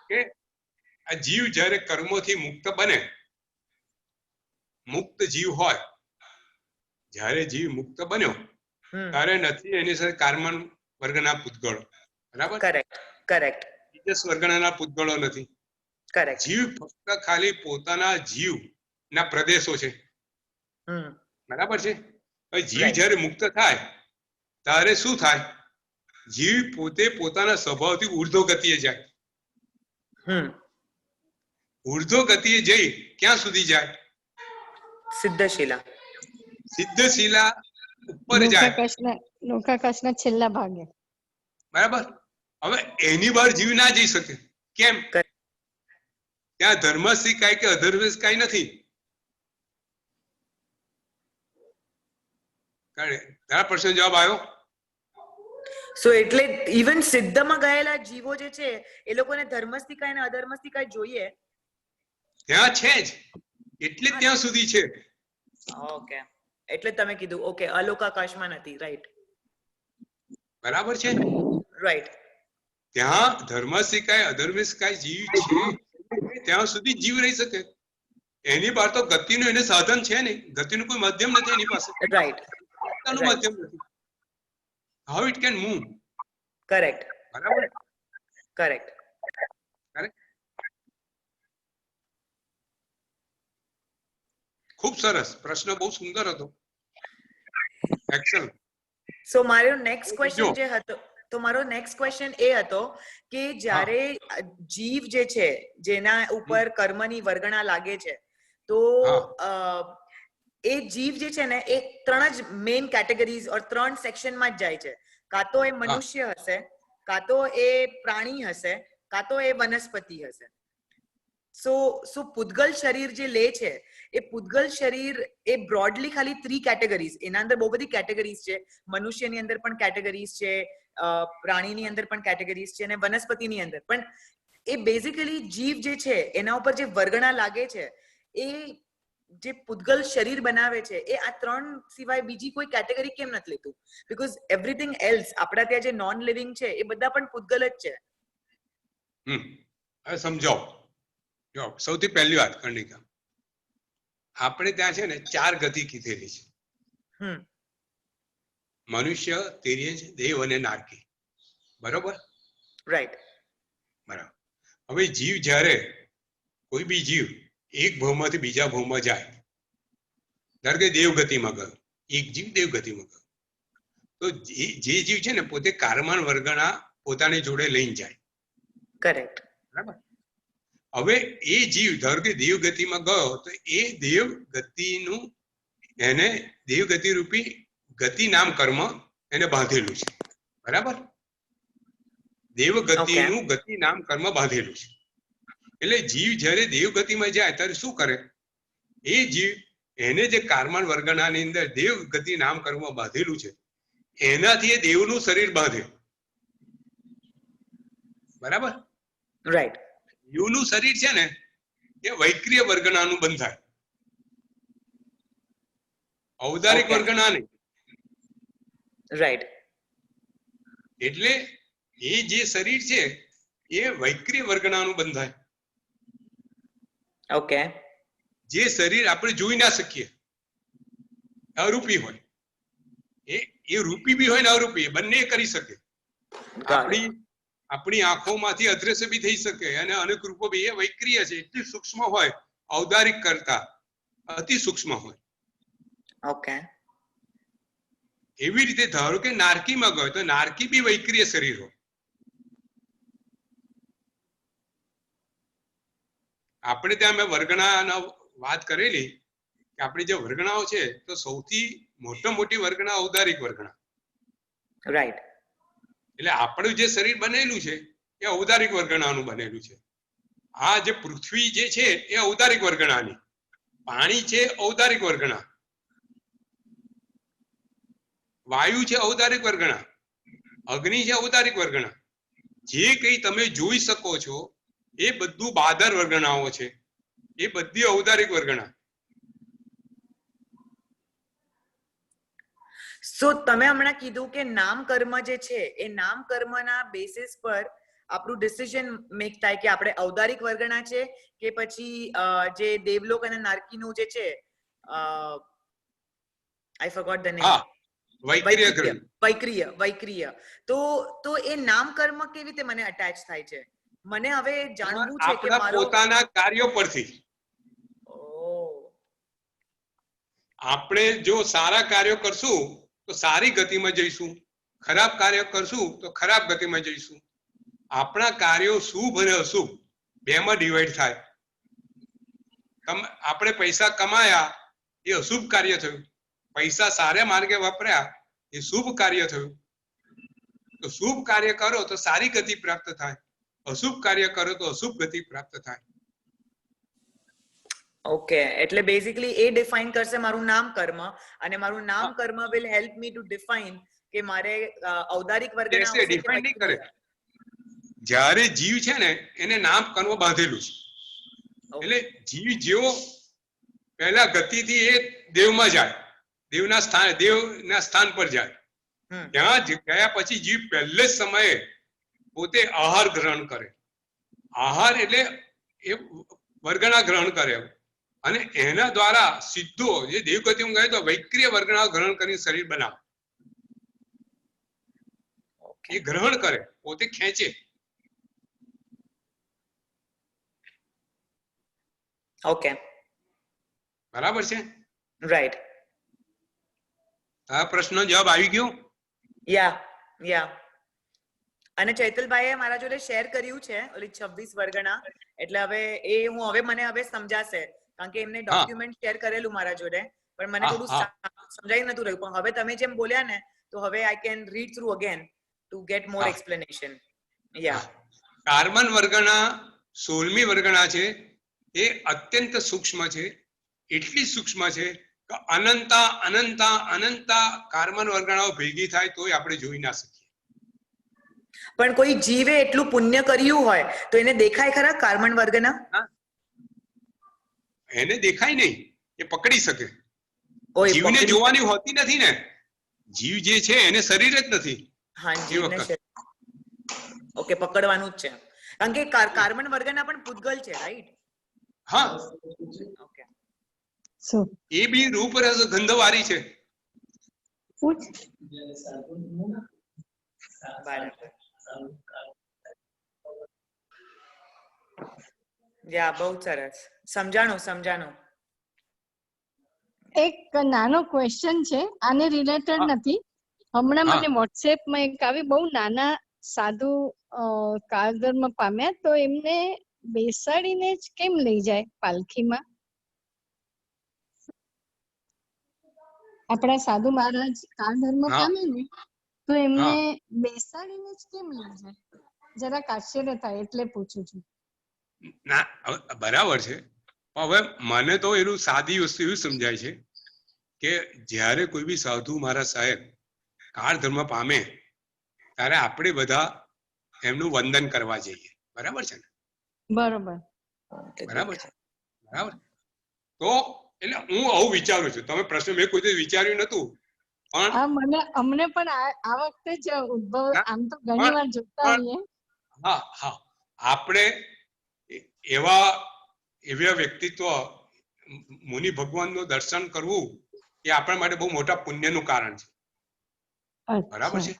કે આ જીવ જ્યારે કર્મોથી મુક્ત બને, મુક્ત જીવ હોય, જ્યારે જીવ મુક્ત બન્યો ત્યારે નથી એની સાથે કાર્બન વર્ગના પૂતગળો, બરાબર? કરેક્ટ. તેજસ વર્ગના પૂતગળો નથી. કરેક્ટ. જીવ ફક્ત ખાલી પોતાના જીવ ના પ્રદેશો છે, બરાબર છે. જીવ જ્યારે મુક્ત થાય ત્યારે શું થાય? જીવ પોતે પોતાના સ્વભાવથી ઉર્ધ્વ ગતિએ જાય. ઉર્ધ્વ ગતિએ જઈ ક્યાં સુધી જાય? સિદ્ધશિલા. સિદ્ધશિલા ઉપર જાય, લોકાકાશના છેલ્લા ભાગે, બરાબર. હવે એની બહાર જીવ ના જઈ શકે. કેમ? ત્યાં ધર્મ શીખાય કે અધર્મ શીખાય નથી. તારા પ્રશ્ન જવાબ આવ્યો? સો એટલે ઇવન સિદ્ધમાં ગયેલા જીવો જે છે એ લોકોને ધર્મસ્તિકાય અને અધર્મસ્તિકાય જોઈએ. ત્યાં છે જ, એટલે ત્યાં સુધી છે. ઓકે, એટલે તમે કીધું ઓકે અલોકાકાશમાં નથી. રાઈટ, બરાબર છે. રાઈટ. ત્યાં ધર્મ શીખાય અધર્મ શીખાય જીવ છે ત્યાં સુધી જીવ રહી શકે. એની બહાર તો ગતિનું એને સાધન છે નહીં, ગતિનું કોઈ માધ્યમ નથી એની પાસે. રાઈટ, માધ્યમ નથી. How it can move? Correct, બરાબર. કરેક્ટ. ખૂબ સરસ પ્રશ્ન, બહુ સુંદર હતો. એક્સેલન્ટ. સો મારો નેક્સ્ટ ક્વેશ્ચન જે હતો, તો મારો નેક્સ્ટ ક્વેશ્ચન એ હતો કે જ્યારે જીવ જે છે જેના ઉપર કર્મની વર્ગણા લાગે છે, તો એ જીવ જે છે ને એ 3 જ મેઇન કેટેગરીઝ ઓર 3 સેક્શનમાં જ જાય છે. કાં તો એ મનુષ્ય હશે, કાં તો એ પ્રાણી હશે, કાં તો એ વનસ્પતિ હશે. સો પૂતગલ શરીર જે લે છે એ પૂતગલ શરીર એ બ્રોડલી ખાલી 3 કેટેગરીઝ, એના અંદર બહુ બધી કેટેગરીઝ છે. મનુષ્યની અંદર પણ કેટેગરીઝ છે, પ્રાણીની અંદર પણ કેટેગરીઝ છે, અને વનસ્પતિની અંદર પણ. એ બેઝિકલી જીવ જે છે એના ઉપર જે વર્ગણા લાગે છે એ જે પૂતગલ શરીર બનાવે છે એ આ 3 સિવાય બીજી કોઈ કેટેગરી કેમ નથી લેતું? બીકોઝ એવરીથિંગ એલ્સ આપણા ત્યાં જે નોન લિવિંગ છે એ બધા પણ પૂતગલ જ છે. હવે સમજાવો. જો સૌથી પહેલી વાત કર્ણિકા, આપણે ત્યાં છે ને 4 ગતિ કીધેલી છે. મનુષ્ય, તિર્યંશ, દેવ અને નારકી. બરોબર? રાઈટ. બરાબર. હવે જીવ જ્યારે કોઈ બી જીવ એક ભવમાંથી બીજા ભવમાં જાય, ધારો કે દેવગતિમાં ગયો, એક જીવ દેવગતિમાં ગયો, તો જે જીવ છે ને પોતે કાર્બન વર્ગના પોતાની જોડે લઈને જાય. કરેક્ટ. બરાબર. હવે એ જીવ ધારો કે દેવગતિમાં ગયો તો એ દેવગતિનું એને દેવગતિ રૂપી ગતિ નામ કર્મ એને બાંધેલું છે. બરાબર? દેવગતિનું ગતિ નામ કર્મ બાંધેલું છે. એટલે જીવ જ્યારે દેવ ગતિમાં જાય ત્યારે શું કરે? એ જીવ એને જે કાર્મણ વર્ગણાની અંદર દેવ ગતિ નામ કર્મ બાંધેલું છે એનાથી એ દેવનું શરીર બાંધે. બરાબર? રાઈટ. દેવનું શરીર છે ને એ વૈક્રિય વર્ગણાનું બંધાય, ઔદારિક Okay. વર્ગણા નહીં. રાઈટ. એટલે એ જે શરીર છે એ વૈક્રિય વર્ગણાનું બંધાય. ઓકે. જે શરીર આપણે જોઈ ના શકીએ, અરૂપી હોય, એ રૂપી બી હોય ને અરૂપી બંને કરી શકે. આપણી આંખોમાંથી અદ્રશ્ય બી થઈ શકે અને અનેક રૂપો બી. એ વૈક્રિય છે, એટલી સૂક્ષ્મ હોય, ઔદારિક કરતા અતિ સૂક્ષ્મ હોય. ઓકે. એવી રીતે ધારો કે નારકીમાં ગયો તો નારકી બી વૈક્રિય શરીર હોય. આપણે ત્યાં મેં વર્ગણાના વાત કરેલી કે આપણી જે વર્ગણાઓ છે તો સૌથી મોટી વર્ગણા ઔદારિક વર્ગણા. રાઈટ. એટલે આપણું જે શરીર બનેલું છે એ ઔદારિક વર્ગણાનું બનેલું છે. આ જે પૃથ્વી જે છે એ ઔદારિક વર્ગણાની, પાણી છે ઔદારિક વર્ગણા, વાયુ છે ઔદારિક વર્ગણા, અગ્નિ છે ઔદારિક વર્ગણા. જે કંઈ તમે જોઈ શકો છો એ બધું બાદર વર્ગણાઓ છે, એ બધી ઔદારિક વર્ગણા. સો તમે હમણાં કીધું કે નામ કર્મ જે છે એ નામ કર્મના બેસિસ પર આપણું ડિસિઝન મેક થાય કે આપણે ઔદારિક વર્ગના છે કે પછી જે દેવલોક અને નારકીનું જે છે આઈ ફોરગોટ ધ નેમ. હા, વૈક્રિય ગ્રહ. વૈક્રિય. તો એ નામ કર્મ કેવી રીતે મને અટેચ થાય છે? મને હવે જાણવું છે કે આપણા મારો પોતાના કાર્યો પરથી. આપણે જો સારા કાર્યો કરશું તો સારી ગતિમાં જઈશું, ખરાબ કાર્ય કરશું તો ખરાબ ગતિમાં જઈશું. આપણા કાર્યો શુભ અને અશુભ બેમાં ડિવાઈડ થાય. આપણે પૈસા કમાયા એ અશુભ કાર્ય થયું, પૈસા સારા માર્ગે વાપર્યા એ શુભ કાર્ય થયું. તો શુભ કાર્ય કરો તો સારી ગતિ પ્રાપ્ત થાય, અશુભ કાર્ય કરો તો અશુભ ગતિ પ્રાપ્ત થાય. ઓકે, એટલે બેઝિકલી એ ડિફાઇન કરશે મારું નામ કર્મ, અને મારું નામ કર્મ will help me to define કે મારે ઔદારિક વર્ગના આવશે કે ડિફાઇન નહીં કરે. વૈક્રિય. જ્યારે જીવ છે ને એને નામ કર્મ બાંધેલું છે. એટલે જીવ જેવો પહેલા ગતિથી એ દેવમાં જાય, દેવના સ્થાન પર જાય. ત્યાં ગયા પછી જીવ પહેલે જ સમયે પોતે આહાર ગ્રહણ કરે. આહાર એટલે એ વર્ગણા ગ્રહણ કરે અને એના દ્વારા સીધો જે દેવગતિમાં ગયો તો વૈક્રિય વર્ગણા ગ્રહણ કરીને શરીર બનાવે. એ ગ્રહણ કરે, પોતે ખેંચે. ઓકે, બરાબર છે? રાઈટ. આ પ્રશ્નનો જવાબ આવી ગયો? યા. અને ચૈતલભાઈએ મારા જોડે શેર કર્યું છે ઓલી 26 વર્ગના, એટલે હવે મને સમજાશે, કારણ કે એમને ડોક્યુમેન્ટ શેર કરેલું મારા જોડે, પણ મને થોડું સમજાઈ નતું રહ્યું. પણ હવે તમે જેમ બોલ્યા ને તો હવે I can read through again to gate more explanation. Yeah. Carbon વર્ગના 16મી વર્ગના છે એ અત્યંત સૂક્ષ્મ છે. એટલી સૂક્ષ્મ છે કે અનંતા કાર્બન વર્ગણાઓ ભેગી થાય તોય આપણે જોઈ ના શકીએ. પણ કોઈ જીવે એટલું પુણ્ય કર્યું હોય તો એને દેખાય ખરા કાર્બન વર્ગના? એને દેખાય નહીં, એ પકડી શકે. જીવને જોવાની હોતી નથી ને, જીવ જે છે એને શરીર જ નથી. ઓકે, પકડવાનું જ છે, કારણ કે કાર્બન વર્ગના પણ પૂતગલ છે, રાઈટ? હા. ઓકે. એ બી રૂપ રસ ગંધવાળી છે. બહુ સરસ સમજાણું. એક નાનો ક્વેશ્ચન છે, આને રિલેટેડ નથી. હમણાં મને વોટ્સએપમાં એક આવી બહુ નાના સાધુ કાળધર્મ પામ્યા, તો એમને બેસાડીને જ કેમ લઈ જાય પાલખીમાં? આપણા સાધુ મહારાજ કાળધર્મ પામે ને તો એમને બેસાડીને જ કેમ લઈ જાય? જરાક આશ્ચર્ય થાય એટલે પૂછું છું. ના બરાબર છે, પણ હવે મને તો એનું સાદી વસ્તુ એવું સમજાય છે કે જ્યારે કોઈ બી સાધુ મહારાજ સાહેબ કાળ ધર્મ પામે ત્યારે આપણે બધા એમનું વંદન કરવા જઈએ, બરાબર છે ને? બરોબર. બરાબર છે, બરાબર. તો એટલે હું આવું વિચારું છું, તમે પ્રશ્ન મેં કોઈ દિવસ વિચાર્યું નતું, પણ અમને પણ આ વખતે જ ઉદ્ભવ, આમ તો ઘણી વાર જોતા હોઈએ. હા હા, આપણે એવા વ્યક્તિત્વ મુનિ ભગવાનનું દર્શન કરવું એ આપણા માટે બહુ મોટા પુણ્યનું કારણ છે, બરાબર છે?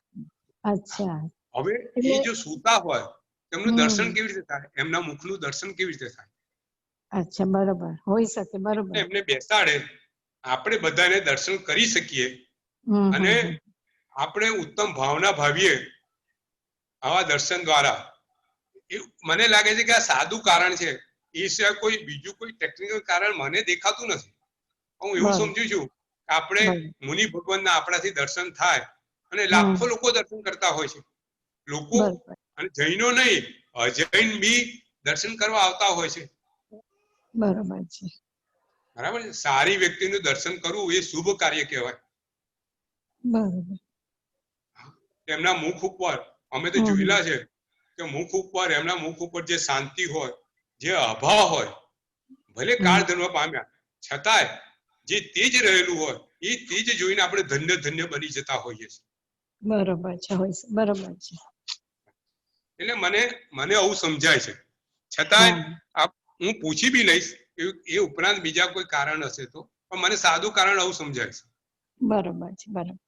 અચ્છા. હવે એ જો સૂતા હોય તેમનું દર્શન કેવી રીતે થાય, એમના મુખનું દર્શન કેવી રીતે થાય? અચ્છા, બરોબર, હોઈ શકે, બરોબર. એમને બેસાડે, આપણે બધાને દર્શન કરી શકીએ અને આપણે ઉત્તમ ભાવના ભાવીએ આવા દર્શન દ્વારા. મને લાગે છે કે આ સાદું કારણ છે, એ સિવાય કોઈ બીજું કોઈ ટેકનિકલ કારણ મને દેખાતું નથી. હું એવું સમજુ છું કે આપણે મુનિ ભગવાનના આપણાથી દર્શન થાય અને લાખો લોકો દર્શન કરતા હોય છે લોકો, અને જૈનો નહીં, અજૈન બી દર્શન કરવા આવતા હોય છે, બરોબર છે, બરાબર છે. સારી વ્યક્તિનું દર્શન કરવું એ શુભ કાર્ય કહેવાય. બરોબર. એમના મુખ ઉપર અમે તો જોયેલા છે કે મુખ ઉપર, એમના મુખ ઉપર જે શાંતિ હોય, જે અભાવ હોય, ભલે કાળ ધર્મ પામ્યા છતાંય જે તેજ રહેલું હોય એ તેજ જોઈને આપણે ધન્ય ધન્ય બની જતા હોઈએ છીએ. બરોબર છે, બરોબર છે. એટલે મને આવું સમજાય છે. છતાંય હું પૂછી બી લઈશ એ ઉપરાંત બીજા કોઈ કારણ હશે તો, પણ મને સાદું કારણ આવું સમજાય છે. બરોબર છે, બરોબર.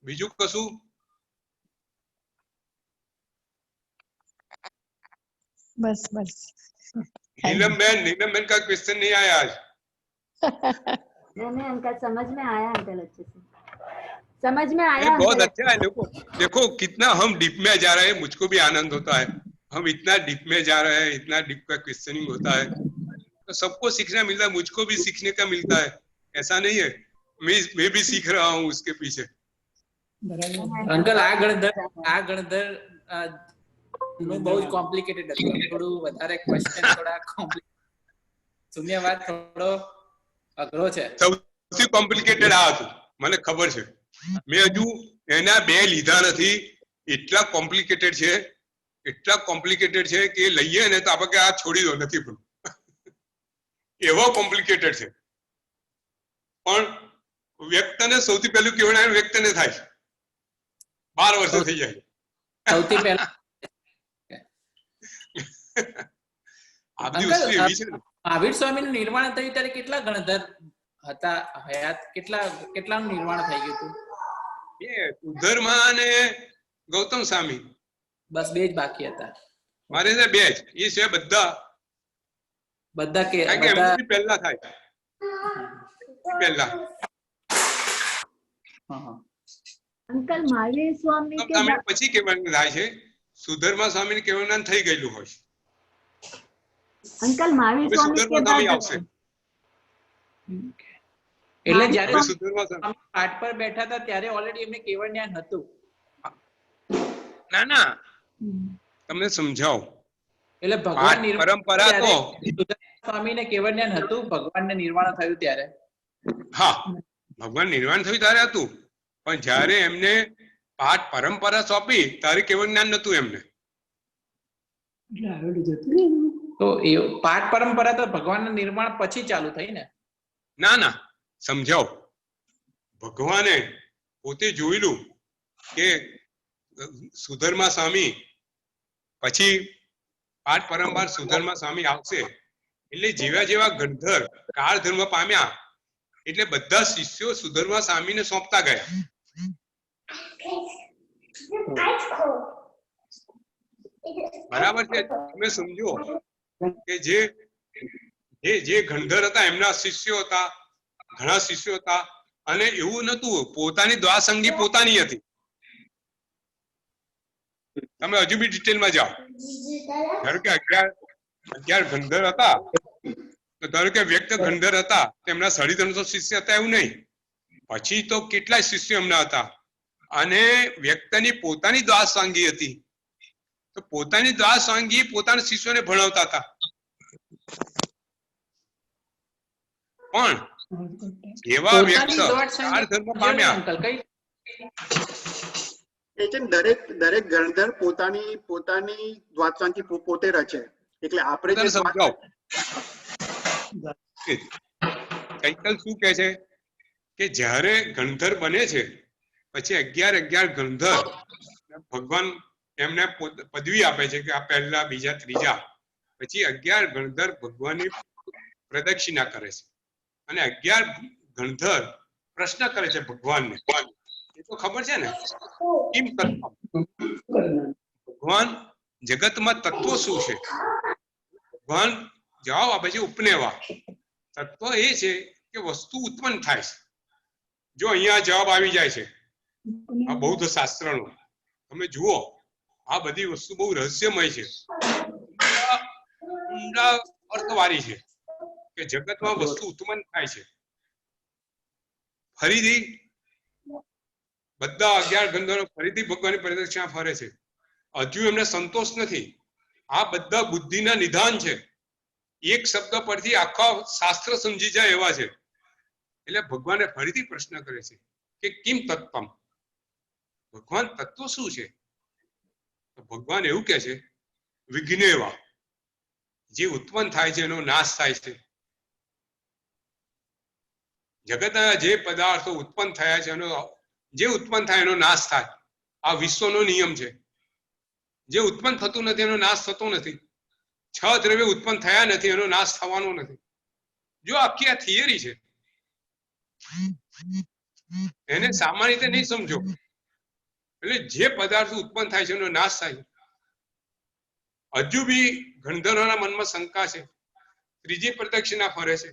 બીજું કશું? बस बस। नीलम का क्वेश्चन नहीं आया आज? नहीं अंकल समझ में आया, अंकल अच्छे से समझ में आया। बहुत अच्छा है। देखो कितना हम डीप में जा रहे हैं, मुझको भी आनंद होता है। हम इतना डीप में जा रहे हैं, इतना डीप का क्वेश्चनिंग होता है, तो सबको सीखना मिलता है, मुझको भी सीखने का मिलता है। ऐसा नहीं है, मैं भी सीख रहा हूँ उसके पीछे। અંકલ આ ગણધર નું બહુ જ કોમ્પ્લિકેટેડ હતું, થોડું વધારે ક્વેશ્ચન થોડા કોમ્પ્લિકેટેડ, શૂન્યવાદ થોડો અઘરો છે. સૌથી કોમ્પ્લિકેટેડ આ હતું, મને ખબર છે. મેં હજુ એના બે લીધા નથી, એટલા કોમ્પ્લિકેટેડ છે કે લઈએ ને તો આપણે આ છોડી દો, નથી પણ એવો કોમ્પ્લિકેટેડ છે. પણ વ્યક્તને સૌથી પહેલું કેવડાય વ્યક્તને થાય છે, 12 વર્ષ થઈ જાય સૌથી પહેલા. મહાવીર સ્વામીનું નિર્વાણ થયું ત્યારે કેટલા ગણધર હતા હયાત? કેટલાનું નિર્વાણ થઈ ગયું હતું? સુધર્મા અને ગૌતમ સ્વામી, બસ બે જ બાકી હતા. મારે બે જ, એ છે બધા પહેલા થાય, પહેલા. અંકલ મહાવીર સ્વામી કે પછી કેવળજ્ઞાન થાય છે, સુધર્મા સ્વામી કેવળજ્ઞાન થઈ ગયેલું હોય. અંકલ મહાવીર સ્વામી કે બાદ આવશે. એટલે જ્યારે પાઠ પર બેઠા હતા ત્યારે ઓલરેડી એમને કેવળ જ્ઞાન હતું? ના તમને સમજાવો. એટલે ભગવાન પરંપરા તો સ્વામીને કેવળ જ્ઞાન હતું, ભગવાનને નિર્વાણ થયું ત્યારે? હા, ભગવાન નિર્વાણ થયું ત્યારે હતું, પણ જ્યારે એમને પાઠ પરંપરા સોંપી ત્યારે કેવળ જ્ઞાન નતું એમને. તો એ પાઠ પરંપરા તો ભગવાનના નિર્માણ પછી ચાલુ થઈ ને? ના સમજાવો. ભગવાને પોતે જોયેલું કે સુધર્મા સ્વામી પછી પાઠ પરંપરા સુધર્મા સ્વામી આવશે, એટલે જેવા ગણધર કાળ ધર્મ પામ્યા એટલે બધા શિષ્યો સુધર્મા સ્વામીને સોંપતા ગયા. બરાબર છે? તમે સમજો કે જે ગણધર હતા એમના શિષ્યો હતા, ઘણા શિષ્યો હતા, અને એવું નતું પોતાની દ્વાસંગી પોતાની હતી. તમે હજુ બી ડિટેલમાં જાઓ. ધારો કે 11 ગણધર હતા, તો ધારો કે વ્યક્ત ગણધર હતા, તેમના 350 શિષ્ય હતા એવું નહીં, પછી તો કેટલાય શિષ્યો એમના હતા, અને વ્યક્તની પોતાની દ્વાસંગી હતી. તો પોતાની દ્વાસાંગી પોતાના શિષ્યોને ભણાવતા હતા, પણ એવા વ્યક્તિ ચાર ધર્મ પામ્યા. અંકલ કઈ એ છે ને દરેક ગણધર પોતાની દ્વાદશાંકી પોતે રચે, એટલે આપણે જે સમજાવો કૈકલ શું કહે છે કે જ્યારે ગણધર બને છે પછી 11 ગણધર ભગવાન એમને પદવી આપે છે કે આ પહેલા બીજા ત્રીજા, પછી 11 ગણધર ભગવાનની પ્રદક્ષિણા કરે છે અને 11 ગણધર પ્રશ્ન કરે છે ભગવાનને. એ તો ખબર છે ને કિમ તત્વ, ભગવાન જગતમાં તત્વો શું છે? ભગવાન જવાબ આપે છે ઉપનેવા. તત્વ એ છે કે વસ્તુ ઉત્પન્ન થાય છે. જો અહીંયા જવાબ આવી જાય છે આ બૌદ્ધ શાસ્ત્રનો, તમે જુઓ આ બધી વસ્તુ બહુ રહસ્યમય છે, ઊંડા અર્થવાળી છે કે જગતમાં વસ્તુ ઉત્પન્ન થાય છે. ફરીથી બધા 11 ગંધર્વો ફરીથી ભગવાનની પ્રદક્ષિણા ફરે છે. હજુ એમને સંતોષ નથી. આ બધા બુદ્ધિના નિધાન છે. એક શબ્દ પરથી આખા શાસ્ત્ર સમજી જાય એવા છે. એટલે ભગવાને ફરીથી પ્રશ્ન કરે છે કે કિમ તત્વમ, ભગવાન તત્વ શું છે? તો ભગવાન એવું કહે છે વિઘ્નેવા, જે ઉત્પન્ન થાય છે એનો નાશ થાય છે. જગતના જે પદાર્થો ઉત્પન્ન થયા છે એનો જે ઉત્પન્ન થાય એનો નાશ થાય. આ વિશ્વનો નિયમ છે. જે ઉત્પન્ન થતું નથી એનો નાશ થતો નથી. 6 દ્રવ્ય ઉત્પન્ન થયા નથી એનો નાશ થવાનો નથી. જો આખી આ થિયરી છે એને સામાન્ય રીતે નહીં સમજો. એટલે જે પદાર્થો ઉત્પન્ન થાય છે એનો નાશ થાય. હજુ બી ગણધરોના મનમાં શંકા છે. ત્રીજી પ્રદક્ષિણા ફરે છે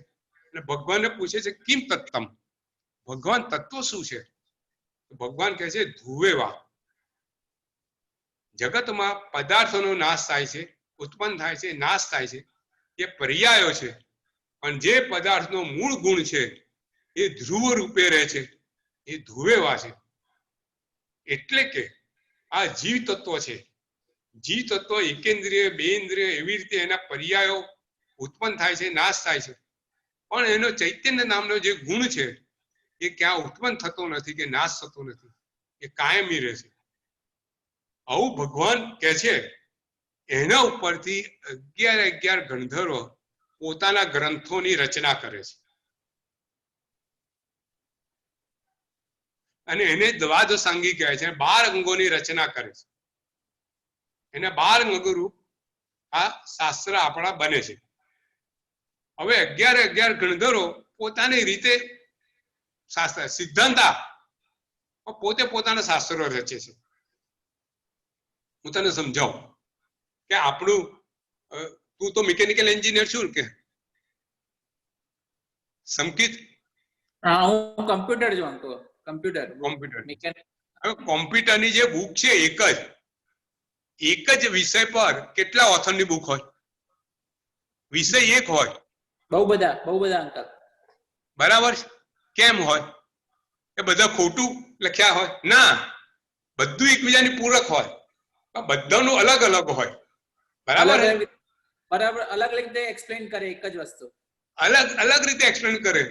અને ભગવાનને પૂછે છે કિમ તત્તમ, ભગવાન તત્વ શું છે? ભગવાન કહે છે ધ્રુવેવા, જગતમાં પદાર્થોનો નાશ થાય છે, ઉત્પન્ન થાય છે, નાશ થાય છે, એ પર્યાયો છે. પણ જે પદાર્થનો મૂળ ગુણ છે એ ધ્રુવ રૂપે રહે છે, એ ધ્રુવેવા છે. એટલે કે આ જીવ તત્વ છે. જીવ તત્વ એકેન્દ્રિય બેન્દ્રિય એવી રીતે એના પર્યાયો ઉત્પન્ન થાય છે, નાશ થાય છે, પણ એનો ચૈતન્ય નામનો જે ગુણ છે એ ક્યાં ઉત્પન્ન થતો નથી કે નાશ થતો નથી, એ કાયમી રહે છે. આવું ભગવાન કહે છે. એના ઉપરથી 11 ગણધરો પોતાના ગ્રંથોની રચના કરે છે અને એને દ્વાદશાંગી કહે છે. 12 અંગોની રચના કરે છે. એને 12 અંગરૂપ આ શાસ્ત્ર આપણા બને છે. હવે 11 ગણધરો પોતાની રીતે શાસ્ત્ર સિદ્ધાંતા પોતે પોતાના શાસ્ત્રો રચે છે. હું તને સમજાવું કે આપણું તું તો મિકેનિકલ એન્જિનિયર છું કે સંકિત? હું કમ્પ્યુટર જોઉં તો કમ્પ્યુટર હવે કોમ્પ્યુટરની જે બુક છે એક જ વિષય પર કેટલા ઓથરની બુક હોય? વિષય એક હોય. બહુ બધા અંકલ. બરાબર. કેમ હોય? એ બધા ખોટું લખ્યા હોય? ના, બધું એકબીજાની પૂરક હોય, બધાનું અલગ અલગ હોય. બરાબર. અલગ રીતે એક્સપ્લેન કરે એક જ વસ્તુ, અલગ રીતે એક્સપ્લેન કરે.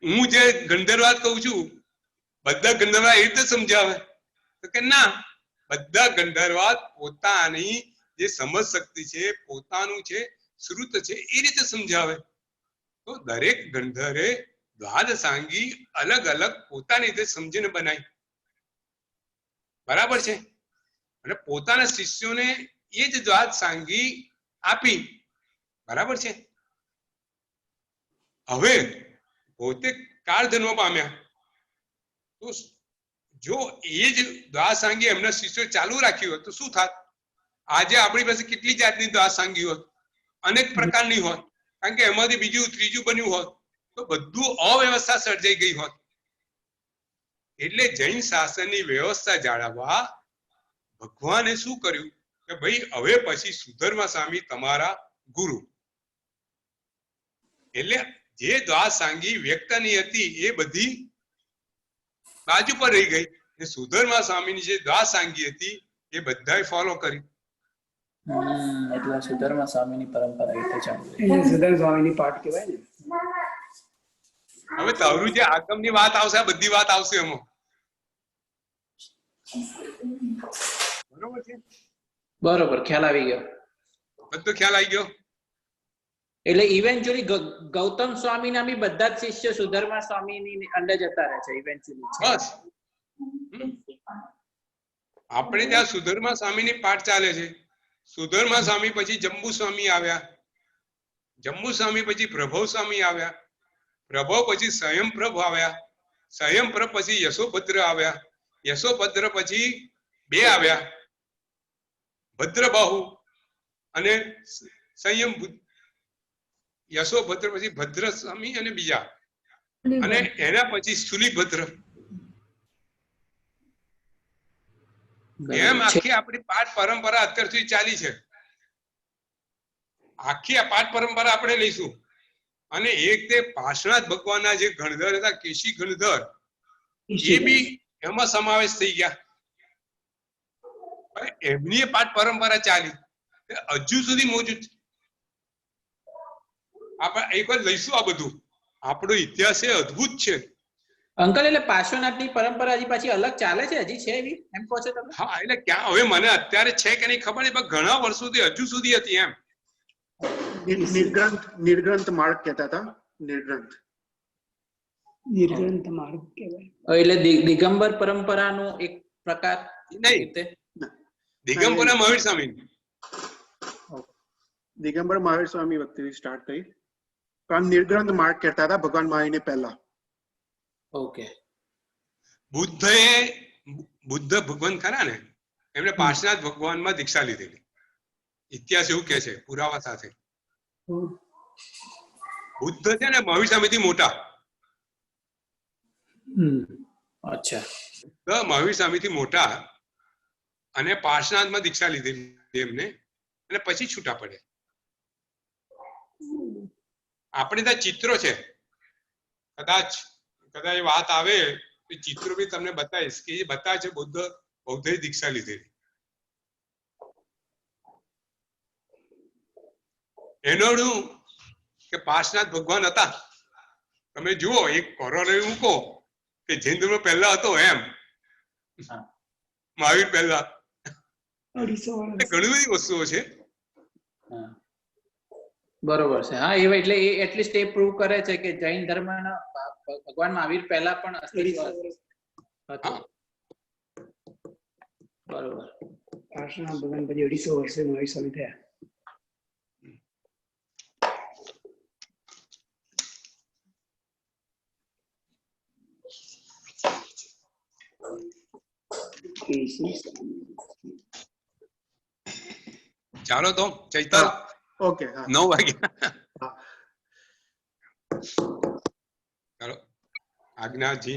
હું જે ગંધર્વાદ કહું છું બધા ગંધર્વાદ એ રીતે સમજાવે તો કે ના, બધા ગંધર્વાદ પોતાની જે સમજ શક્તિ છે, પોતાનું છે, શ્રુત છે, એ રીતે સમજાવે. તો દરેક ગંધરે દ્વાદશાંગી અલગ અલગ પોતાની રીતે સમજીને બનાવી. બરાબર છે. અને પોતાના શિષ્યોને એ જ દ્વાદશાંગી આપી. બરાબર છે. હવે પોતે કાળ જન્મ પામ્યા તો જો એ જ દ્વાદશાંગી એમના શિષ્યો ચાલુ રાખ્યું હોત તો શું થાત? આજે આપણી પાસે કેટલી જાતની દ્વાદશાંગી હોત, અનેક પ્રકારની હોત. કારણ કે એમાંથી બીજું ત્રીજું બન્યું હોત તો બધું અવ્યવસ્થા સર્જાઈ ગઈ હોત. એટલે જૈન શાસનની વ્યવસ્થા જાળવવા ભગવાને શું કર્યું કે ભાઈ હવે પછી સુધર્મા સ્વામી તમારા ગુરુ. એટલે જે દ્વાદશાંગી વ્યક્તની હતી એ બધી બાજુ પર રહી ગઈ. સુધર્મા સ્વામીની જે દ્વાદશાંગી હતી એ બધાએ ફોલો કરી. એટલે સુધર્મા સ્વામીની પરંપરા રીતે ચાલુ એને સુધર્મા સ્વામીની પાઠ કહેવાય ને. હવે તારું જે આગમની વાત આવશે આ બધી વાત આવશે એમાં. બરોબર છે, બરોબર, ખ્યાલ આવી ગયો. બધો ખ્યાલ આવી ગયો. એટલે ઇવેન્ચ્યુઅલી ગૌતમ સ્વામીના બી બધા જ શિષ્ય સુધર્મા સ્વામીની અંદર જતા રહે છે ઇવેન્ચ્યુઅલી. બસ આપણે ત્યાં સુધર્મા સ્વામીની પાઠ ચાલે છે. સુધર્મા સ્વામી પછી જંબુ સ્વામી આવ્યા, જંબુ સ્વામી પછી પ્રભવ સ્વામી આવ્યા, પ્રભવ પછી સ્વયંપ્રભ આવ્યા, સ્વયંપ્રભ પછી યશોભદ્ર આવ્યા, યશોભદ્ર પછી બે આવ્યા, ભદ્રબાહુ અને સંયમ. યશોભદ્ર પછી ભદ્ર સ્વામી અને બીજા, અને એના પછી સ્થુલીભદ્ર. એમ આખી આપણી પાઠ પરંપરા અત્યાર સુધી ચાલી છે. આખી આ પાઠ પરંપરા આપણે લઈશું. અને એક તે પાર્શ્વનાથ ભગવાનના જે ગણધર હતા, કેશી ગણધર, એ બી એમાં સમાવેશ થઈ ગયા. એમની પાઠ પરંપરા ચાલી હજુ સુધી મોજૂદ. આપણે એક વાર લઈશું આ બધું. આપણો ઇતિહાસ એ અદ્ભુત છે. અંકલ, એટલે પાર્શ્વનાથની પરંપરા હજી પાછી અલગ ચાલે છે, હજી છે એવી એમ કહો છો તમે? હા, એટલે ક્યાં હવે મને અત્યારે છે કે નહીં ખબર નહીં, પણ ઘણા વર્ષોથી હજુ સુધી હતી એમ. નિર્ગ્રંથ માર્ગ કહેતા હતા. નિર્ગ્રંથ માર્ગ કહેવાય. એટલે દિગંબર પરંપરાનો એક પ્રકાર નહીં, દિગંબરા મહાવીર સ્વામી. દિગંબર મહાવીર સ્વામી વખતે સ્ટાર્ટ થઈ, પણ નિર્ગ્રંથ માર્ગ કહેતા હતા ભગવાન મહાવીરને પહેલા. ઓકે. બુદ્ધ ભગવાન ખરા ને, એમણે પાર્શ્વનાથ ભગવાનમાં દીક્ષા લીધેલી. ઇતિહાસ એવું કે છે પુરાવા સાથે. બુદ્ધ છે ને મહાવીર સ્વામીથી મોટા. અચ્છા. મહાવીર સ્વામીથી મોટા અને પાર્શ્વનાથમાં દીક્ષા લીધેલી એમને, અને પછી છૂટા પડે. આપણે ત્યાં ચિત્રો છે, કદાચ વાત આવે તો ચિત્રો બી તમને બતાવીશ કે એ બતાવે છે બૌદ્ધ દીક્ષા લીધેલી. એનું કે પાર્શ્વનાથ ભગવાન હતા. તમે જુઓ, એક કોરોના મૂકો કે જૈન ધર્મ પહેલા હતો એમ, મહાવીર પહેલા. ઘણી બધી વસ્તુઓ છે. બરોબર છે. હા, એટલે એ એટલીસ્ટ એ પ્રૂવ કરે છે કે જૈન ધર્મના ભગવાન મહાવીર પહેલા પણ અસ્તિત્વ હતું. બરોબર. પાર્શ્વનાથ ભગવાન પછી 250 વર્ષે મહાવીર સ્વામી થયા. ચાલો તો ચૈતર, ઓકે, 9 વાગ્યા. ચાલો, આજ્ઞાજી.